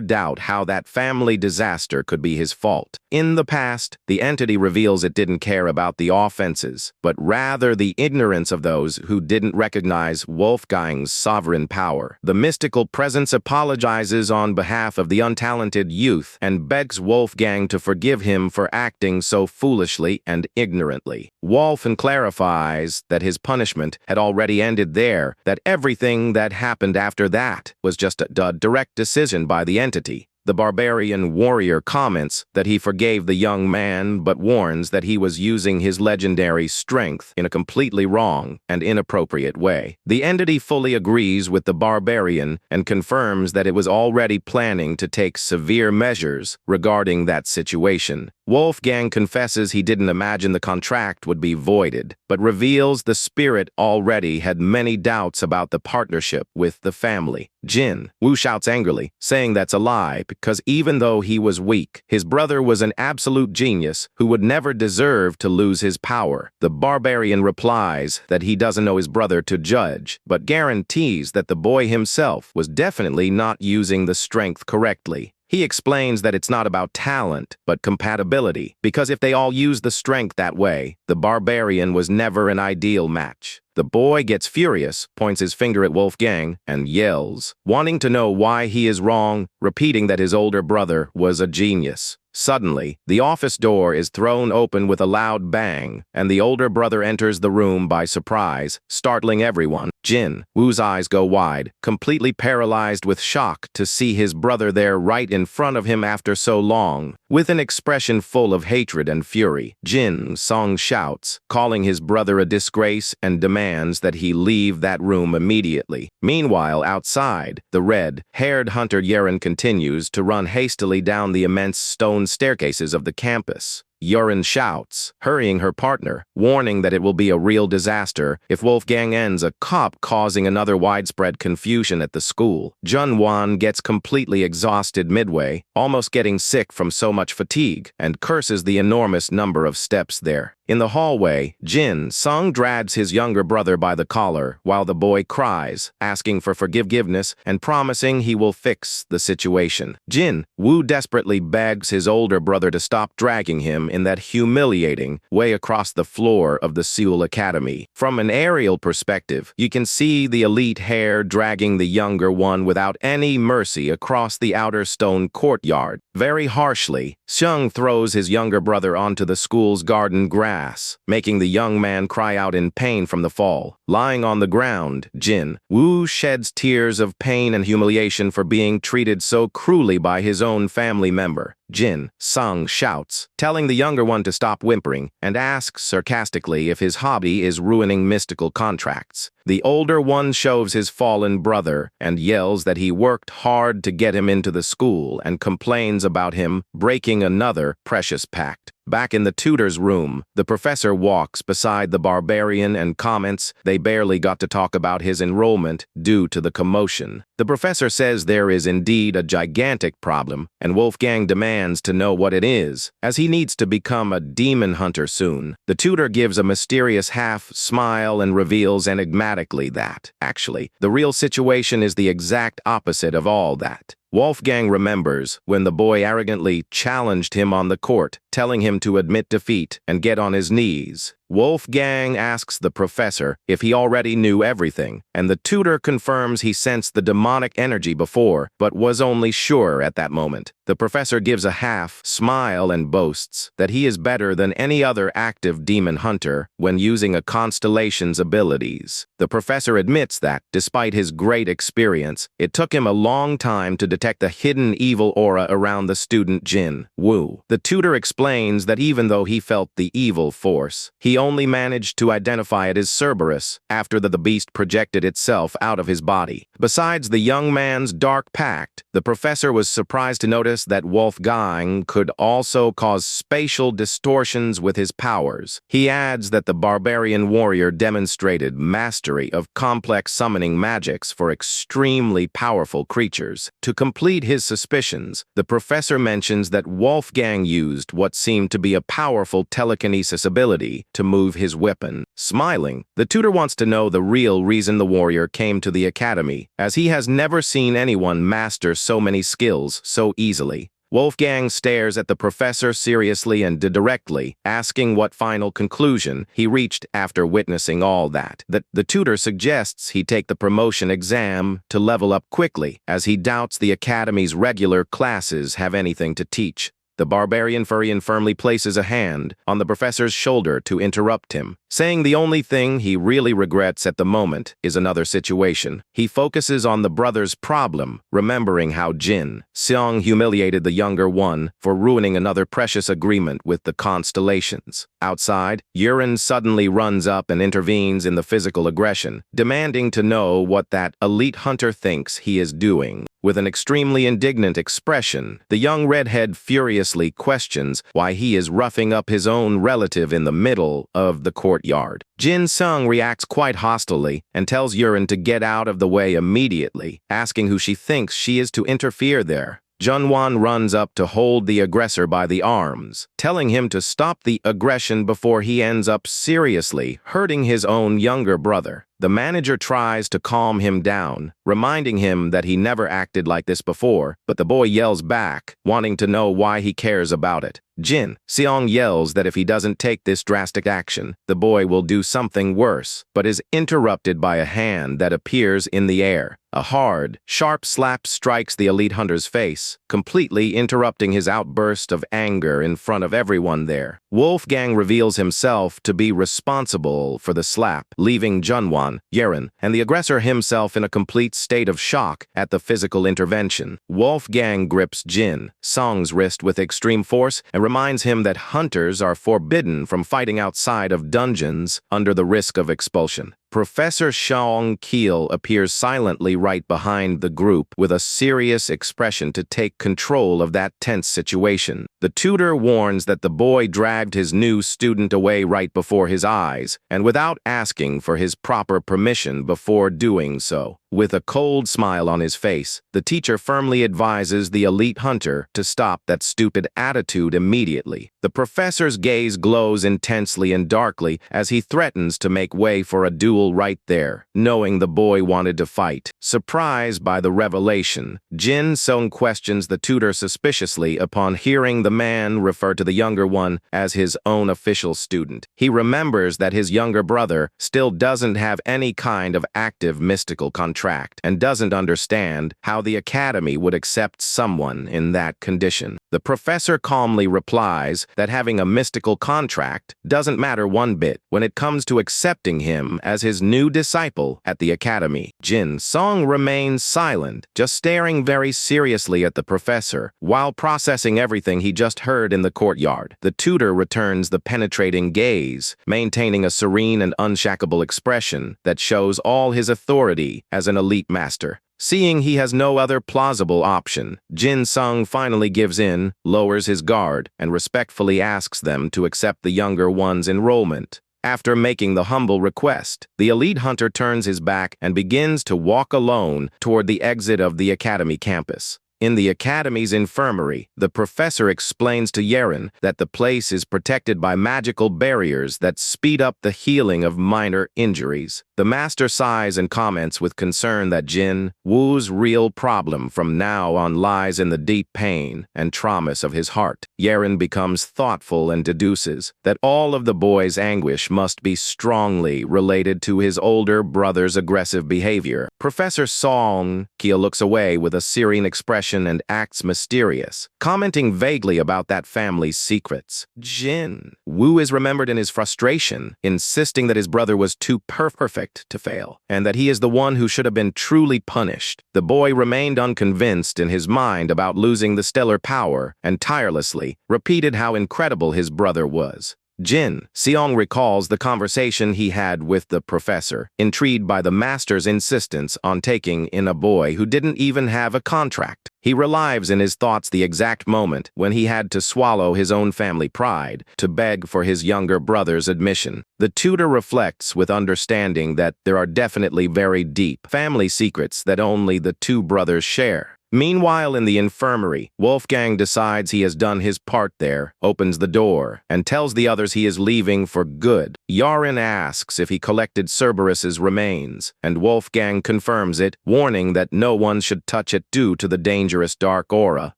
doubt how that family disaster could be his fault. In the past, the entity reveals it didn't care about the offenses, but rather the ignorance of those who didn't recognize Wolfgang's sovereign power. The mystical presence apologizes on behalf of the untalented youth and begs Wolfgang to forgive him for acting so foolishly and ignorantly. Wolfgang clarifies that his punishment had already ended there, that everything that happened after that was just a direct decision by the entity. The barbarian warrior comments that he forgave the young man but warns that he was using his legendary strength in a completely wrong and inappropriate way. The entity fully agrees with the barbarian and confirms that it was already planning to take severe measures regarding that situation. Wolfgang confesses he didn't imagine the contract would be voided, but reveals the spirit already had many doubts about the partnership with the family. Jin Wu shouts angrily, saying that's a lie because even though he was weak, his brother was an absolute genius who would never deserve to lose his power. The barbarian replies that he doesn't know his brother to judge, but guarantees that the boy himself was definitely not using the strength correctly. He explains that it's not about talent, but compatibility, because if they all use the strength that way, the barbarian was never an ideal match. The boy gets furious, points his finger at Wolfgang, and yells, wanting to know why he is wrong, repeating that his older brother was a genius. Suddenly, the office door is thrown open with a loud bang, and the older brother enters the room by surprise, startling everyone. Jin Wu's eyes go wide, completely paralyzed with shock to see his brother there right in front of him after so long. With an expression full of hatred and fury, Jin Song shouts, calling his brother a disgrace and demands that he leave that room immediately. Meanwhile, outside, the red-haired hunter Yeren continues to run hastily down the immense stone staircases of the campus. Yeren shouts, hurrying her partner, warning that it will be a real disaster if Wolfgang ends a cop causing another widespread confusion at the school. Junwan gets completely exhausted midway, almost getting sick from so much fatigue, and curses the enormous number of steps there. In the hallway, Jin Sung drags his younger brother by the collar while the boy cries, asking for forgiveness and promising he will fix the situation. Jin Wu desperately begs his older brother to stop dragging him in that humiliating way across the floor of the Seoul Academy. From an aerial perspective, you can see the elite hair dragging the younger one without any mercy across the outer stone courtyard. Very harshly, Seung throws his younger brother onto the school's garden grass, making the young man cry out in pain from the fall. Lying on the ground, Jin Wu sheds tears of pain and humiliation for being treated so cruelly by his own family member. Jin Sung shouts, telling the younger one to stop whimpering, and asks sarcastically if his hobby is ruining mystical contracts. The older one shoves his fallen brother and yells that he worked hard to get him into the school and complains about him breaking another precious pact. Back in the tutor's room, the professor walks beside the barbarian and comments they barely got to talk about his enrollment due to the commotion. The professor says there is indeed a gigantic problem, and Wolfgang demands to know what it is, as he needs to become a demon hunter soon. The tutor gives a mysterious half-smile and reveals enigmatically that, actually, the real situation is the exact opposite of all that. Wolfgang remembers when the boy arrogantly challenged him on the court, telling him to admit defeat and get on his knees. Wolfgang asks the professor if he already knew everything, and the tutor confirms he sensed the demonic energy before, but was only sure at that moment. The professor gives a half-smile and boasts that he is better than any other active demon hunter when using a constellation's abilities. The professor admits that, despite his great experience, it took him a long time to detect the hidden evil aura around the student Jin Wu. The tutor explains that even though he felt the evil force, he only managed to identify it as Cerberus after the beast projected itself out of his body. Besides the young man's dark pact, the professor was surprised to notice that Wolfgang could also cause spatial distortions with his powers. He adds that the barbarian warrior demonstrated mastery of complex summoning magics for extremely powerful creatures. To complete his suspicions, the professor mentions that Wolfgang used what seemed to be a powerful telekinesis ability to move his weapon. Smiling, the tutor wants to know the real reason the warrior came to the academy, as he has never seen anyone master so many skills so easily. Wolfgang stares at the professor seriously and directly, asking what final conclusion he reached after witnessing all that. The tutor suggests he take the promotion exam to level up quickly, as he doubts the academy's regular classes have anything to teach. The barbarian furrian firmly places a hand on the professor's shoulder to interrupt him, saying the only thing he really regrets at the moment is another situation. He focuses on the brother's problem, remembering how Jin Seong humiliated the younger one for ruining another precious agreement with the constellations. Outside, Yurin suddenly runs up and intervenes in the physical aggression, demanding to know what that elite hunter thinks he is doing. With an extremely indignant expression, the young redhead furiously questions why he is roughing up his own relative in the middle of the courtyard. Jin Seong reacts quite hostilely and tells Yurin to get out of the way immediately, asking who she thinks she is to interfere there. Junwan runs up to hold the aggressor by the arms, telling him to stop the aggression before he ends up seriously hurting his own younger brother. The manager tries to calm him down, reminding him that he never acted like this before, but the boy yells back, wanting to know why he cares about it. Jin Seong yells that if he doesn't take this drastic action, the boy will do something worse, but is interrupted by a hand that appears in the air. A hard, sharp slap strikes the elite hunter's face, completely interrupting his outburst of anger in front of everyone there. Wolfgang reveals himself to be responsible for the slap, leaving Junwan, Yurin, and the aggressor himself in a complete state of shock at the physical intervention. Wolfgang grips Jin Seong's wrist with extreme force and reminds him that hunters are forbidden from fighting outside of dungeons under the risk of expulsion. Professor Xiong Keel appears silently right behind the group with a serious expression to take control of that tense situation. The tutor warns that the boy dragged his new student away right before his eyes, and without asking for his proper permission before doing so. With a cold smile on his face, the teacher firmly advises the elite hunter to stop that stupid attitude immediately. The professor's gaze glows intensely and darkly as he threatens to make way for a duel right there, knowing the boy wanted to fight. Surprised by the revelation, Jin Seong questions the tutor suspiciously upon hearing the man refer to the younger one as his own official student. He remembers that his younger brother still doesn't have any kind of active mystical contract and doesn't understand how the academy would accept someone in that condition. The professor calmly replies that having a mystical contract doesn't matter one bit when it comes to accepting him as his new disciple at the academy. Jin Seong remains silent, just staring very seriously at the professor while processing everything he just heard in the courtyard. The tutor returns the penetrating gaze, maintaining a serene and unshackable expression that shows all his authority as an elite master. Seeing he has no other plausible option, Jin Seong finally gives in, lowers his guard, and respectfully asks them to accept the younger one's enrollment. After making the humble request, the elite hunter turns his back and begins to walk alone toward the exit of the academy campus. In the academy's infirmary, the professor explains to Yurin that the place is protected by magical barriers that speed up the healing of minor injuries. The master sighs and comments with concern that Jin Woo's real problem from now on lies in the deep pain and traumas of his heart. Yurin becomes thoughtful and deduces that all of the boy's anguish must be strongly related to his older brother's aggressive behavior. Professor Seong Keel looks away with a serene expression and acts mysterious, commenting vaguely about that family's secrets. Jin Woo is remembered in his frustration, insisting that his brother was too perfect to fail, and that he is the one who should have been truly punished. The boy remained unconvinced in his mind about losing the stellar power and tirelessly repeated how incredible his brother was. Jin Seong recalls the conversation he had with the professor, intrigued by the master's insistence on taking in a boy who didn't even have a contract. He relives in his thoughts the exact moment when he had to swallow his own family pride to beg for his younger brother's admission. The tutor reflects with understanding that there are definitely very deep family secrets that only the two brothers share. Meanwhile, in the infirmary, Wolfgang decides he has done his part there, opens the door, and tells the others he is leaving for good. Yaren asks if he collected Cerberus's remains, and Wolfgang confirms it, warning that no one should touch it due to the dangerous dark aura.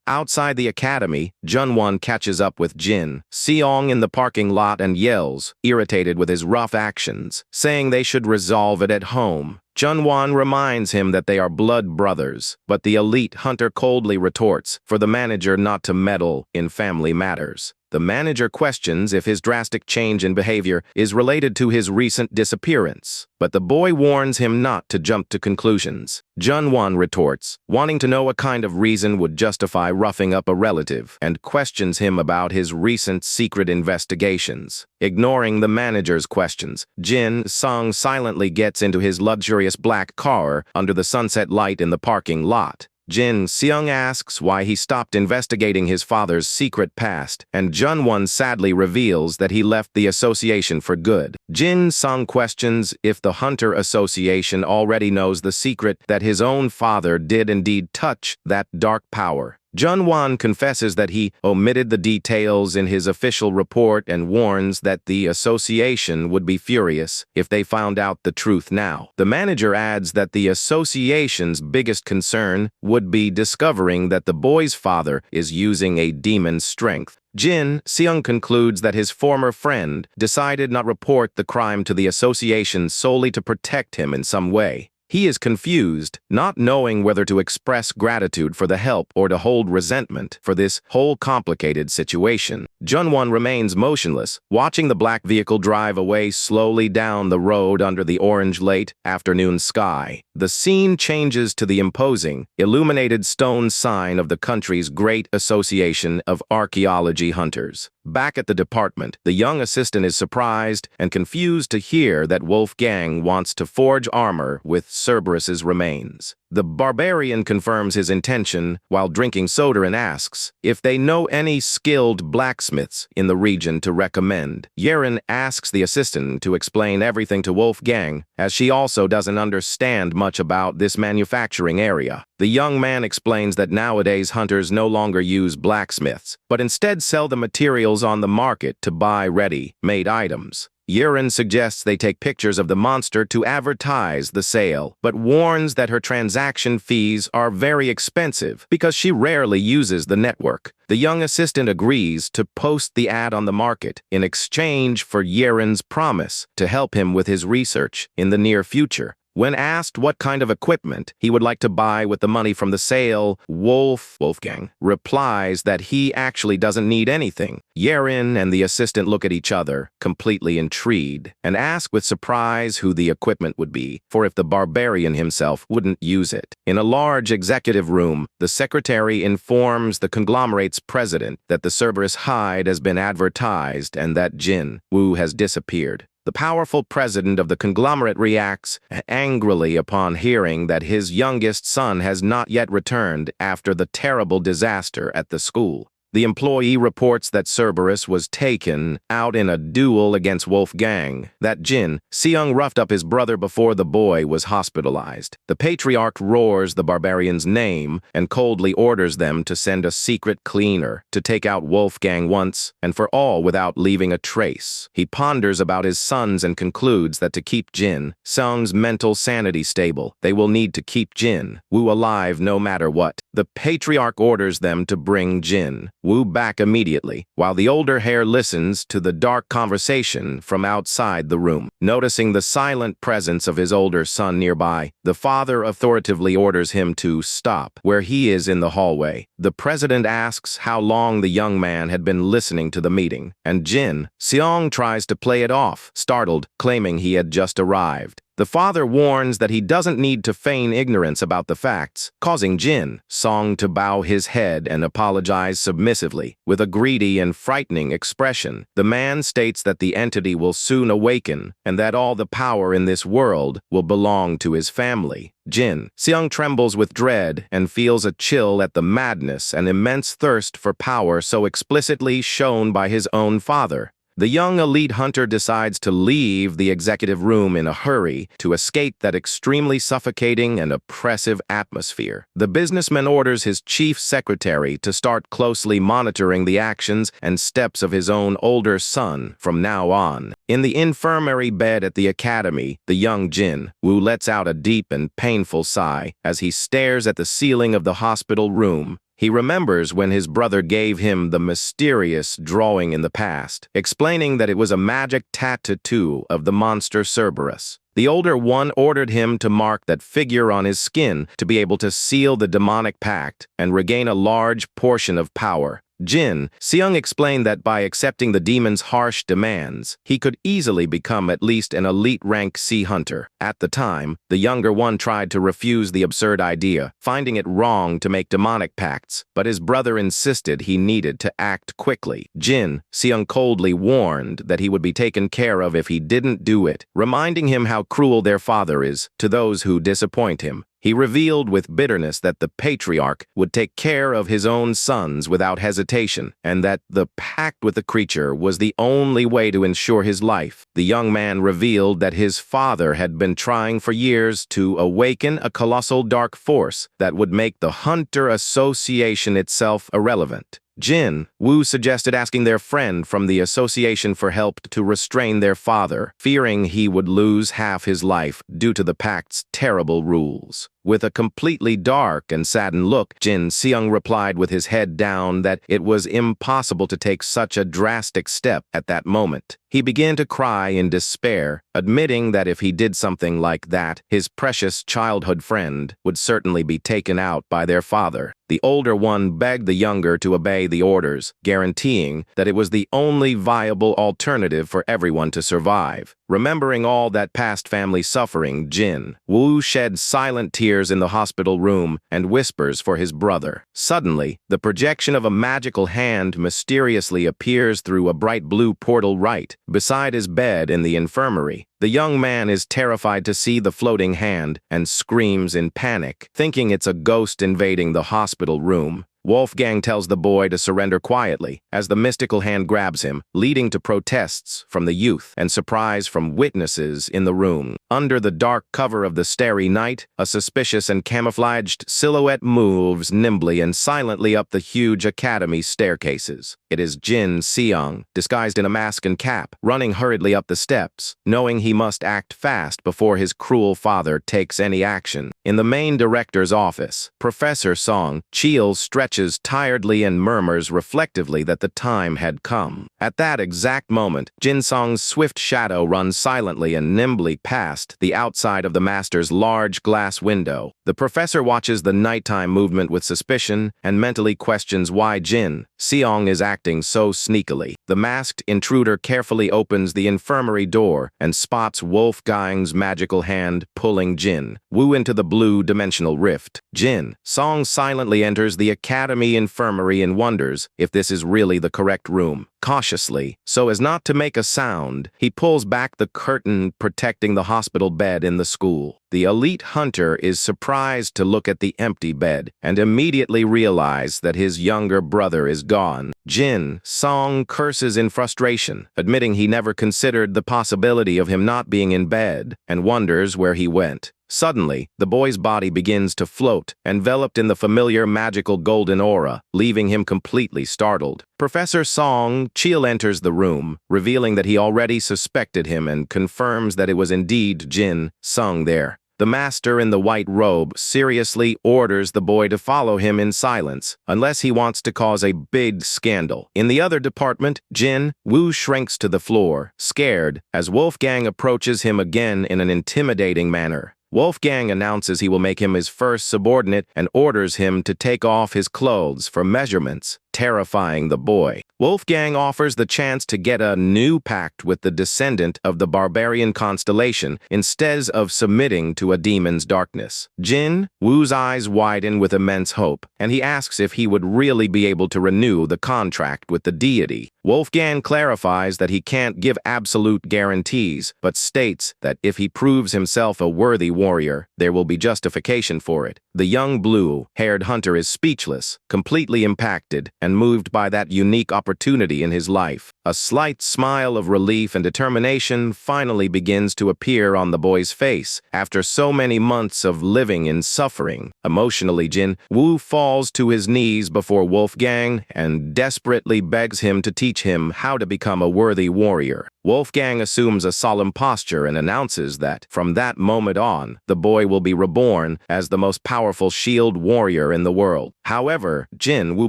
Outside the academy, Junwon catches up with Jin Seong in the parking lot and yells, irritated with his rough actions, saying they should resolve it at home. Junwon reminds him that they are blood brothers, but the elite hunter coldly retorts for the manager not to meddle in family matters. The manager questions if his drastic change in behavior is related to his recent disappearance, but the boy warns him not to jump to conclusions. Junwon retorts, wanting to know what kind of reason would justify roughing up a relative, and questions him about his recent secret investigations. Ignoring the manager's questions, Jin Sung silently gets into his luxurious black car under the sunset light in the parking lot. Jin Seong asks why he stopped investigating his father's secret past, and Junwon sadly reveals that he left the association for good. Jin Sung questions if the Hunter Association already knows the secret that his own father did indeed touch that dark power. Junwon confesses that he omitted the details in his official report and warns that the association would be furious if they found out the truth now. The manager adds that the association's biggest concern would be discovering that the boy's father is using a demon's strength. Jin Seong concludes that his former friend decided not report the crime to the association solely to protect him in some way. He is confused, not knowing whether to express gratitude for the help or to hold resentment for this whole complicated situation. Junwon remains motionless, watching the black vehicle drive away slowly down the road under the orange late afternoon sky. The scene changes to the imposing, illuminated stone sign of the country's great association of archaeology hunters. Back at the department, the young assistant is surprised and confused to hear that Wolfgang wants to forge armor with Cerberus's remains. The Barbarian confirms his intention while drinking soda and asks if they know any skilled blacksmiths in the region to recommend. Yaren asks the assistant to explain everything to Wolfgang, as she also doesn't understand much about this manufacturing area. The young man explains that nowadays hunters no longer use blacksmiths, but instead sell the materials on the market to buy ready-made items. Yaren suggests they take pictures of the monster to advertise the sale, but warns that her transaction fees are very expensive because she rarely uses the network. The young assistant agrees to post the ad on the market in exchange for Yaren's promise to help him with his research in the near future. When asked what kind of equipment he would like to buy with the money from the sale, Wolfgang replies that he actually doesn't need anything. Yaren and the assistant look at each other, completely intrigued, and ask with surprise who the equipment would be, for if the Barbarian himself wouldn't use it. In a large executive room, the secretary informs the conglomerate's president that the Cerberus hide has been advertised and that Jin Woo has disappeared. The powerful president of the conglomerate reacts angrily upon hearing that his youngest son has not yet returned after the terrible disaster at the school. The employee reports that Cerberus was taken out in a duel against Wolfgang, that Jin Seong roughed up his brother before the boy was hospitalized. The patriarch roars the Barbarian's name and coldly orders them to send a secret cleaner to take out Wolfgang once and for all without leaving a trace. He ponders about his sons and concludes that to keep Jin Seong's mental sanity stable, they will need to keep Jin Woo alive no matter what. The patriarch orders them to bring Jin Woo back immediately, while the older heir listens to the dark conversation from outside the room. Noticing the silent presence of his older son nearby, the father authoritatively orders him to stop where he is in the hallway. The president asks how long the young man had been listening to the meeting, and Jin Seong tries to play it off, startled, claiming he had just arrived. The father warns that he doesn't need to feign ignorance about the facts, causing Jin Song to bow his head and apologize submissively. With a greedy and frightening expression, the man states that the entity will soon awaken and that all the power in this world will belong to his family. Jin Seong trembles with dread and feels a chill at the madness and immense thirst for power so explicitly shown by his own father. The young elite hunter decides to leave the executive room in a hurry to escape that extremely suffocating and oppressive atmosphere. The businessman orders his chief secretary to start closely monitoring the actions and steps of his own older son from now on. In the infirmary bed at the academy, the young Jin Woo lets out a deep and painful sigh as he stares at the ceiling of the hospital room. He remembers when his brother gave him the mysterious drawing in the past, explaining that it was a magic tattoo of the monster Cerberus. The older one ordered him to mark that figure on his skin to be able to seal the demonic pact and regain a large portion of power. Jin Seong explained that by accepting the demon's harsh demands, he could easily become at least an elite rank sea hunter. At the time, the younger one tried to refuse the absurd idea, finding it wrong to make demonic pacts, but his brother insisted he needed to act quickly. Jin Seong coldly warned that he would be taken care of if he didn't do it, reminding him how cruel their father is to those who disappoint him. He revealed with bitterness that the patriarch would take care of his own sons without hesitation, and that the pact with the creature was the only way to ensure his life. The young man revealed that his father had been trying for years to awaken a colossal dark force that would make the Hunter Association itself irrelevant. Jin Woo suggested asking their friend from the association for help to restrain their father, fearing he would lose half his life due to the pact's terrible rules. With a completely dark and saddened look, Jin Seong replied with his head down that it was impossible to take such a drastic step at that moment. He began to cry in despair, admitting that if he did something like that, his precious childhood friend would certainly be taken out by their father. The older one begged the younger to obey the orders, guaranteeing that it was the only viable alternative for everyone to survive. Remembering all that past family suffering, Jin Woo shed silent tears in the hospital room and whispers for his brother. Suddenly, the projection of a magical hand mysteriously appears through a bright blue portal right beside his bed in the infirmary. The young man is terrified to see the floating hand and screams in panic, thinking it's a ghost invading the hospital room. Wolfgang tells the boy to surrender quietly as the mystical hand grabs him, leading to protests from the youth and surprise from witnesses in the room. Under the dark cover of the starry night, a suspicious and camouflaged silhouette moves nimbly and silently up the huge academy staircases. It is Jin Seong, disguised in a mask and cap, running hurriedly up the steps, knowing he must act fast before his cruel father takes any action. In the main director's office, Professor Song Cheol stretches tiredly and murmurs reflectively that the time had come. At that exact moment, Jin Song's swift shadow runs silently and nimbly past the outside of the master's large glass window. The professor watches the nighttime movement with suspicion and mentally questions why Jin Seong is acting so sneakily. The masked intruder carefully opens the infirmary door and spots Wolfgang's magical hand pulling Jin Woo into the blue dimensional rift. Jin Song silently enters the academy infirmary and wonders if this is really the correct room. Cautiously, so as not to make a sound, he pulls back the curtain protecting the hospital bed in the school. The elite hunter is surprised to look at the empty bed and immediately realize that his younger brother is gone. Jin Song curses in frustration, admitting he never considered the possibility of him not being in bed, and wonders where he went. Suddenly, the boy's body begins to float, enveloped in the familiar magical golden aura, leaving him completely startled. Professor Song Cheol enters the room, revealing that he already suspected him and confirms that it was indeed Jin Sung there. The master in the white robe seriously orders the boy to follow him in silence, unless he wants to cause a big scandal. In the other department, Jin Woo shrinks to the floor, scared, as Wolfgang approaches him again in an intimidating manner. Wolfgang announces he will make him his first subordinate and orders him to take off his clothes for measurements. terrifying the boy. Wolfgang offers the chance to get a new pact with the descendant of the Barbarian constellation instead of submitting to a demon's darkness. Jin Woo's eyes widen with immense hope, and he asks if he would really be able to renew the contract with the deity. Wolfgang clarifies that he can't give absolute guarantees, but states that if he proves himself a worthy warrior, there will be justification for it. The young blue-haired hunter is speechless, completely impacted, and moved by that unique opportunity in his life. A slight smile of relief and determination finally begins to appear on the boy's face after so many months of living in suffering. Emotionally, Jin Woo falls to his knees before Wolfgang and desperately begs him to teach him how to become a worthy warrior. Wolfgang assumes a solemn posture and announces that, from that moment on, the boy will be reborn as the most powerful shield warrior in the world. However, Jin Woo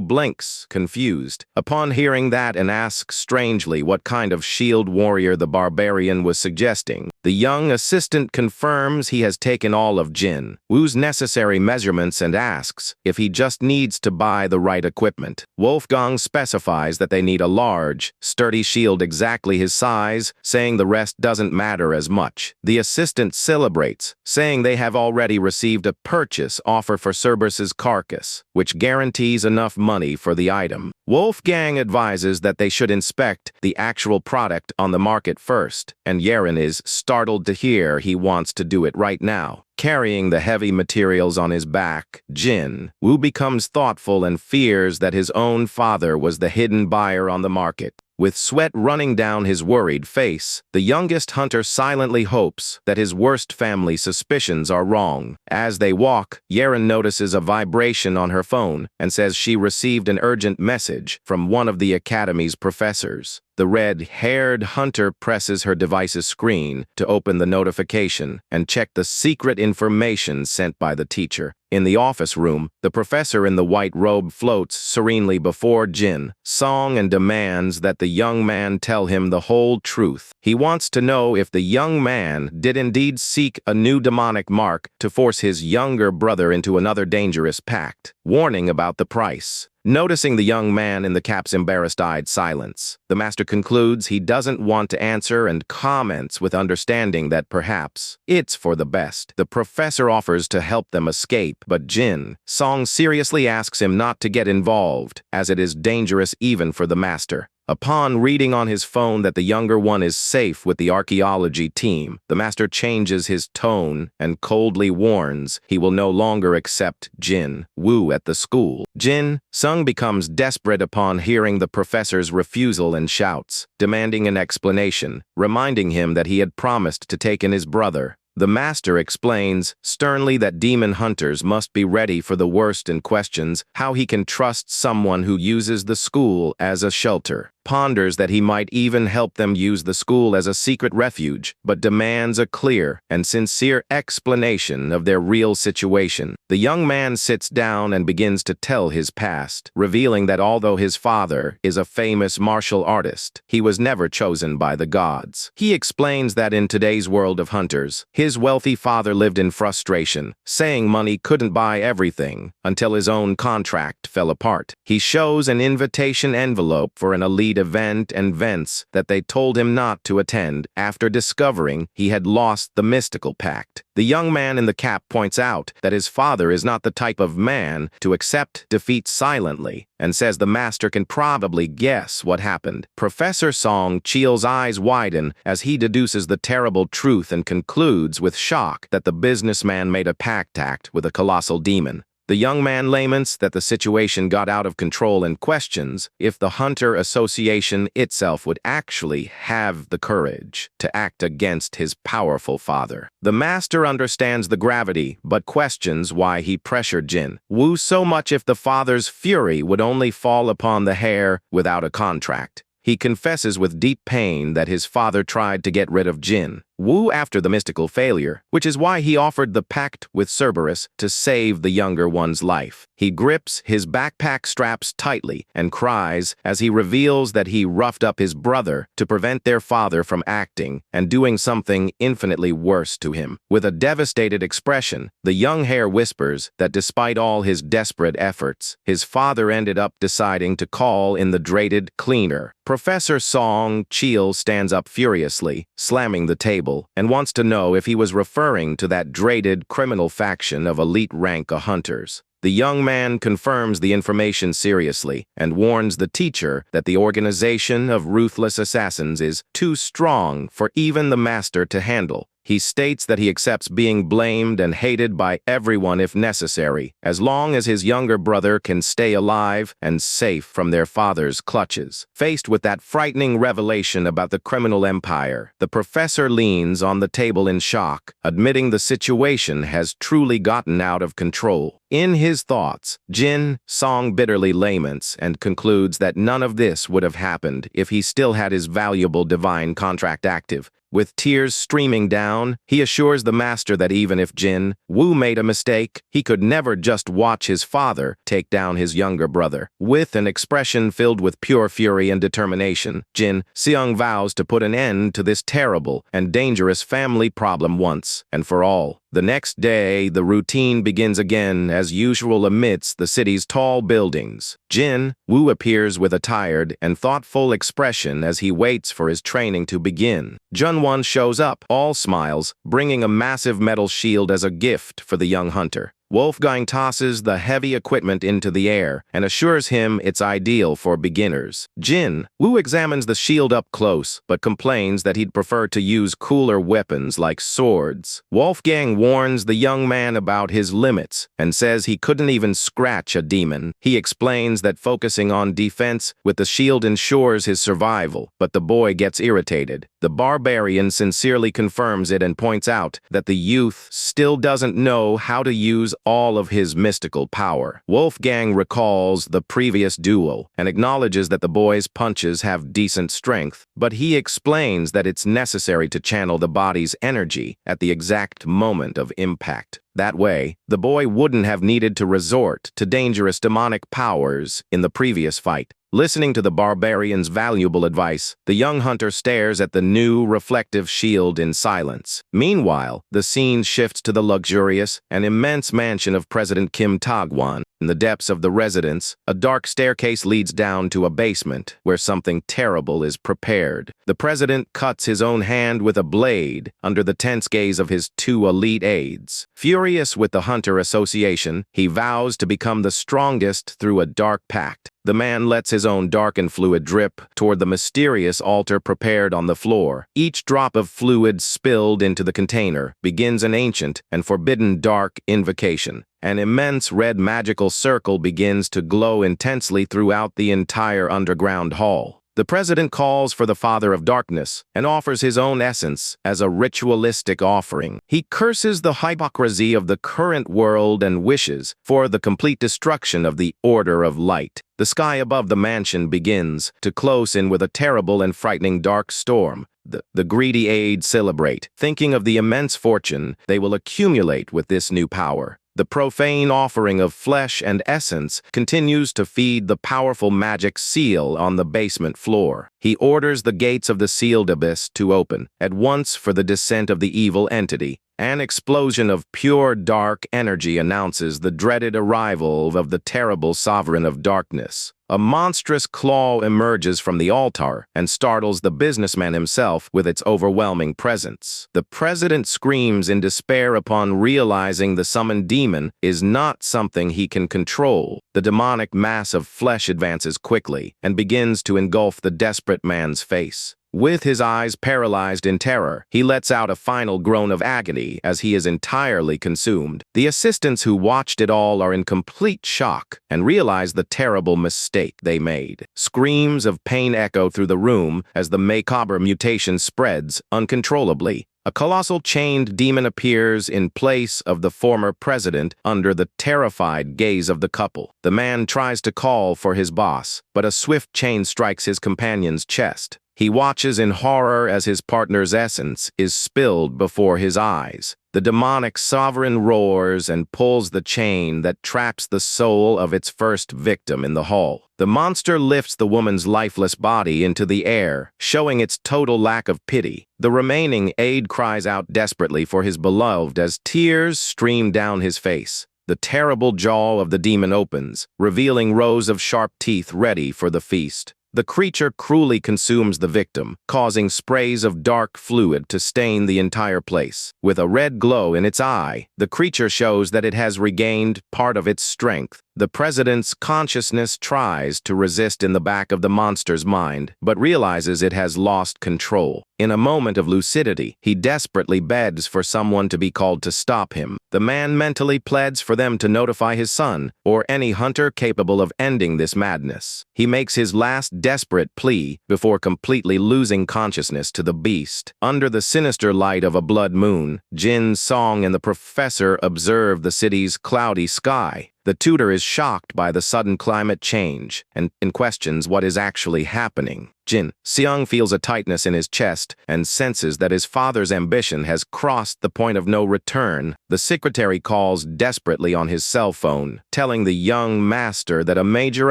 blinks, confused, upon hearing that and asks strangely what kind of shield warrior the barbarian was suggesting. The young assistant confirms he has taken all of Jin Woo's necessary measurements and asks if he just needs to buy the right equipment. Wolfgang specifies that they need a large, sturdy shield exactly his size, saying the rest doesn't matter as much. The assistant celebrates, saying they have already received a purchase offer for Cerberus's carcass, which guarantees enough money for the item. Wolfgang advises that they should inspect the actual product on the market first, and Yeren is startled to hear he wants to do it right now. Carrying the heavy materials on his back, Jin Woo becomes thoughtful and fears that his own father was the hidden buyer on the market. With sweat running down his worried face, the youngest hunter silently hopes that his worst family suspicions are wrong. As they walk, Yeren notices a vibration on her phone and says she received an urgent message from one of the academy's professors. The red-haired hunter presses her device's screen to open the notification and check the secret information sent by the teacher. In the office room, the professor in the white robe floats serenely before Jin Song and demands that the young man tell him the whole truth. He wants to know if the young man did indeed seek a new demonic mark to force his younger brother into another dangerous pact. Warning about the price. Noticing the young man in the cap's embarrassed-eyed silence, the master concludes he doesn't want to answer and comments with understanding that perhaps it's for the best. The professor offers to help them escape, but Jin Song seriously asks him not to get involved, as it is dangerous even for the master. Upon reading on his phone that the younger one is safe with the archaeology team, the master changes his tone and coldly warns he will no longer accept Jin Woo at the school. Jin Sung becomes desperate upon hearing the professor's refusal and shouts, demanding an explanation, reminding him that he had promised to take in his brother. The master explains sternly that demon hunters must be ready for the worst and questions how he can trust someone who uses the school as a shelter. Ponders that he might even help them use the school as a secret refuge, but demands a clear and sincere explanation of their real situation. The young man sits down and begins to tell his past, revealing that although his father is a famous martial artist, he was never chosen by the gods. He explains that in today's world of hunters, his wealthy father lived in frustration, saying money couldn't buy everything until his own contract fell apart. He shows an invitation envelope for an elite event and events that they told him not to attend after discovering he had lost the mystical pact. The young man in the cap points out that his father is not the type of man to accept defeat silently, and says the master can probably guess what happened. Professor Song Cheel's eyes widen as he deduces the terrible truth and concludes with shock that the businessman made a pact with a colossal demon. The young man laments that the situation got out of control and questions if the Hunter Association itself would actually have the courage to act against his powerful father. The master understands the gravity, but questions why he pressured Jin Woo so much if the father's fury would only fall upon the heir without a contract. He confesses with deep pain that his father tried to get rid of Jin Wu after the mystical failure, which is why he offered the pact with Cerberus to save the younger one's life. He grips his backpack straps tightly and cries as he reveals that he roughed up his brother to prevent their father from acting and doing something infinitely worse to him. With a devastated expression, the young hare whispers that despite all his desperate efforts, his father ended up deciding to call in the dreaded cleaner. Professor Song Chil stands up furiously, slamming the table, and wants to know if he was referring to that dreaded criminal faction of elite rank hunters. The young man confirms the information seriously and warns the teacher that the organization of ruthless assassins is too strong for even the master to handle. He states that he accepts being blamed and hated by everyone if necessary, as long as his younger brother can stay alive and safe from their father's clutches. Faced with that frightening revelation about the criminal empire, the professor leans on the table in shock, admitting the situation has truly gotten out of control. In his thoughts, Jin Song bitterly laments and concludes that none of this would have happened if he still had his valuable divine contract active. With tears streaming down, he assures the master that even if Jin Wu made a mistake, he could never just watch his father take down his younger brother. With an expression filled with pure fury and determination, Jin Seong vows to put an end to this terrible and dangerous family problem once and for all. The next day, the routine begins again as usual amidst the city's tall buildings. Jin Wu appears with a tired and thoughtful expression as he waits for his training to begin. Junwon shows up, all smiles, bringing a massive metal shield as a gift for the young hunter. Wolfgang tosses the heavy equipment into the air and assures him it's ideal for beginners. Jin Wu examines the shield up close, but complains that he'd prefer to use cooler weapons like swords. Wolfgang warns the young man about his limits and says he couldn't even scratch a demon. He explains that focusing on defense with the shield ensures his survival, but the boy gets irritated. The Barbarian sincerely confirms it and points out that the youth still doesn't know how to use all of his mystical power. Wolfgang recalls the previous duel and acknowledges that the boy's punches have decent strength, but he explains that it's necessary to channel the body's energy at the exact moment of impact. That way, the boy wouldn't have needed to resort to dangerous demonic powers in the previous fight. Listening to the Barbarian's valuable advice, the young hunter stares at the new reflective shield in silence. Meanwhile, the scene shifts to the luxurious and immense mansion of President Kim Tagwan. In the depths of the residence, a dark staircase leads down to a basement where something terrible is prepared. The president cuts his own hand with a blade under the tense gaze of his two elite aides. Furious with the Hunter Association, he vows to become the strongest through a dark pact. The man lets his own darkened fluid drip toward the mysterious altar prepared on the floor. Each drop of fluid spilled into the container begins an ancient and forbidden dark invocation. An immense red magical circle begins to glow intensely throughout the entire underground hall. The president calls for the Father of Darkness and offers his own essence as a ritualistic offering. He curses the hypocrisy of the current world and wishes for the complete destruction of the Order of Light. The sky above the mansion begins to close in with a terrible and frightening dark storm. The greedy aides celebrate, thinking of the immense fortune they will accumulate with this new power. The profane offering of flesh and essence continues to feed the powerful magic seal on the basement floor. He orders the gates of the sealed abyss to open, at once for the descent of the evil entity. An explosion of pure dark energy announces the dreaded arrival of the terrible Sovereign of Darkness. A monstrous claw emerges from the altar and startles the businessman himself with its overwhelming presence. The president screams in despair upon realizing the summoned demon is not something he can control. The demonic mass of flesh advances quickly and begins to engulf the desperate man's face. With his eyes paralyzed in terror, he lets out a final groan of agony as he is entirely consumed. The assistants who watched it all are in complete shock and realize the terrible mistake they made. Screams of pain echo through the room as the macabre mutation spreads uncontrollably. A colossal chained demon appears in place of the former president under the terrified gaze of the couple. The man tries to call for his boss, but a swift chain strikes his companion's chest. He watches in horror as his partner's essence is spilled before his eyes. The demonic sovereign roars and pulls the chain that traps the soul of its first victim in the hall. The monster lifts the woman's lifeless body into the air, showing its total lack of pity. The remaining aide cries out desperately for his beloved as tears stream down his face. The terrible jaw of the demon opens, revealing rows of sharp teeth ready for the feast. The creature cruelly consumes the victim, causing sprays of dark fluid to stain the entire place. With a red glow in its eye, the creature shows that it has regained part of its strength. The president's consciousness tries to resist in the back of the monster's mind, but realizes it has lost control. In a moment of lucidity, he desperately begs for someone to be called to stop him. The man mentally pleads for them to notify his son, or any hunter capable of ending this madness. He makes his last desperate plea before completely losing consciousness to the beast. Under the sinister light of a blood moon, Jin, Song, and the professor observe the city's cloudy sky. The tutor is shocked by the sudden climate change and questions what is actually happening. Jin Seong feels a tightness in his chest and senses that his father's ambition has crossed the point of no return. The secretary calls desperately on his cell phone, telling the young master that a major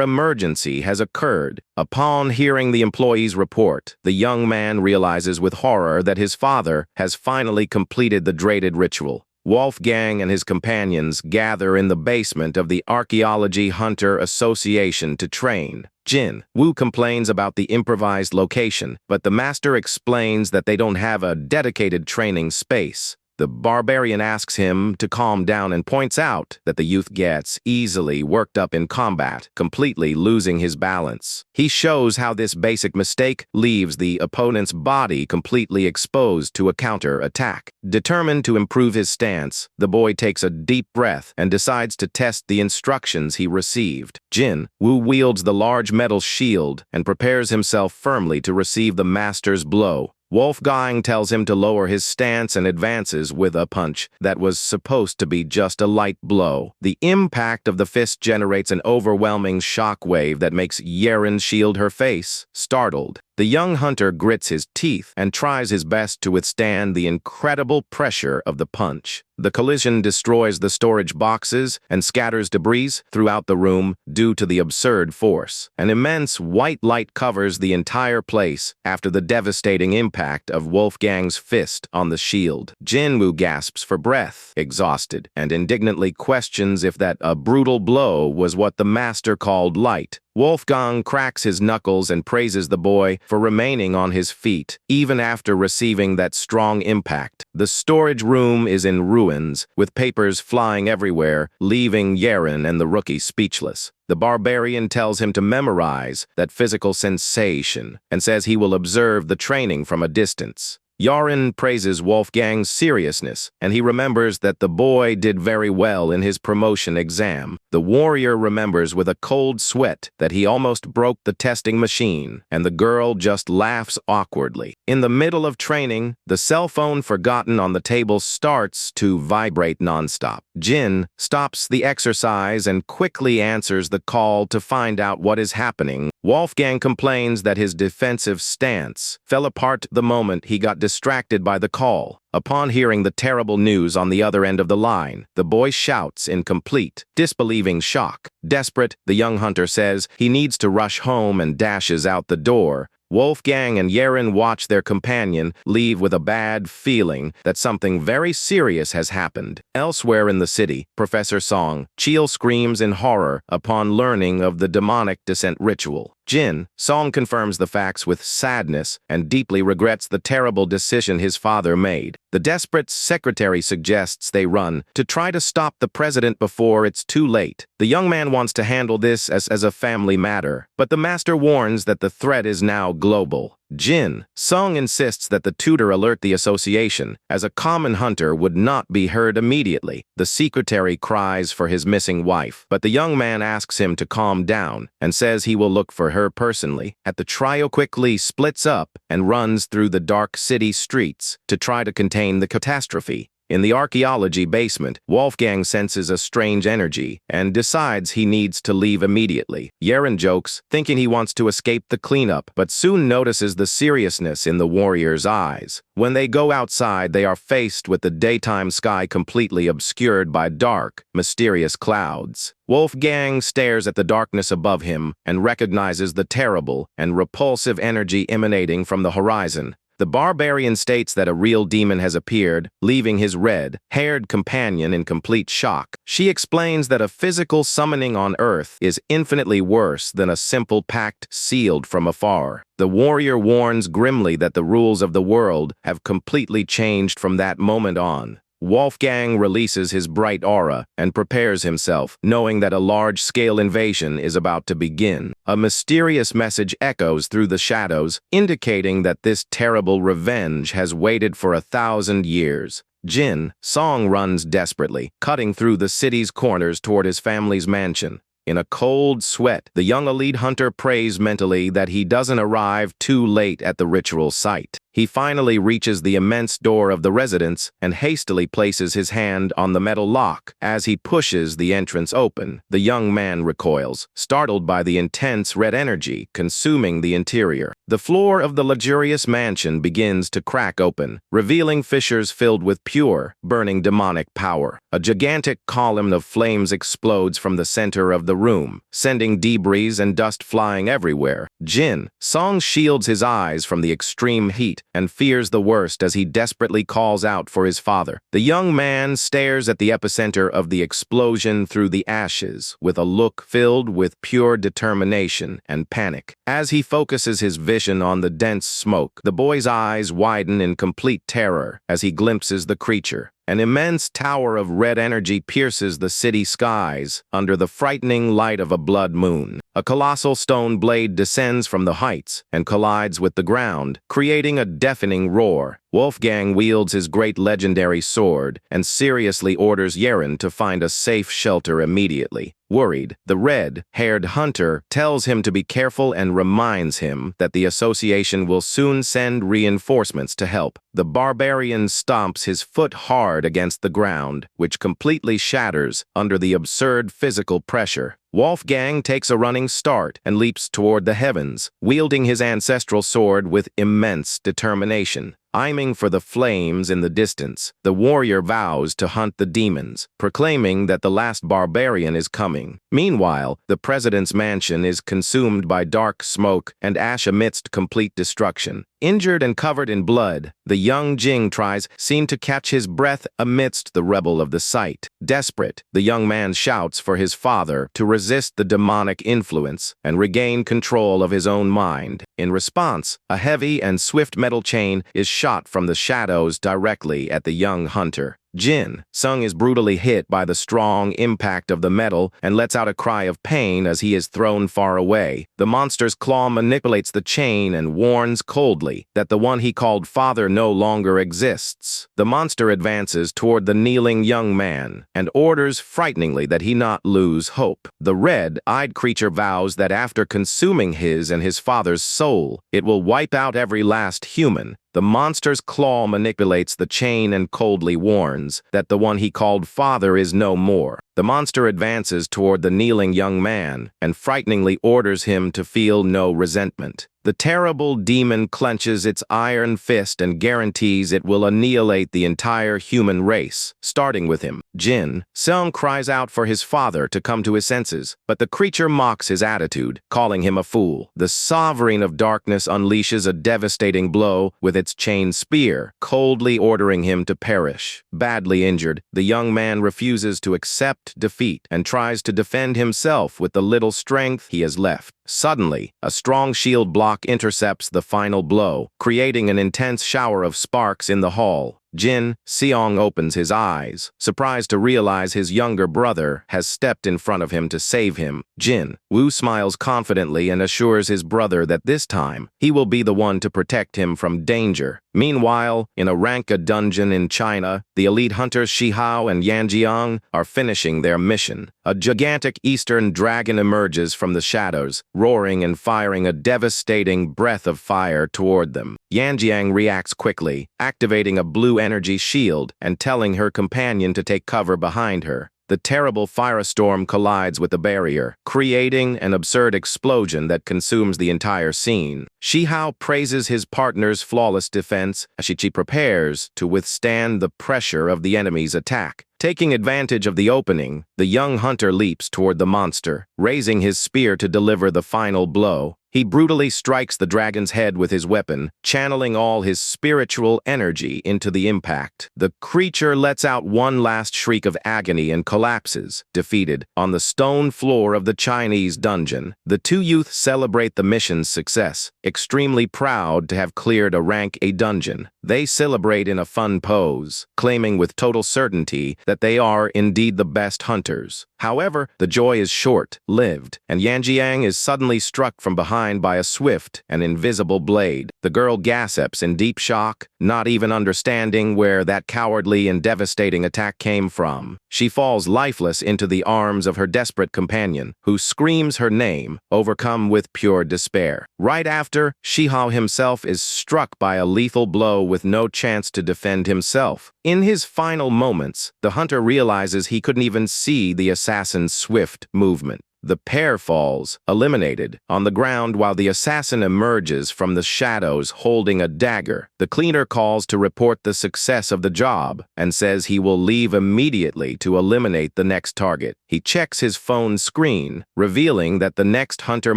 emergency has occurred. Upon hearing the employee's report, the young man realizes with horror that his father has finally completed the dreaded ritual. Wolfgang and his companions gather in the basement of the Archaeology Hunter Association to train. Jin Woo complains about the improvised location, but the master explains that they don't have a dedicated training space. The Barbarian asks him to calm down and points out that the youth gets easily worked up in combat, completely losing his balance. He shows how this basic mistake leaves the opponent's body completely exposed to a counter-attack. Determined to improve his stance, the boy takes a deep breath and decides to test the instructions he received. Jin Woo wields the large metal shield and prepares himself firmly to receive the master's blow. Wolfgang tells him to lower his stance and advances with a punch that was supposed to be just a light blow. The impact of the fist generates an overwhelming shockwave that makes Yeren shield her face. Startled, the young hunter grits his teeth and tries his best to withstand the incredible pressure of the punch. The collision destroys the storage boxes and scatters debris throughout the room due to the absurd force. An immense white light covers the entire place after the devastating impact of Wolfgang's fist on the shield. Jinwoo gasps for breath, exhausted, and indignantly questions if that a brutal blow was what the master called light. Wolfgang cracks his knuckles and praises the boy for remaining on his feet, even after receiving that strong impact. The storage room is in ruins, with papers flying everywhere, leaving Yeren and the rookie speechless. The Barbarian tells him to memorize that physical sensation and says he will observe the training from a distance. Yaren praises Wolfgang's seriousness, and he remembers that the boy did very well in his promotion exam. The warrior remembers with a cold sweat that he almost broke the testing machine, and the girl just laughs awkwardly. In the middle of training, the cell phone forgotten on the table starts to vibrate nonstop. Jin stops the exercise and quickly answers the call to find out what is happening. Wolfgang complains that his defensive stance fell apart the moment he got distracted by the call. Upon hearing the terrible news on the other end of the line, the boy shouts in complete, disbelieving shock. Desperate, the young hunter says he needs to rush home and dashes out the door. Wolfgang and Yeren watch their companion leave with a bad feeling that something very serious has happened. Elsewhere in the city, Professor Song Cheel screams in horror upon learning of the demonic descent ritual. Jin Song confirms the facts with sadness and deeply regrets the terrible decision his father made. The desperate secretary suggests they run to try to stop the president before it's too late. The young man wants to handle this as a family matter, but the master warns that the threat is now global. Jin Sung insists that the tutor alert the association, as a common hunter would not be heard immediately. The secretary cries for his missing wife, but the young man asks him to calm down and says he will look for her personally. The trio quickly splits up and runs through the dark city streets to try to contain the catastrophe. In the archaeology basement, Wolfgang senses a strange energy and decides he needs to leave immediately. Yeren jokes, thinking he wants to escape the cleanup, but soon notices the seriousness in the warrior's eyes. When they go outside, they are faced with the daytime sky completely obscured by dark, mysterious clouds. Wolfgang stares at the darkness above him and recognizes the terrible and repulsive energy emanating from the horizon. The barbarian states that a real demon has appeared, leaving his red-haired companion in complete shock. She explains that a physical summoning on Earth is infinitely worse than a simple pact sealed from afar. The warrior warns grimly that the rules of the world have completely changed from that moment on. Wolfgang releases his bright aura and prepares himself, knowing that a large-scale invasion is about to begin. A mysterious message echoes through the shadows, indicating that this terrible revenge has waited for 1,000 years. Jin Song runs desperately, cutting through the city's corners toward his family's mansion. In a cold sweat, the young elite hunter prays mentally that he doesn't arrive too late at the ritual site. He finally reaches the immense door of the residence and hastily places his hand on the metal lock. As he pushes the entrance open, the young man recoils, startled by the intense red energy consuming the interior. The floor of the luxurious mansion begins to crack open, revealing fissures filled with pure, burning demonic power. A gigantic column of flames explodes from the center of the room, sending debris and dust flying everywhere. Jin Song shields his eyes from the extreme heat and fears the worst as he desperately calls out for his father. The young man stares at the epicenter of the explosion through the ashes with a look filled with pure determination and panic. As he focuses his vision on the dense smoke, the boy's eyes widen in complete terror as he glimpses the creature. An immense tower of red energy pierces the city skies under the frightening light of a blood moon. A colossal stone blade descends from the heights and collides with the ground, creating a deafening roar. Wolfgang wields his great legendary sword and seriously orders Yeren to find a safe shelter immediately. Worried, the red-haired hunter tells him to be careful and reminds him that the association will soon send reinforcements to help. The barbarian stomps his foot hard against the ground, which completely shatters under the absurd physical pressure. Wolfgang takes a running start and leaps toward the heavens, wielding his ancestral sword with immense determination. Aiming for the flames in the distance, the warrior vows to hunt the demons, proclaiming that the last barbarian is coming. Meanwhile, the president's mansion is consumed by dark smoke and ash amidst complete destruction. Injured and covered in blood, the young Jing seem to catch his breath amidst the rubble of the site. Desperate, the young man shouts for his father to resist the demonic influence and regain control of his own mind. In response, a heavy and swift metal chain is shot from the shadows directly at the young hunter. Jin Sung is brutally hit by the strong impact of the metal and lets out a cry of pain as he is thrown far away. The monster's claw manipulates the chain and warns coldly that the one he called father no longer exists. The monster advances toward the kneeling young man and orders frighteningly that he not lose hope. The red-eyed creature vows that after consuming his and his father's soul, it will wipe out every last human. The monster's claw manipulates the chain and coldly warns that the one he called father is no more. The monster advances toward the kneeling young man and frighteningly orders him to feel no resentment. The terrible demon clenches its iron fist and guarantees it will annihilate the entire human race, starting with him. Jin Sung cries out for his father to come to his senses, but the creature mocks his attitude, calling him a fool. The sovereign of darkness unleashes a devastating blow with its chain spear, coldly ordering him to perish. Badly injured, the young man refuses to accept defeat and tries to defend himself with the little strength he has left. Suddenly, a strong shield block intercepts the final blow, creating an intense shower of sparks in the hall. Jin Seong opens his eyes, surprised to realize his younger brother has stepped in front of him to save him. Jin Woo smiles confidently and assures his brother that this time he will be the one to protect him from danger. Meanwhile, in a Ranka dungeon in China, the elite hunters Shihao and Yanjiang are finishing their mission. A gigantic eastern dragon emerges from the shadows, roaring and firing a devastating breath of fire toward them. Yanjiang reacts quickly, activating a blue energy shield and telling her companion to take cover behind her. The terrible firestorm collides with the barrier, creating an absurd explosion that consumes the entire scene. Shihao praises his partner's flawless defense as she prepares to withstand the pressure of the enemy's attack. Taking advantage of the opening, the young hunter leaps toward the monster, raising his spear to deliver the final blow. He brutally strikes the dragon's head with his weapon, channeling all his spiritual energy into the impact. The creature lets out one last shriek of agony and collapses, defeated, on the stone floor of the Chinese dungeon. The two youths celebrate the mission's success, extremely proud to have cleared a rank A dungeon. They celebrate in a fun pose, claiming with total certainty that they are indeed the best hunters. However, the joy is short-lived, and Yanjiang is suddenly struck from behind by a swift and invisible blade. The girl gasps in deep shock, not even understanding where that cowardly and devastating attack came from. She falls lifeless into the arms of her desperate companion, who screams her name, overcome with pure despair. Right after, Shihao himself is struck by a lethal blow with no chance to defend himself. In his final moments, the hunter realizes he couldn't even see the assassin's swift movement. The pair falls, eliminated, on the ground while the assassin emerges from the shadows holding a dagger. The cleaner calls to report the success of the job and says he will leave immediately to eliminate the next target. He checks his phone screen, revealing that the next hunter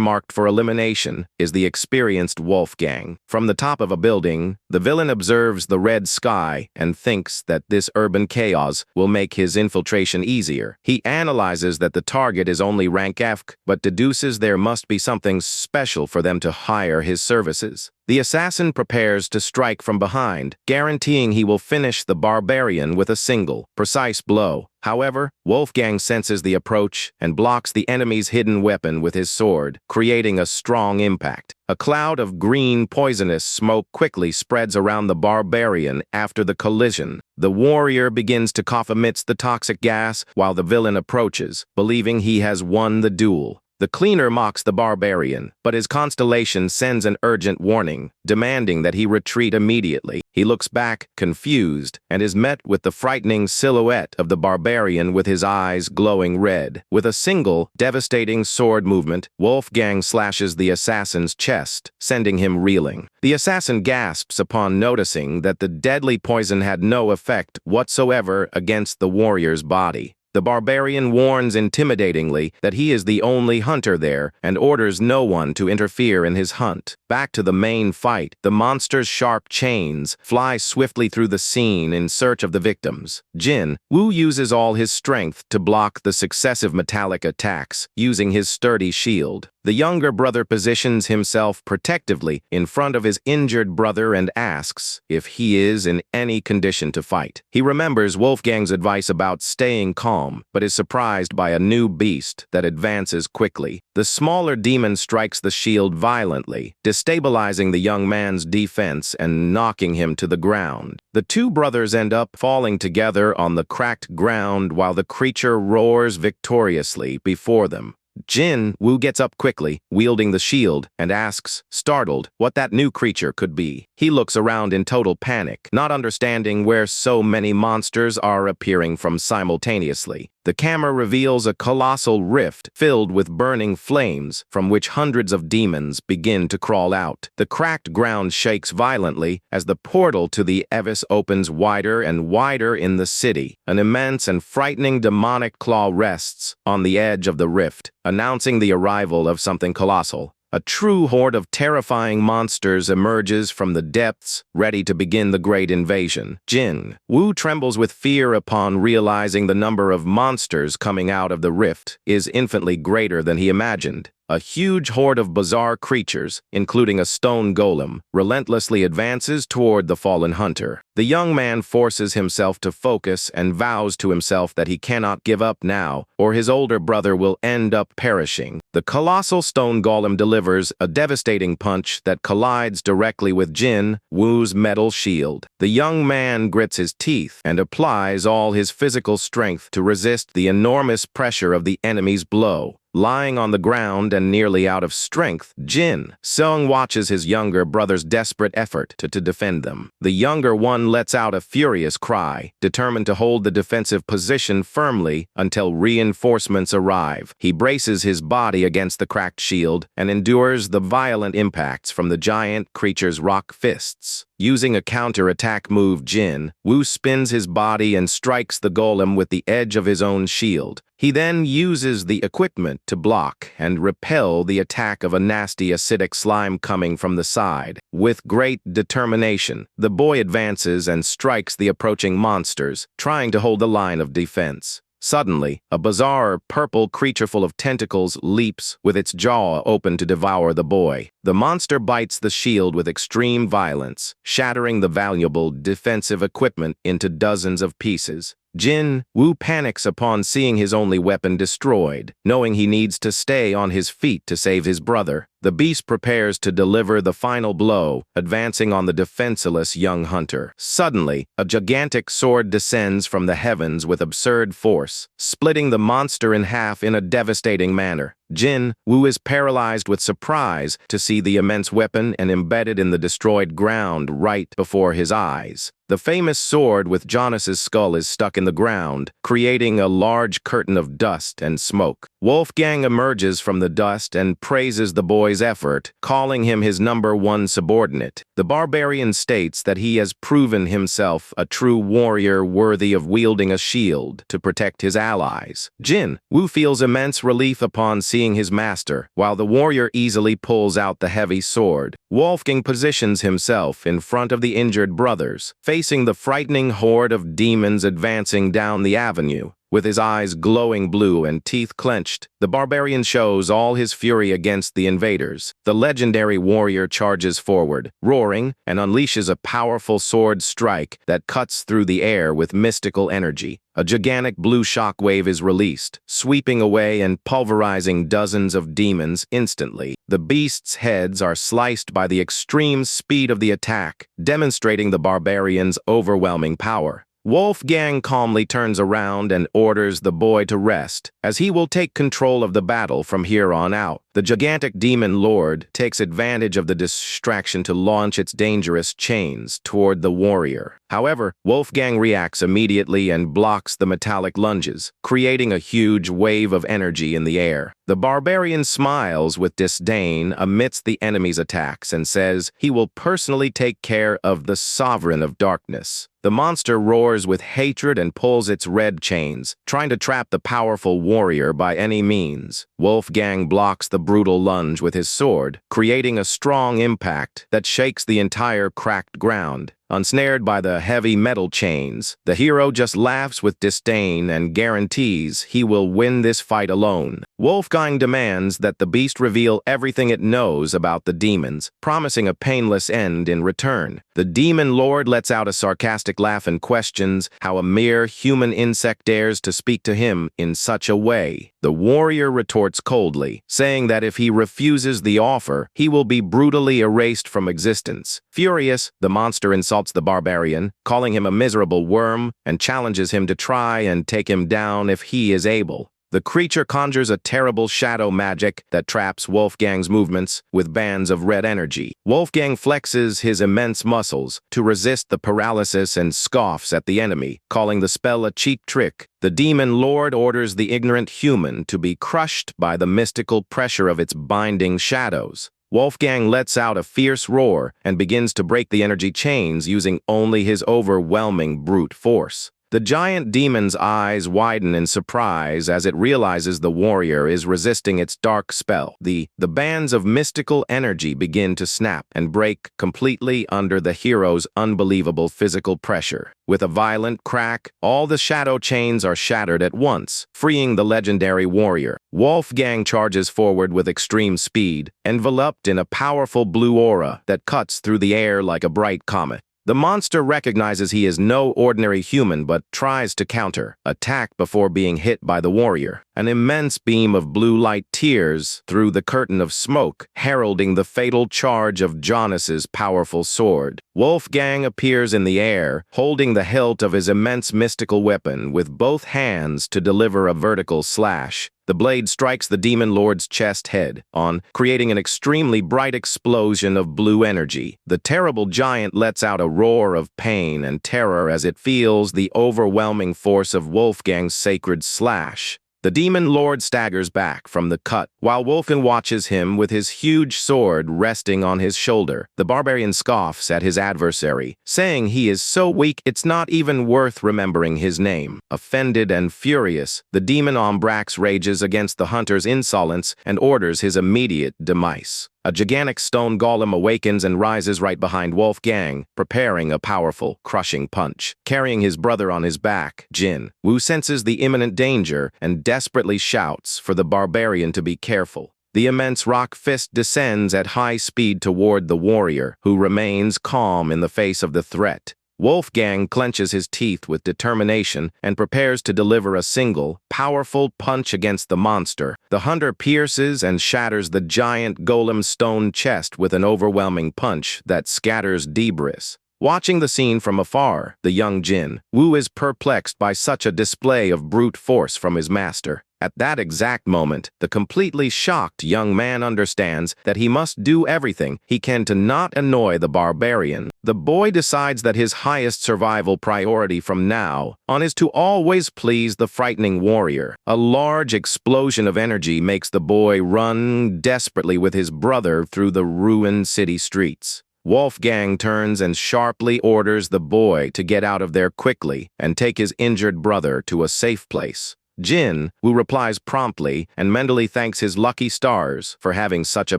marked for elimination is the experienced Wolfgang. From the top of a building, the villain observes the red sky and thinks that this urban chaos will make his infiltration easier. He analyzes that the target is only rank F, but deduces there must be something special for them to hire his services. The assassin prepares to strike from behind, guaranteeing he will finish the Barbarian with a single, precise blow. However, Wolfgang senses the approach and blocks the enemy's hidden weapon with his sword, creating a strong impact. A cloud of green, poisonous smoke quickly spreads around the Barbarian after the collision. The warrior begins to cough amidst the toxic gas while the villain approaches, believing he has won the duel. The cleaner mocks the Barbarian, but his constellation sends an urgent warning, demanding that he retreat immediately. He looks back, confused, and is met with the frightening silhouette of the Barbarian with his eyes glowing red. With a single, devastating sword movement, Wolfgang slashes the assassin's chest, sending him reeling. The assassin gasps upon noticing that the deadly poison had no effect whatsoever against the warrior's body. The Barbarian warns intimidatingly that he is the only hunter there and orders no one to interfere in his hunt. Back to the main fight, the monster's sharp chains fly swiftly through the scene in search of the victims. Jin Woo uses all his strength to block the successive metallic attacks, using his sturdy shield. The younger brother positions himself protectively in front of his injured brother and asks if he is in any condition to fight. He remembers Wolfgang's advice about staying calm, but is surprised by a new beast that advances quickly. The smaller demon strikes the shield violently, destabilizing the young man's defense and knocking him to the ground. The two brothers end up falling together on the cracked ground while the creature roars victoriously before them. Jin Woo gets up quickly, wielding the shield, and asks, startled, what that new creature could be. He looks around in total panic, not understanding where so many monsters are appearing from simultaneously. The camera reveals a colossal rift filled with burning flames from which hundreds of demons begin to crawl out. The cracked ground shakes violently as the portal to the abyss opens wider and wider in the city. An immense and frightening demonic claw rests on the edge of the rift, announcing the arrival of something colossal. A true horde of terrifying monsters emerges from the depths, ready to begin the great invasion. Jin Woo trembles with fear upon realizing the number of monsters coming out of the rift is infinitely greater than he imagined. A huge horde of bizarre creatures, including a stone golem, relentlessly advances toward the fallen hunter. The young man forces himself to focus and vows to himself that he cannot give up now, or his older brother will end up perishing. The colossal stone golem delivers a devastating punch that collides directly with Jin Woo's metal shield. The young man grits his teeth and applies all his physical strength to resist the enormous pressure of the enemy's blow. Lying on the ground and nearly out of strength, Jin Sung watches his younger brother's desperate effort to defend them. The younger one lets out a furious cry, determined to hold the defensive position firmly until reinforcements arrive. He braces his body against the cracked shield and endures the violent impacts from the giant creature's rock fists. Using a counter-attack move, Jin Woo spins his body and strikes the golem with the edge of his own shield. He then uses the equipment to block and repel the attack of a nasty acidic slime coming from the side. With great determination, the boy advances and strikes the approaching monsters, trying to hold the line of defense. Suddenly, a bizarre purple creature full of tentacles leaps with its jaw open to devour the boy. The monster bites the shield with extreme violence, shattering the valuable defensive equipment into dozens of pieces. Jin Woo panics upon seeing his only weapon destroyed, knowing he needs to stay on his feet to save his brother. The beast prepares to deliver the final blow, advancing on the defenseless young hunter. Suddenly, a gigantic sword descends from the heavens with absurd force, splitting the monster in half in a devastating manner. Jin Woo is paralyzed with surprise to see the immense weapon and embedded in the destroyed ground right before his eyes. The famous sword with Jonas's skull is stuck in the ground, creating a large curtain of dust and smoke. Wolfgang emerges from the dust and praises the boy's effort, calling him his #1 subordinate. The barbarian states that he has proven himself a true warrior worthy of wielding a shield to protect his allies. Jin Woo feels immense relief upon seeing his master, while the warrior easily pulls out the heavy sword. Wolfgang positions himself in front of the injured brothers, facing the frightening horde of demons advancing down the avenue. With his eyes glowing blue and teeth clenched, the barbarian shows all his fury against the invaders. The legendary warrior charges forward, roaring, and unleashes a powerful sword strike that cuts through the air with mystical energy. A gigantic blue shockwave is released, sweeping away and pulverizing dozens of demons instantly. The beasts' heads are sliced by the extreme speed of the attack, demonstrating the barbarian's overwhelming power. Wolfgang calmly turns around and orders the boy to rest, as he will take control of the battle from here on out. The gigantic demon lord takes advantage of the distraction to launch its dangerous chains toward the warrior. However, Wolfgang reacts immediately and blocks the metallic lunges, creating a huge wave of energy in the air. The barbarian smiles with disdain amidst the enemy's attacks and says he will personally take care of the sovereign of darkness. The monster roars with hatred and pulls its red chains, trying to trap the powerful warrior by any means. Wolfgang blocks the brutal lunge with his sword, creating a strong impact that shakes the entire cracked ground. Unsnared by the heavy metal chains, the hero just laughs with disdain and guarantees he will win this fight alone. Wolfgang demands that the beast reveal everything it knows about the demons, promising a painless end in return. The demon lord lets out a sarcastic laugh and questions how a mere human insect dares to speak to him in such a way. The warrior retorts coldly, saying that if he refuses the offer, he will be brutally erased from existence. Furious, the monster insults the barbarian, calling him a miserable worm, and challenges him to try and take him down if he is able. The creature conjures a terrible shadow magic that traps Wolfgang's movements with bands of red energy. Wolfgang flexes his immense muscles to resist the paralysis and scoffs at the enemy, calling the spell a cheap trick. The demon lord orders the ignorant human to be crushed by the mystical pressure of its binding shadows. Wolfgang lets out a fierce roar and begins to break the energy chains using only his overwhelming brute force. The giant demon's eyes widen in surprise as it realizes the warrior is resisting its dark spell. The bands of mystical energy begin to snap and break completely under the hero's unbelievable physical pressure. With a violent crack, all the shadow chains are shattered at once, freeing the legendary warrior. Wolfgang charges forward with extreme speed, enveloped in a powerful blue aura that cuts through the air like a bright comet. The monster recognizes he is no ordinary human but tries to counter, attack before being hit by the warrior. An immense beam of blue light tears through the curtain of smoke, heralding the fatal charge of Jonas's powerful sword. Wolfgang appears in the air, holding the hilt of his immense mystical weapon with both hands to deliver a vertical slash. The blade strikes the demon lord's chest head-on, creating an extremely bright explosion of blue energy. The terrible giant lets out a roar of pain and terror as it feels the overwhelming force of Wolfgang's sacred slash. The demon lord staggers back from the cut, while Wolfgang watches him with his huge sword resting on his shoulder. The barbarian scoffs at his adversary, saying he is so weak it's not even worth remembering his name. Offended and furious, the demon Ombrax rages against the hunter's insolence and orders his immediate demise. A gigantic stone golem awakens and rises right behind Wolfgang, preparing a powerful, crushing punch. Carrying his brother on his back, Jin Wu senses the imminent danger and desperately shouts for the barbarian to be careful. The immense rock fist descends at high speed toward the warrior, who remains calm in the face of the threat. Wolfgang clenches his teeth with determination and prepares to deliver a single, powerful punch against the monster. The hunter pierces and shatters the giant golem's stone chest with an overwhelming punch that scatters debris. Watching the scene from afar, the young Jin Wu is perplexed by such a display of brute force from his master. At that exact moment, the completely shocked young man understands that he must do everything he can to not annoy the barbarian. The boy decides that his highest survival priority from now on is to always please the frightening warrior. A large explosion of energy makes the boy run desperately with his brother through the ruined city streets. Wolfgang turns and sharply orders the boy to get out of there quickly and take his injured brother to a safe place. Jin Wu replies promptly and mentally thanks his lucky stars for having such a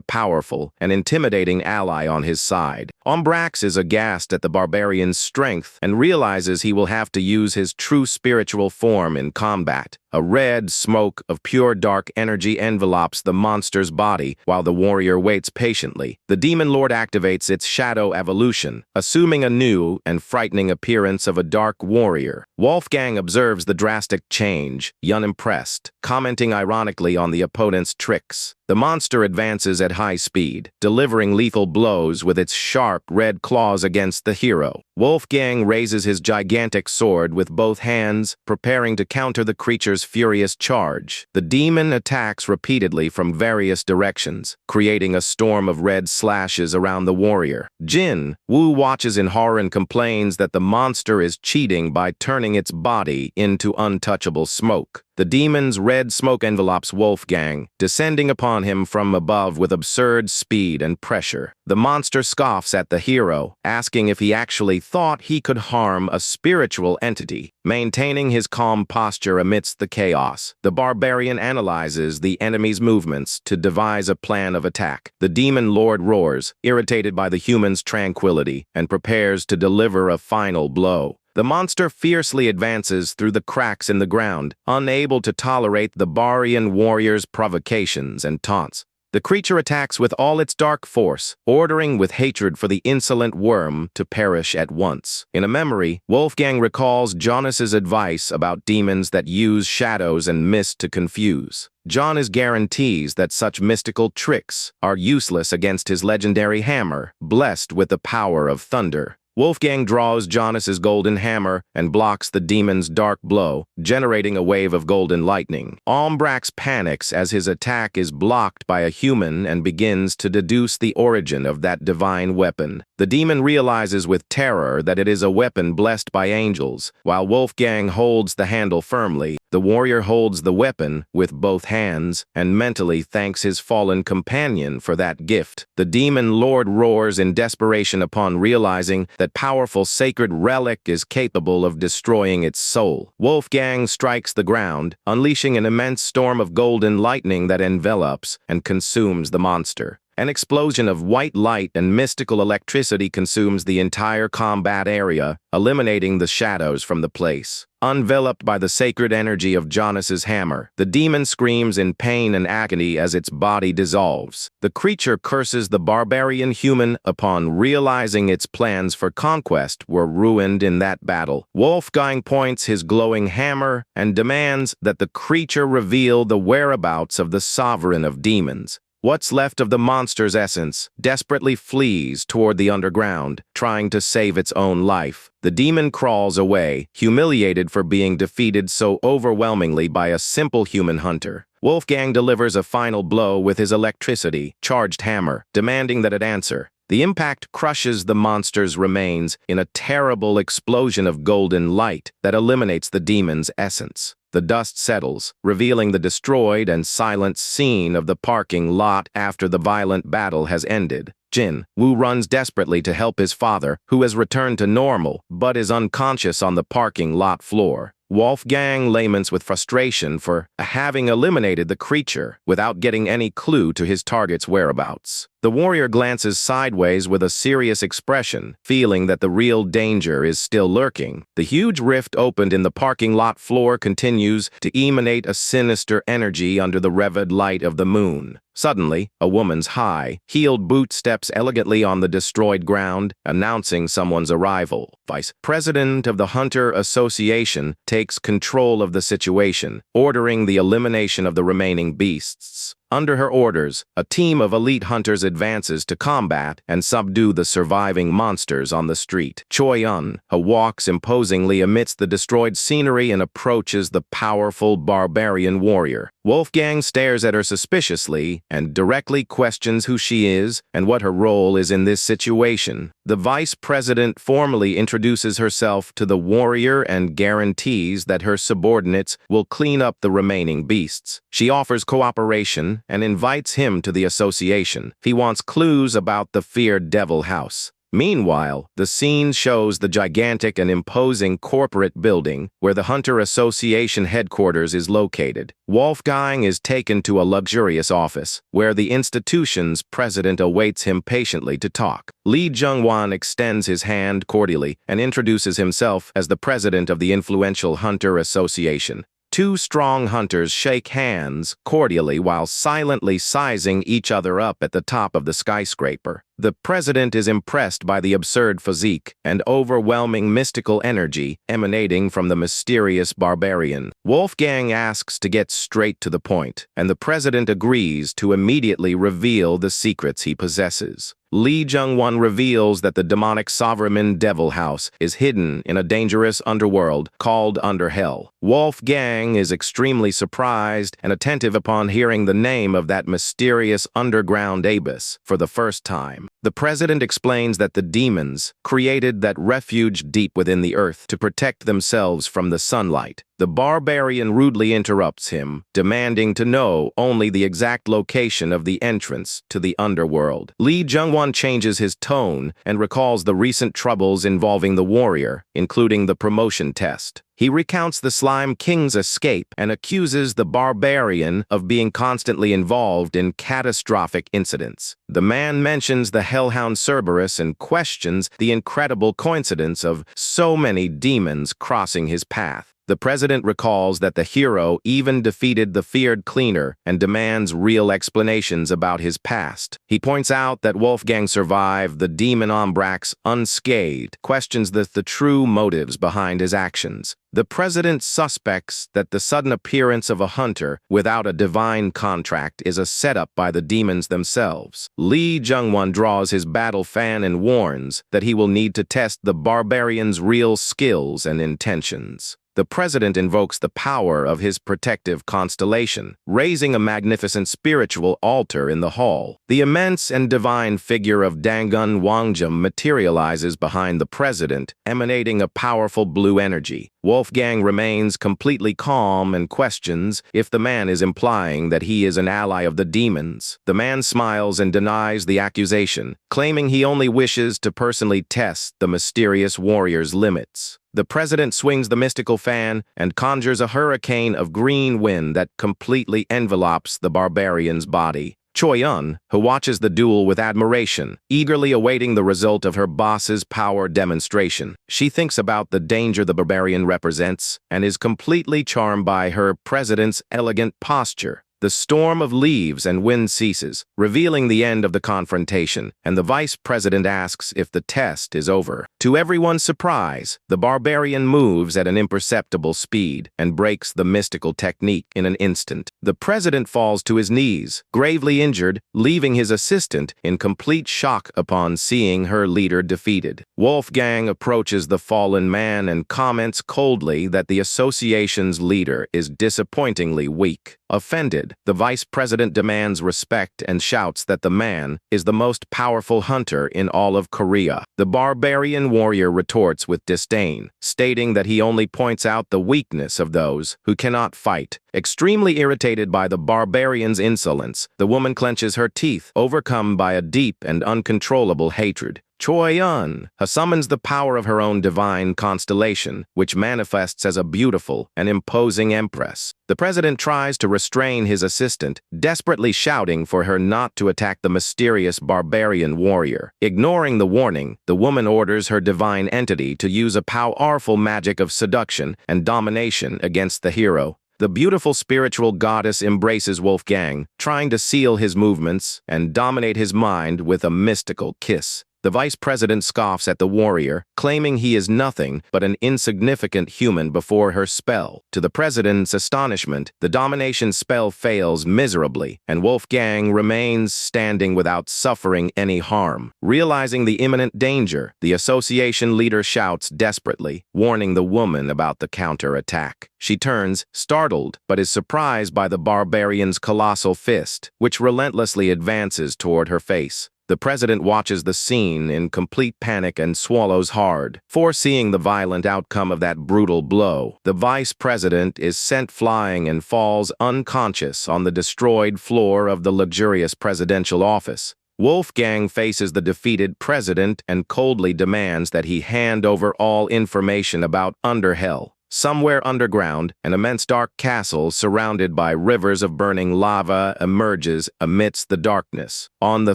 powerful and intimidating ally on his side. Ombrax is aghast at the barbarian's strength and realizes he will have to use his true spiritual form in combat. A red smoke of pure dark energy envelops the monster's body while the warrior waits patiently. The demon lord activates its shadow evolution, assuming a new and frightening appearance of a dark warrior. Wolfgang observes the drastic change, unimpressed, commenting ironically on the opponent's tricks. The monster advances at high speed, delivering lethal blows with its sharp red claws against the hero. Wolfgang raises his gigantic sword with both hands, preparing to counter the creature's furious charge. The demon attacks repeatedly from various directions, creating a storm of red slashes around the warrior. Jin Wu watches in horror and complains that the monster is cheating by turning its body into untouchable smoke. The demon's red smoke envelopes Wolfgang, descending upon him from above with absurd speed and pressure. The monster scoffs at the hero, asking if he actually thought he could harm a spiritual entity. Maintaining his calm posture amidst the chaos, the barbarian analyzes the enemy's movements to devise a plan of attack. The demon lord roars, irritated by the human's tranquility, and prepares to deliver a final blow. The monster fiercely advances through the cracks in the ground, unable to tolerate the barbarian warrior's provocations and taunts. The creature attacks with all its dark force, ordering with hatred for the insolent worm to perish at once. In a memory, Wolfgang recalls Jonas's advice about demons that use shadows and mist to confuse. Jonas guarantees that such mystical tricks are useless against his legendary hammer, blessed with the power of thunder. Wolfgang draws Jonas's golden hammer and blocks the demon's dark blow, generating a wave of golden lightning. Ombrax panics as his attack is blocked by a human and begins to deduce the origin of that divine weapon. The demon realizes with terror that it is a weapon blessed by angels. While Wolfgang holds the handle firmly, the warrior holds the weapon with both hands and mentally thanks his fallen companion for that gift. The demon lord roars in desperation upon realizing that that powerful sacred relic is capable of destroying its soul. Wolfgang strikes the ground, unleashing an immense storm of golden lightning that envelops and consumes the monster. An explosion of white light and mystical electricity consumes the entire combat area, eliminating the shadows from the place. Enveloped by the sacred energy of Janus's hammer, the demon screams in pain and agony as its body dissolves. The creature curses the barbarian human upon realizing its plans for conquest were ruined in that battle. Wolfgang points his glowing hammer and demands that the creature reveal the whereabouts of the sovereign of demons. What's left of the monster's essence desperately flees toward the underground, trying to save its own life. The demon crawls away, humiliated for being defeated so overwhelmingly by a simple human hunter. Wolfgang delivers a final blow with his electricity-charged hammer, demanding that it answer. The impact crushes the monster's remains in a terrible explosion of golden light that eliminates the demon's essence. The dust settles, revealing the destroyed and silent scene of the parking lot after the violent battle has ended. Jin Woo runs desperately to help his father, who has returned to normal, but is unconscious on the parking lot floor. Wolfgang laments with frustration for having eliminated the creature without getting any clue to his target's whereabouts. The warrior glances sideways with a serious expression, feeling that the real danger is still lurking. The huge rift opened in the parking lot floor continues to emanate a sinister energy under the revered light of the moon. Suddenly, a woman's high-heeled boot steps elegantly on the destroyed ground, announcing someone's arrival. Vice President of the Hunter Association takes control of the situation, ordering the elimination of the remaining beasts. Under her orders, a team of elite hunters advances to combat and subdue the surviving monsters on the street. Choi-un walks imposingly amidst the destroyed scenery and approaches the powerful barbarian warrior. Wolfgang stares at her suspiciously and directly questions who she is and what her role is in this situation. The vice president formally introduces herself to the warrior and guarantees that her subordinates will clean up the remaining beasts. She offers cooperation and invites him to the association. He wants clues about the feared Devil House. Meanwhile, the scene shows the gigantic and imposing corporate building where the Hunter Association headquarters is located. Wolfgang is taken to a luxurious office, where the institution's president awaits him patiently to talk. Lee Jung-won extends his hand cordially and introduces himself as the president of the influential Hunter Association. Two strong hunters shake hands cordially while silently sizing each other up at the top of the skyscraper. The president is impressed by the absurd physique and overwhelming mystical energy emanating from the mysterious barbarian. Wolfgang asks to get straight to the point, and the president agrees to immediately reveal the secrets he possesses. Lee Jung-won reveals that the demonic sovereign Devil House is hidden in a dangerous underworld called Underhell. Wolfgang is extremely surprised and attentive upon hearing the name of that mysterious underground abyss for the first time. The president explains that the demons created that refuge deep within the earth to protect themselves from the sunlight. The barbarian rudely interrupts him, demanding to know only the exact location of the entrance to the underworld. Lee Jung-won changes his tone and recalls the recent troubles involving the warrior, including the promotion test. He recounts the Slime King's escape and accuses the barbarian of being constantly involved in catastrophic incidents. The man mentions the Hellhound Cerberus and questions the incredible coincidence of so many demons crossing his path. The president recalls that the hero even defeated the feared cleaner and demands real explanations about his past. He points out that Wolfgang survived the demon Ombrax unscathed, questions the true motives behind his actions. The president suspects that the sudden appearance of a hunter without a divine contract is a setup by the demons themselves. Lee Jung-won draws his battle fan and warns that he will need to test the barbarian's real skills and intentions. The president invokes the power of his protective constellation, raising a magnificent spiritual altar in the hall. The immense and divine figure of Dangun Wangjum materializes behind the president, emanating a powerful blue energy. Wolfgang remains completely calm and questions if the man is implying that he is an ally of the demons. The man smiles and denies the accusation, claiming he only wishes to personally test the mysterious warrior's limits. The president swings the mystical fan and conjures a hurricane of green wind that completely envelopes the barbarian's body. Choi-eun, who watches the duel with admiration, eagerly awaiting the result of her boss's power demonstration. She thinks about the danger the barbarian represents and is completely charmed by her president's elegant posture. The storm of leaves and wind ceases, revealing the end of the confrontation, and the vice president asks if the test is over. To everyone's surprise, the barbarian moves at an imperceptible speed and breaks the mystical technique in an instant. The president falls to his knees, gravely injured, leaving his assistant in complete shock upon seeing her leader defeated. Wolfgang approaches the fallen man and comments coldly that the association's leader is disappointingly weak. Offended, the vice president demands respect and shouts that the man is the most powerful hunter in all of Korea. The barbarian warrior retorts with disdain, stating that he only points out the weakness of those who cannot fight. Extremely irritated by the barbarian's insolence, the woman clenches her teeth, overcome by a deep and uncontrollable hatred. Choi-eun summons the power of her own divine constellation, which manifests as a beautiful and imposing empress. The president tries to restrain his assistant, desperately shouting for her not to attack the mysterious barbarian warrior. Ignoring the warning, the woman orders her divine entity to use a powerful magic of seduction and domination against the hero. The beautiful spiritual goddess embraces Wolfgang, trying to seal his movements and dominate his mind with a mystical kiss. The vice president scoffs at the warrior, claiming he is nothing but an insignificant human before her spell. To the president's astonishment, the domination spell fails miserably, and Wolfgang remains standing without suffering any harm. Realizing the imminent danger, the association leader shouts desperately, warning the woman about the counterattack. She turns, startled, but is surprised by the barbarian's colossal fist, which relentlessly advances toward her face. The president watches the scene in complete panic and swallows hard, foreseeing the violent outcome of that brutal blow. The vice president is sent flying and falls unconscious on the destroyed floor of the luxurious presidential office. Wolfgang faces the defeated president and coldly demands that he hand over all information about Underhell. Somewhere underground, an immense dark castle surrounded by rivers of burning lava emerges amidst the darkness. On the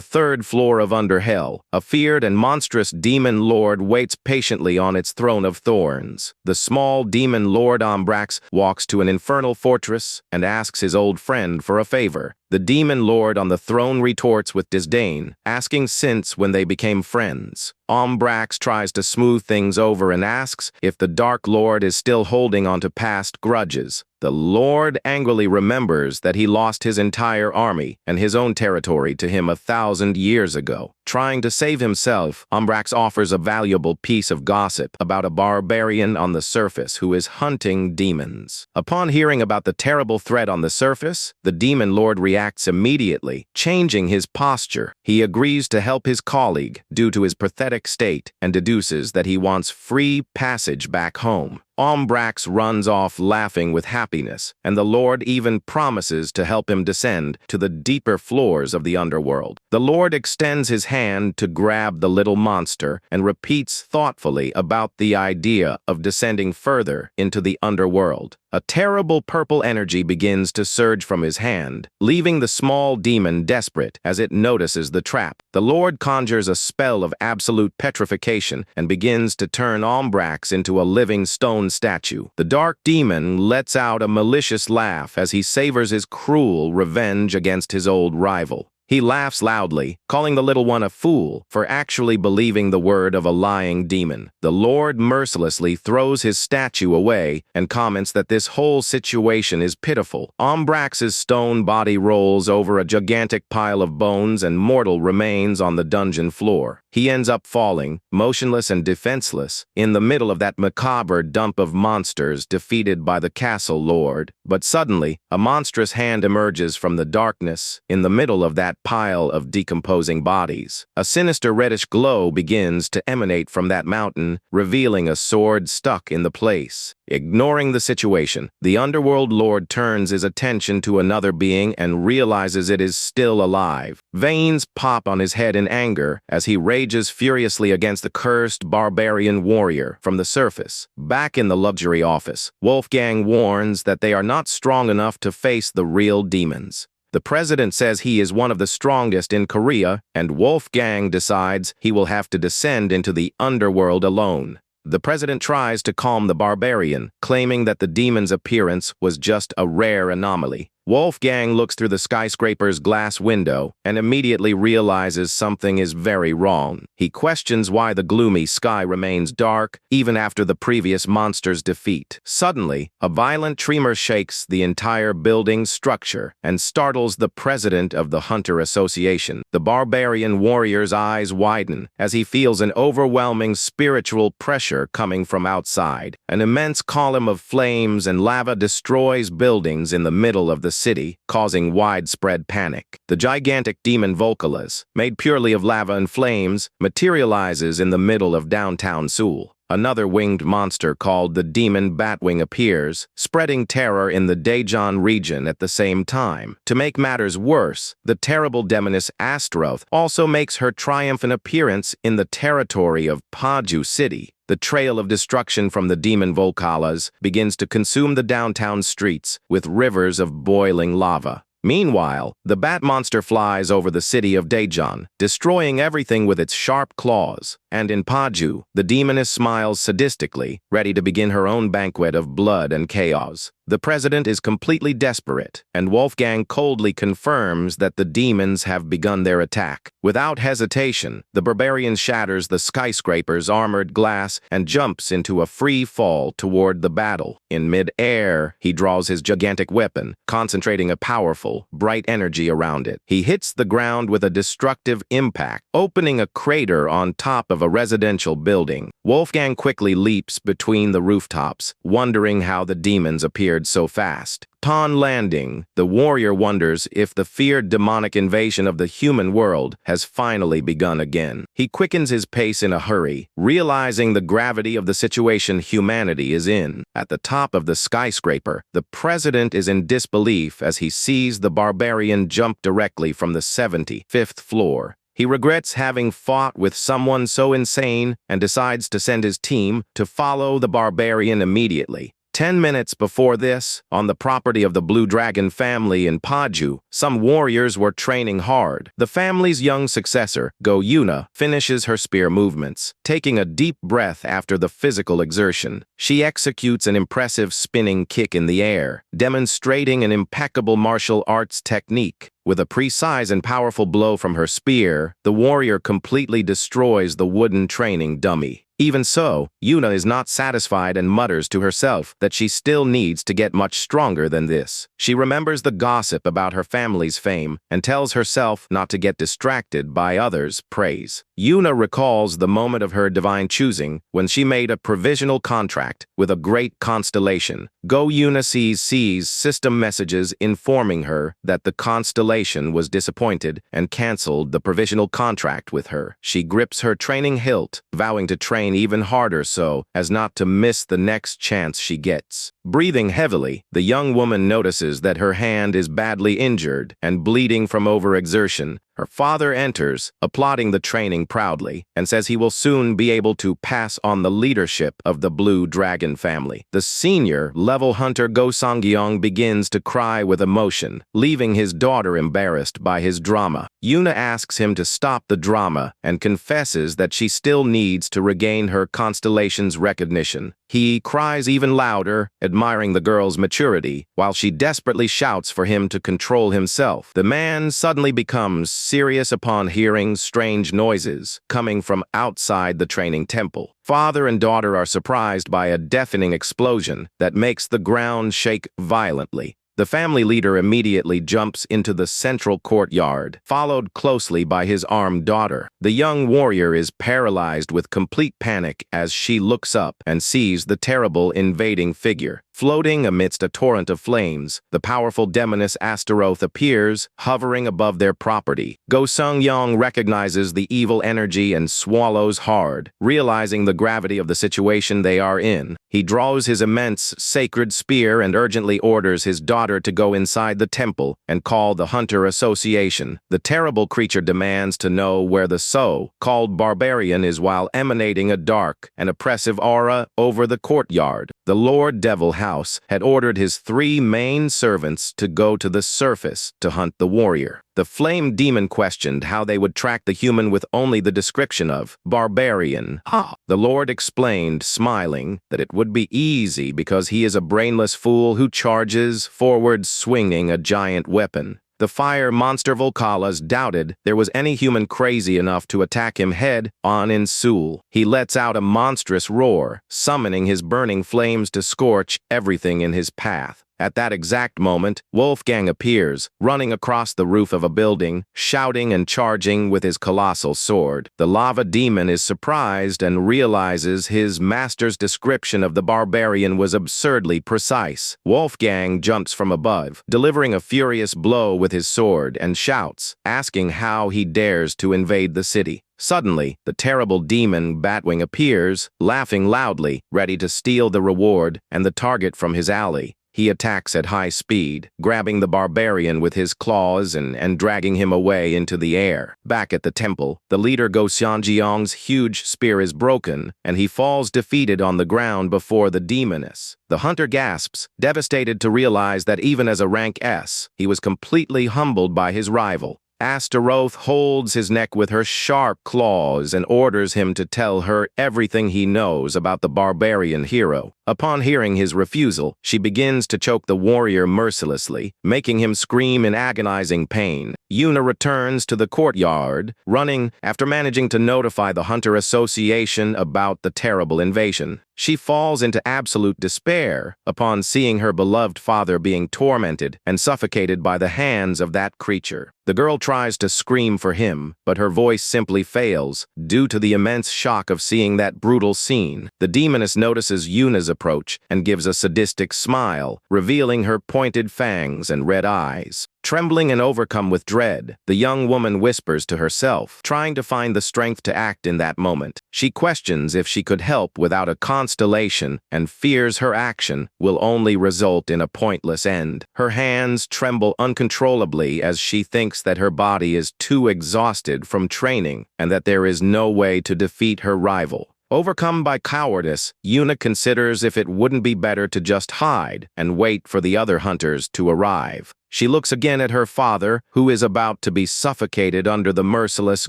third floor of Underhell, a feared and monstrous demon lord waits patiently on its throne of thorns. The small demon lord Ombrax walks to an infernal fortress and asks his old friend for a favor. The demon lord on the throne retorts with disdain, asking since when they became friends. Ombrax tries to smooth things over and asks if the Dark Lord is still holding on to past grudges. The Lord angrily remembers that he lost his entire army and his own territory to him 1,000 years ago. Trying to save himself, Ombrax offers a valuable piece of gossip about a barbarian on the surface who is hunting demons. Upon hearing about the terrible threat on the surface, the demon lord reacts immediately, changing his posture. He agrees to help his colleague due to his pathetic state and deduces that he wants free passage back home. Ombrax runs off laughing with happiness, and the Lord even promises to help him descend to the deeper floors of the underworld. The Lord extends his hand to grab the little monster and repeats thoughtfully about the idea of descending further into the underworld. A terrible purple energy begins to surge from his hand, leaving the small demon desperate as it notices the trap. The Lord conjures a spell of absolute petrification and begins to turn Ombrax into a living stone statue. The dark demon lets out a malicious laugh as he savors his cruel revenge against his old rival. He laughs loudly, calling the little one a fool for actually believing the word of a lying demon. The Lord mercilessly throws his statue away and comments that this whole situation is pitiful. Ombrax's stone body rolls over a gigantic pile of bones and mortal remains on the dungeon floor. He ends up falling, motionless and defenseless, in the middle of that macabre dump of monsters defeated by the castle lord. But suddenly, a monstrous hand emerges from the darkness in the middle of that pile of decomposing bodies. A sinister reddish glow begins to emanate from that mountain, revealing a sword stuck in the place. Ignoring the situation, the underworld lord turns his attention to another being and realizes it is still alive. Veins pop on his head in anger as he rages furiously against the cursed barbarian warrior from the surface. Back in the luxury office, Wolfgang warns that they are not strong enough to face the real demons. The president says he is one of the strongest in Korea, and Wolfgang decides he will have to descend into the underworld alone. The president tries to calm the barbarian, claiming that the demon's appearance was just a rare anomaly. Wolfgang looks through the skyscraper's glass window and immediately realizes something is very wrong. He questions why the gloomy sky remains dark even after the previous monster's defeat. Suddenly, a violent tremor shakes the entire building's structure and startles the president of the Hunter Association. The barbarian warrior's eyes widen as he feels an overwhelming spiritual pressure coming from outside. An immense column of flames and lava destroys buildings in the middle of the city, causing widespread panic. The gigantic demon Volcalas, made purely of lava and flames, materializes in the middle of downtown Seoul. Another winged monster called the demon Batwing appears, spreading terror in the Daejeon region at the same time. To make matters worse, the terrible demoness Astaroth also makes her triumphant appearance in the territory of Paju City. The trail of destruction from the demon Volcalas begins to consume the downtown streets with rivers of boiling lava. Meanwhile, the bat monster flies over the city of Daejeon, destroying everything with its sharp claws. And in Paju, the demoness smiles sadistically, ready to begin her own banquet of blood and chaos. The president is completely desperate, and Wolfgang coldly confirms that the demons have begun their attack. Without hesitation, the barbarian shatters the skyscraper's armored glass and jumps into a free fall toward the battle. In mid-air, he draws his gigantic weapon, concentrating a powerful, bright energy around it. He hits the ground with a destructive impact, opening a crater on top of a residential building. Wolfgang quickly leaps between the rooftops, wondering how the demons appeared so fast. Upon landing, the warrior wonders if the feared demonic invasion of the human world has finally begun again. He quickens his pace in a hurry, realizing the gravity of the situation humanity is in. At the top of the skyscraper, the president is in disbelief as he sees the barbarian jump directly from the 75th floor. He regrets having fought with someone so insane and decides to send his team to follow the barbarian immediately. 10 minutes before this, on the property of the Blue Dragon family in Paju, some warriors were training hard. The family's young successor, Go-Yuna, finishes her spear movements. Taking a deep breath after the physical exertion, she executes an impressive spinning kick in the air, demonstrating an impeccable martial arts technique. With a precise and powerful blow from her spear, the warrior completely destroys the wooden training dummy. Even so, Yuna is not satisfied and mutters to herself that she still needs to get much stronger than this. She remembers the gossip about her family's fame and tells herself not to get distracted by others' praise. Yuna recalls the moment of her divine choosing when she made a provisional contract with a great constellation. Go-Yuna sees system messages informing her that the constellation was disappointed and canceled the provisional contract with her. She grips her training hilt, vowing to train even harder so as not to miss the next chance she gets. Breathing heavily, the young woman notices that her hand is badly injured and bleeding from overexertion. Her father enters, applauding the training proudly, and says he will soon be able to pass on the leadership of the Blue Dragon family. The senior-level hunter Go Sangyeong begins to cry with emotion, leaving his daughter embarrassed by his drama. Yuna asks him to stop the drama and confesses that she still needs to regain her constellation's recognition. He cries even louder, admiring the girl's maturity, while she desperately shouts for him to control himself. The man suddenly becomes serious upon hearing strange noises coming from outside the training temple. Father and daughter are surprised by a deafening explosion that makes the ground shake violently. The family leader immediately jumps into the central courtyard, followed closely by his armed daughter. The young warrior is paralyzed with complete panic as she looks up and sees the terrible invading figure. Floating amidst a torrent of flames, the powerful demoness Astaroth appears, hovering above their property. Go Sung-yong recognizes the evil energy and swallows hard, realizing the gravity of the situation they are in. He draws his immense, sacred spear and urgently orders his daughter to go inside the temple and call the Hunter Association. The terrible creature demands to know where the so-called Barbarian is while emanating a dark and oppressive aura over the courtyard. The Lord Devil House had ordered his 3 main servants to go to the surface to hunt the warrior. The flame demon questioned how they would track the human with only the description of Barbarian. The Lord explained, smiling, that it would be easy because he is a brainless fool who charges forward swinging a giant weapon. The fire monster Volcalas doubted there was any human crazy enough to attack him head-on in Seoul. He lets out a monstrous roar, summoning his burning flames to scorch everything in his path. At that exact moment, Wolfgang appears, running across the roof of a building, shouting and charging with his colossal sword. The lava demon is surprised and realizes his master's description of the barbarian was absurdly precise. Wolfgang jumps from above, delivering a furious blow with his sword, and shouts, asking how he dares to invade the city. Suddenly, the terrible demon Batwing appears, laughing loudly, ready to steal the reward and the target from his ally. He attacks at high speed, grabbing the barbarian with his claws and dragging him away into the air. Back at the temple, the leader Go Xianjiang's huge spear is broken, and he falls defeated on the ground before the demoness. The hunter gasps, devastated to realize that even as a rank S, he was completely humbled by his rival. Astaroth holds his neck with her sharp claws and orders him to tell her everything he knows about the barbarian hero. Upon hearing his refusal, she begins to choke the warrior mercilessly, making him scream in agonizing pain. Yuna returns to the courtyard, running after managing to notify the Hunter Association about the terrible invasion. She falls into absolute despair upon seeing her beloved father being tormented and suffocated by the hands of that creature. The girl tries to scream for him, but her voice simply fails, due to the immense shock of seeing that brutal scene. The demoness notices Yuna's approach and gives a sadistic smile, revealing her pointed fangs and red eyes. Trembling and overcome with dread, the young woman whispers to herself, trying to find the strength to act in that moment. She questions if she could help without a constellation and fears her action will only result in a pointless end. Her hands tremble uncontrollably as she thinks that her body is too exhausted from training and that there is no way to defeat her rival. Overcome by cowardice, Yuna considers if it wouldn't be better to just hide and wait for the other hunters to arrive. She looks again at her father, who is about to be suffocated under the merciless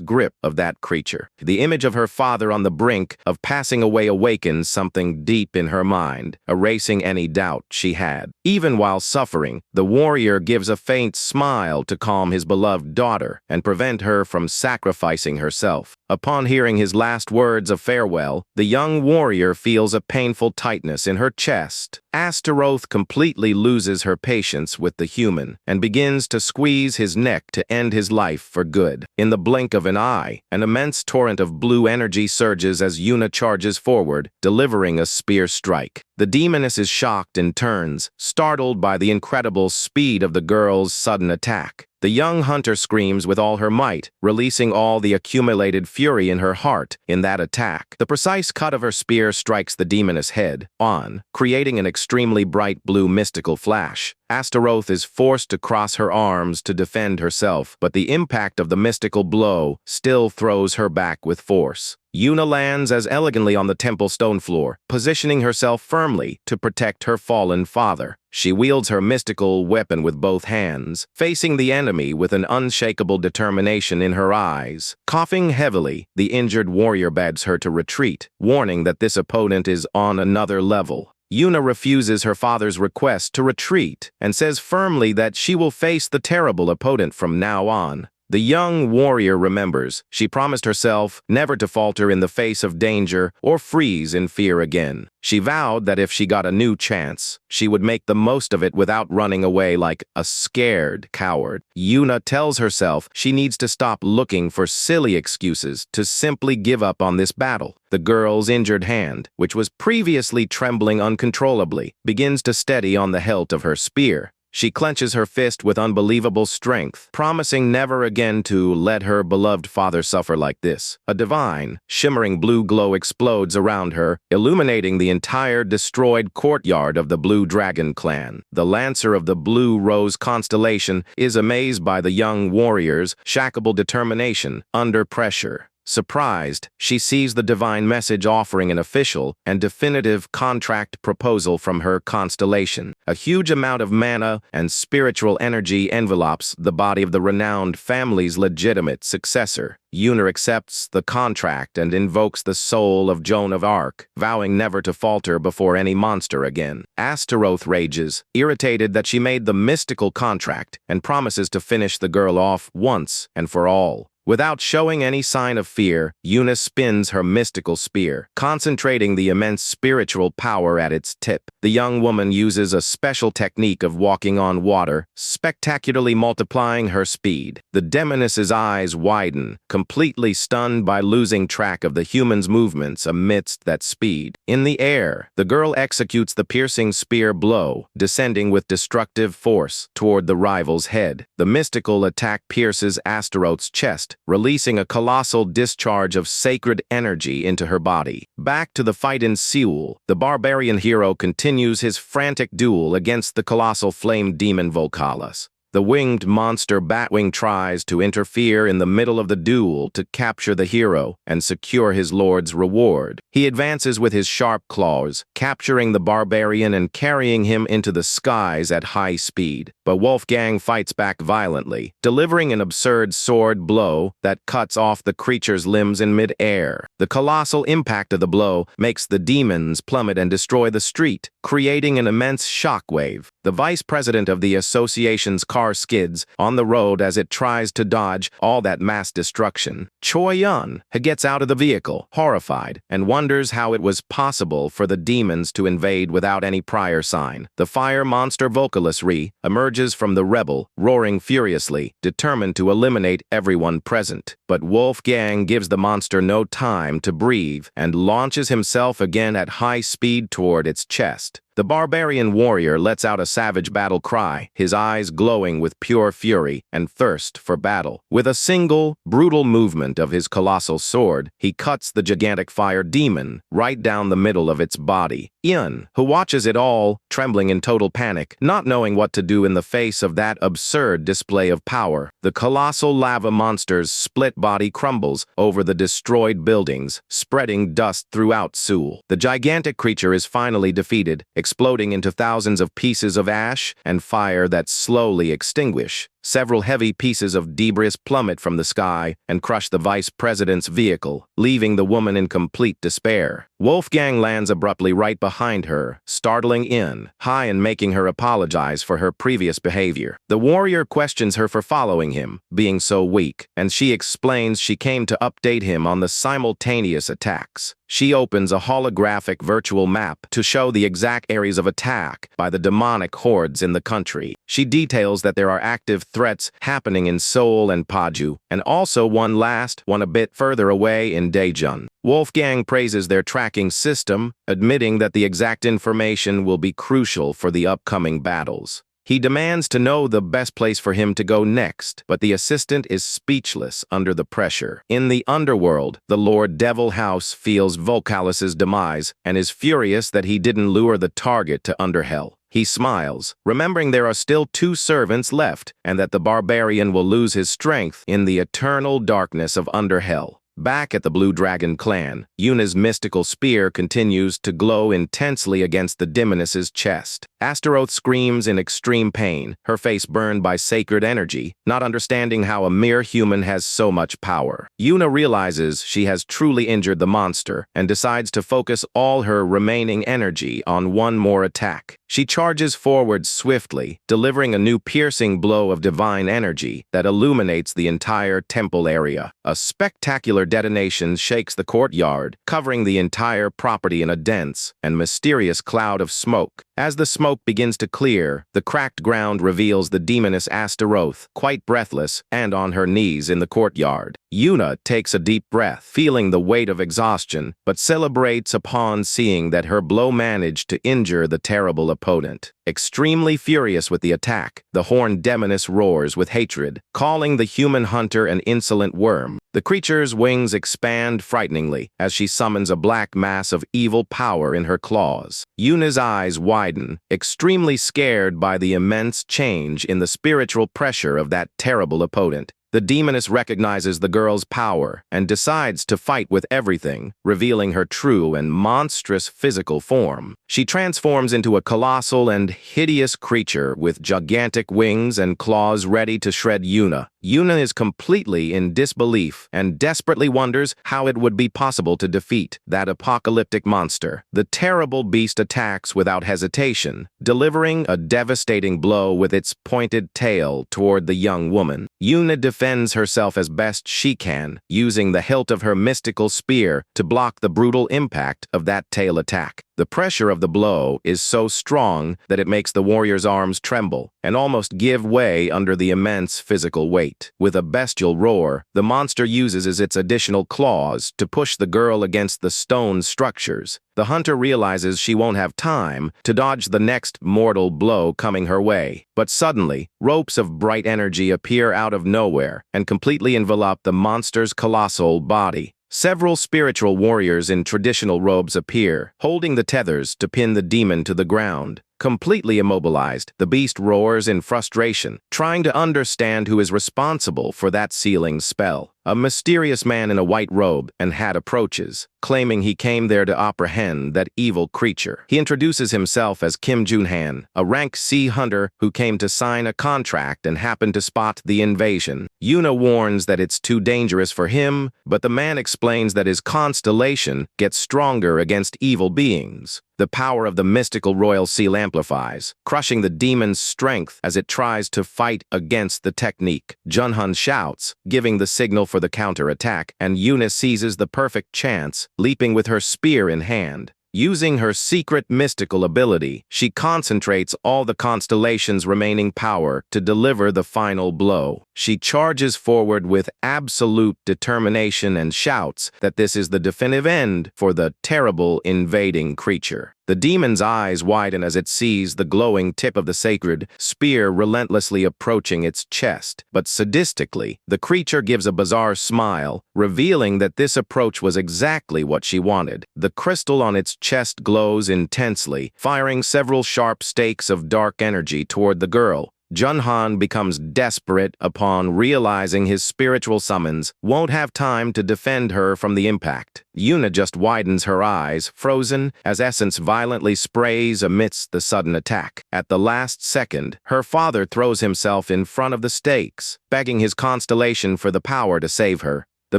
grip of that creature. The image of her father on the brink of passing away awakens something deep in her mind, erasing any doubt she had. Even while suffering, the warrior gives a faint smile to calm his beloved daughter and prevent her from sacrificing herself. Upon hearing his last words of farewell, the young warrior feels a painful tightness in her chest. Astaroth completely loses her patience with the human and begins to squeeze his neck to end his life for good. In the blink of an eye, an immense torrent of blue energy surges as Yuna charges forward, delivering a spear strike. The demoness is shocked and turns, startled by the incredible speed of the girl's sudden attack. The young hunter screams with all her might, releasing all the accumulated fury in her heart in that attack. The precise cut of her spear strikes the demoness head on, creating an extremely bright blue mystical flash. Astaroth is forced to cross her arms to defend herself, but the impact of the mystical blow still throws her back with force. Yuna lands as elegantly on the temple stone floor, positioning herself firmly to protect her fallen father. She wields her mystical weapon with both hands, facing the enemy with an unshakable determination in her eyes. Coughing heavily, the injured warrior begs her to retreat, warning that this opponent is on another level. Yuna refuses her father's request to retreat and says firmly that she will face the terrible opponent from now on. The young warrior remembers. She promised herself never to falter in the face of danger or freeze in fear again. She vowed that if she got a new chance, she would make the most of it without running away like a scared coward. Yuna tells herself she needs to stop looking for silly excuses to simply give up on this battle. The girl's injured hand, which was previously trembling uncontrollably, begins to steady on the hilt of her spear. She clenches her fist with unbelievable strength, promising never again to let her beloved father suffer like this. A divine, shimmering blue glow explodes around her, illuminating the entire destroyed courtyard of the Blue Dragon clan. The Lancer of the Blue Rose constellation is amazed by the young warrior's shackable determination under pressure. Surprised, she sees the divine message offering an official and definitive contract proposal from her constellation. A huge amount of mana and spiritual energy envelopes the body of the renowned family's legitimate successor. Yuna accepts the contract and invokes the soul of Joan of Arc, vowing never to falter before any monster again. Astaroth rages, irritated that she made the mystical contract, and promises to finish the girl off once and for all. Without showing any sign of fear, Yuna spins her mystical spear, concentrating the immense spiritual power at its tip. The young woman uses a special technique of walking on water, spectacularly multiplying her speed. The demoness's eyes widen, completely stunned by losing track of the human's movements amidst that speed. In the air, the girl executes the piercing spear blow, descending with destructive force toward the rival's head. The mystical attack pierces Astaroth's chest, releasing a colossal discharge of sacred energy into her body. Back to the fight in Seoul, the barbarian hero continues his frantic duel against the colossal flame demon Volcalis. The winged monster Batwing tries to interfere in the middle of the duel to capture the hero and secure his lord's reward. He advances with his sharp claws, capturing the barbarian and carrying him into the skies at high speed. But Wolfgang fights back violently, delivering an absurd sword blow that cuts off the creature's limbs in mid-air. The colossal impact of the blow makes the demons plummet and destroy the street, creating an immense shockwave. The vice president of the association's car skids on the road as it tries to dodge all that mass destruction. Choi Yun gets out of the vehicle, horrified, and wonders how it was possible for the demons to invade without any prior sign. The fire monster Volcalis emerges from the rebel, roaring furiously, determined to eliminate everyone present. But Wolfgang gives the monster no time to breathe and launches himself again at high speed toward its chest. The barbarian warrior lets out a savage battle cry, his eyes glowing with pure fury and thirst for battle. With a single, brutal movement of his colossal sword, he cuts the gigantic fire demon right down the middle of its body. Yun, who watches it all, trembling in total panic, not knowing what to do in the face of that absurd display of power. The colossal lava monster's split body crumbles over the destroyed buildings, spreading dust throughout Seoul. The gigantic creature is finally defeated, exploding into thousands of pieces of ash and fire that slowly extinguish. Several heavy pieces of debris plummet from the sky and crush the vice president's vehicle, leaving the woman in complete despair. Wolfgang lands abruptly right behind her, startling in, high and making her apologize for her previous behavior. The warrior questions her for following him, being so weak, and she explains she came to update him on the simultaneous attacks. She opens a holographic virtual map to show the exact areas of attack by the demonic hordes in the country. She details that there are active threats happening in Seoul and Paju, and also one a bit further away in Daejeon. Wolfgang praises their tracking system, admitting that the exact information will be crucial for the upcoming battles. He demands to know the best place for him to go next, but the assistant is speechless under the pressure. In the underworld, the Lord Devil House feels Volcalis's demise and is furious that he didn't lure the target to Underhell. He smiles, remembering there are still 2 servants left and that the barbarian will lose his strength in the eternal darkness of Underhell. Back at the Blue Dragon clan, Yuna's mystical spear continues to glow intensely against the demoness's chest. Astaroth screams in extreme pain, her face burned by sacred energy, not understanding how a mere human has so much power. Yuna realizes she has truly injured the monster and decides to focus all her remaining energy on one more attack. She charges forward swiftly, delivering a new piercing blow of divine energy that illuminates the entire temple area. A spectacular detonation shakes the courtyard, covering the entire property in a dense and mysterious cloud of smoke. As the smoke begins to clear, the cracked ground reveals the demoness Astaroth, quite breathless and on her knees in the courtyard. Yuna takes a deep breath, feeling the weight of exhaustion, but celebrates upon seeing that her blow managed to injure the terrible opponent. Extremely furious with the attack, the horned demoness roars with hatred, calling the human hunter an insolent worm. The creature's wings expand frighteningly as she summons a black mass of evil power in her claws. Yuna's eyes widen, extremely scared by the immense change in the spiritual pressure of that terrible opponent. The demoness recognizes the girl's power and decides to fight with everything, revealing her true and monstrous physical form. She transforms into a colossal and hideous creature with gigantic wings and claws ready to shred Yuna. Yuna is completely in disbelief and desperately wonders how it would be possible to defeat that apocalyptic monster. The terrible beast attacks without hesitation, delivering a devastating blow with its pointed tail toward the young woman. Yuna defends herself as best she can, using the hilt of her mystical spear to block the brutal impact of that tail attack. The pressure of the blow is so strong that it makes the warrior's arms tremble and almost give way under the immense physical weight. With a bestial roar, the monster uses its additional claws to push the girl against the stone structures. The hunter realizes she won't have time to dodge the next mortal blow coming her way. But suddenly, ropes of bright energy appear out of nowhere and completely envelop the monster's colossal body. Several spiritual warriors in traditional robes appear, holding the tethers to pin the demon to the ground. Completely immobilized, the beast roars in frustration, trying to understand who is responsible for that sealing spell. A mysterious man in a white robe and hat approaches, claiming he came there to apprehend that evil creature. He introduces himself as Kim Junhan, a rank C hunter who came to sign a contract and happened to spot the invasion. Yuna warns that it's too dangerous for him, but the man explains that his constellation gets stronger against evil beings. The power of the mystical royal seal amplifies, crushing the demon's strength as it tries to fight against the technique. Junhan shouts, giving the signal for the counterattack, and Yuna seizes the perfect chance, leaping with her spear in hand. Using her secret mystical ability, she concentrates all the constellation's remaining power to deliver the final blow. She charges forward with absolute determination and shouts that this is the definitive end for the terrible invading creature. The demon's eyes widen as it sees the glowing tip of the sacred spear relentlessly approaching its chest. But sadistically, the creature gives a bizarre smile, revealing that this approach was exactly what she wanted. The crystal on its chest glows intensely, firing several sharp stakes of dark energy toward the girl. Junhan becomes desperate upon realizing his spiritual summons won't have time to defend her from the impact. Yuna just widens her eyes, frozen, as essence violently sprays amidst the sudden attack. At the last second, her father throws himself in front of the stakes, begging his constellation for the power to save her. The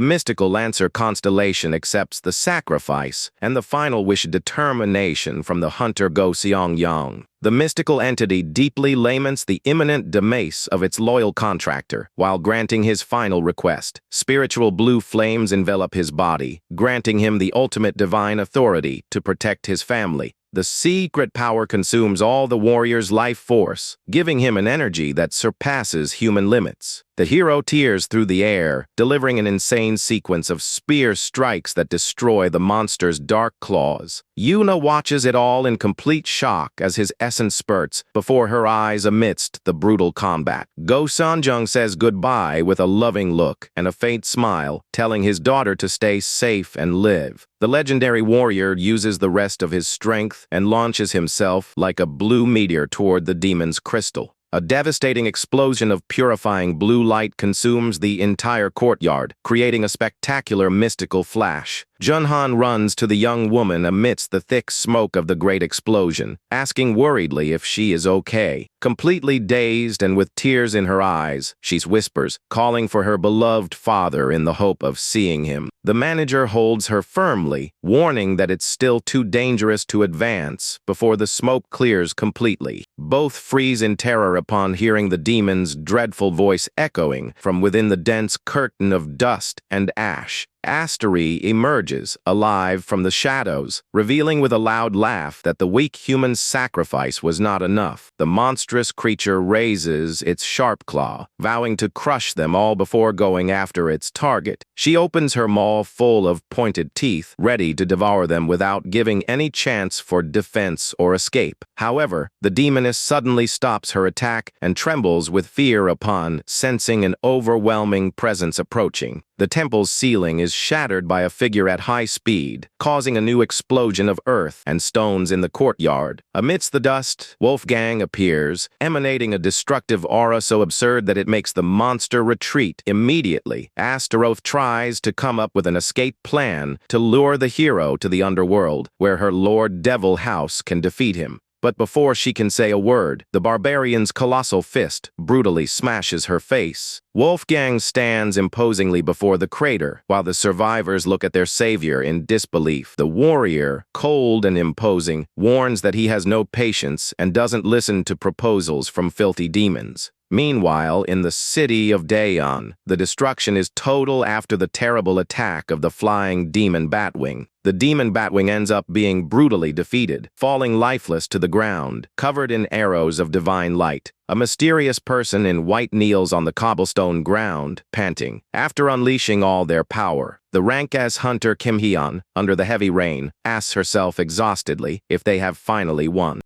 mystical Lancer constellation accepts the sacrifice and the final wish determination from the hunter Go Seong Yang. The mystical entity deeply laments the imminent demise of its loyal contractor, while granting his final request. Spiritual blue flames envelop his body, granting him the ultimate divine authority to protect his family. The secret power consumes all the warrior's life force, giving him an energy that surpasses human limits. The hero tears through the air, delivering an insane sequence of spear strikes that destroy the monster's dark claws. Yuna watches it all in complete shock as his essence spurts before her eyes amidst the brutal combat. Go Sanjung says goodbye with a loving look and a faint smile, telling his daughter to stay safe and live. The legendary warrior uses the rest of his strength and launches himself like a blue meteor toward the demon's crystal. A devastating explosion of purifying blue light consumes the entire courtyard, creating a spectacular mystical flash. Junhan runs to the young woman amidst the thick smoke of the great explosion, asking worriedly if she is okay. Completely dazed and with tears in her eyes, she whispers, calling for her beloved father in the hope of seeing him. The manager holds her firmly, warning that it's still too dangerous to advance before the smoke clears completely. Both freeze in terror upon hearing the demon's dreadful voice echoing from within the dense curtain of dust and ash. Asura emerges, alive from the shadows, revealing with a loud laugh that the weak human sacrifice was not enough. The monstrous creature raises its sharp claw, vowing to crush them all before going after its target. She opens her maw full of pointed teeth, ready to devour them without giving any chance for defense or escape. However, the demoness suddenly stops her attack and trembles with fear upon sensing an overwhelming presence approaching. The temple's ceiling is shattered by a figure at high speed, causing a new explosion of earth and stones in the courtyard. Amidst the dust, Wolfgang appears, emanating a destructive aura so absurd that it makes the monster retreat immediately. Astaroth tries to come up with an escape plan to lure the hero to the underworld, where her Lord Devil House can defeat him. But before she can say a word, the barbarian's colossal fist brutally smashes her face. Wolfgang stands imposingly before the crater, while the survivors look at their savior in disbelief. The warrior, cold and imposing, warns that he has no patience and doesn't listen to proposals from filthy demons. Meanwhile, in the city of Daeon, the destruction is total after the terrible attack of the flying demon Batwing. The demon Batwing ends up being brutally defeated, falling lifeless to the ground, covered in arrows of divine light. A mysterious person in white kneels on the cobblestone ground, panting. After unleashing all their power, the rank-as hunter Kim Hyun, under the heavy rain, asks herself exhaustedly if they have finally won.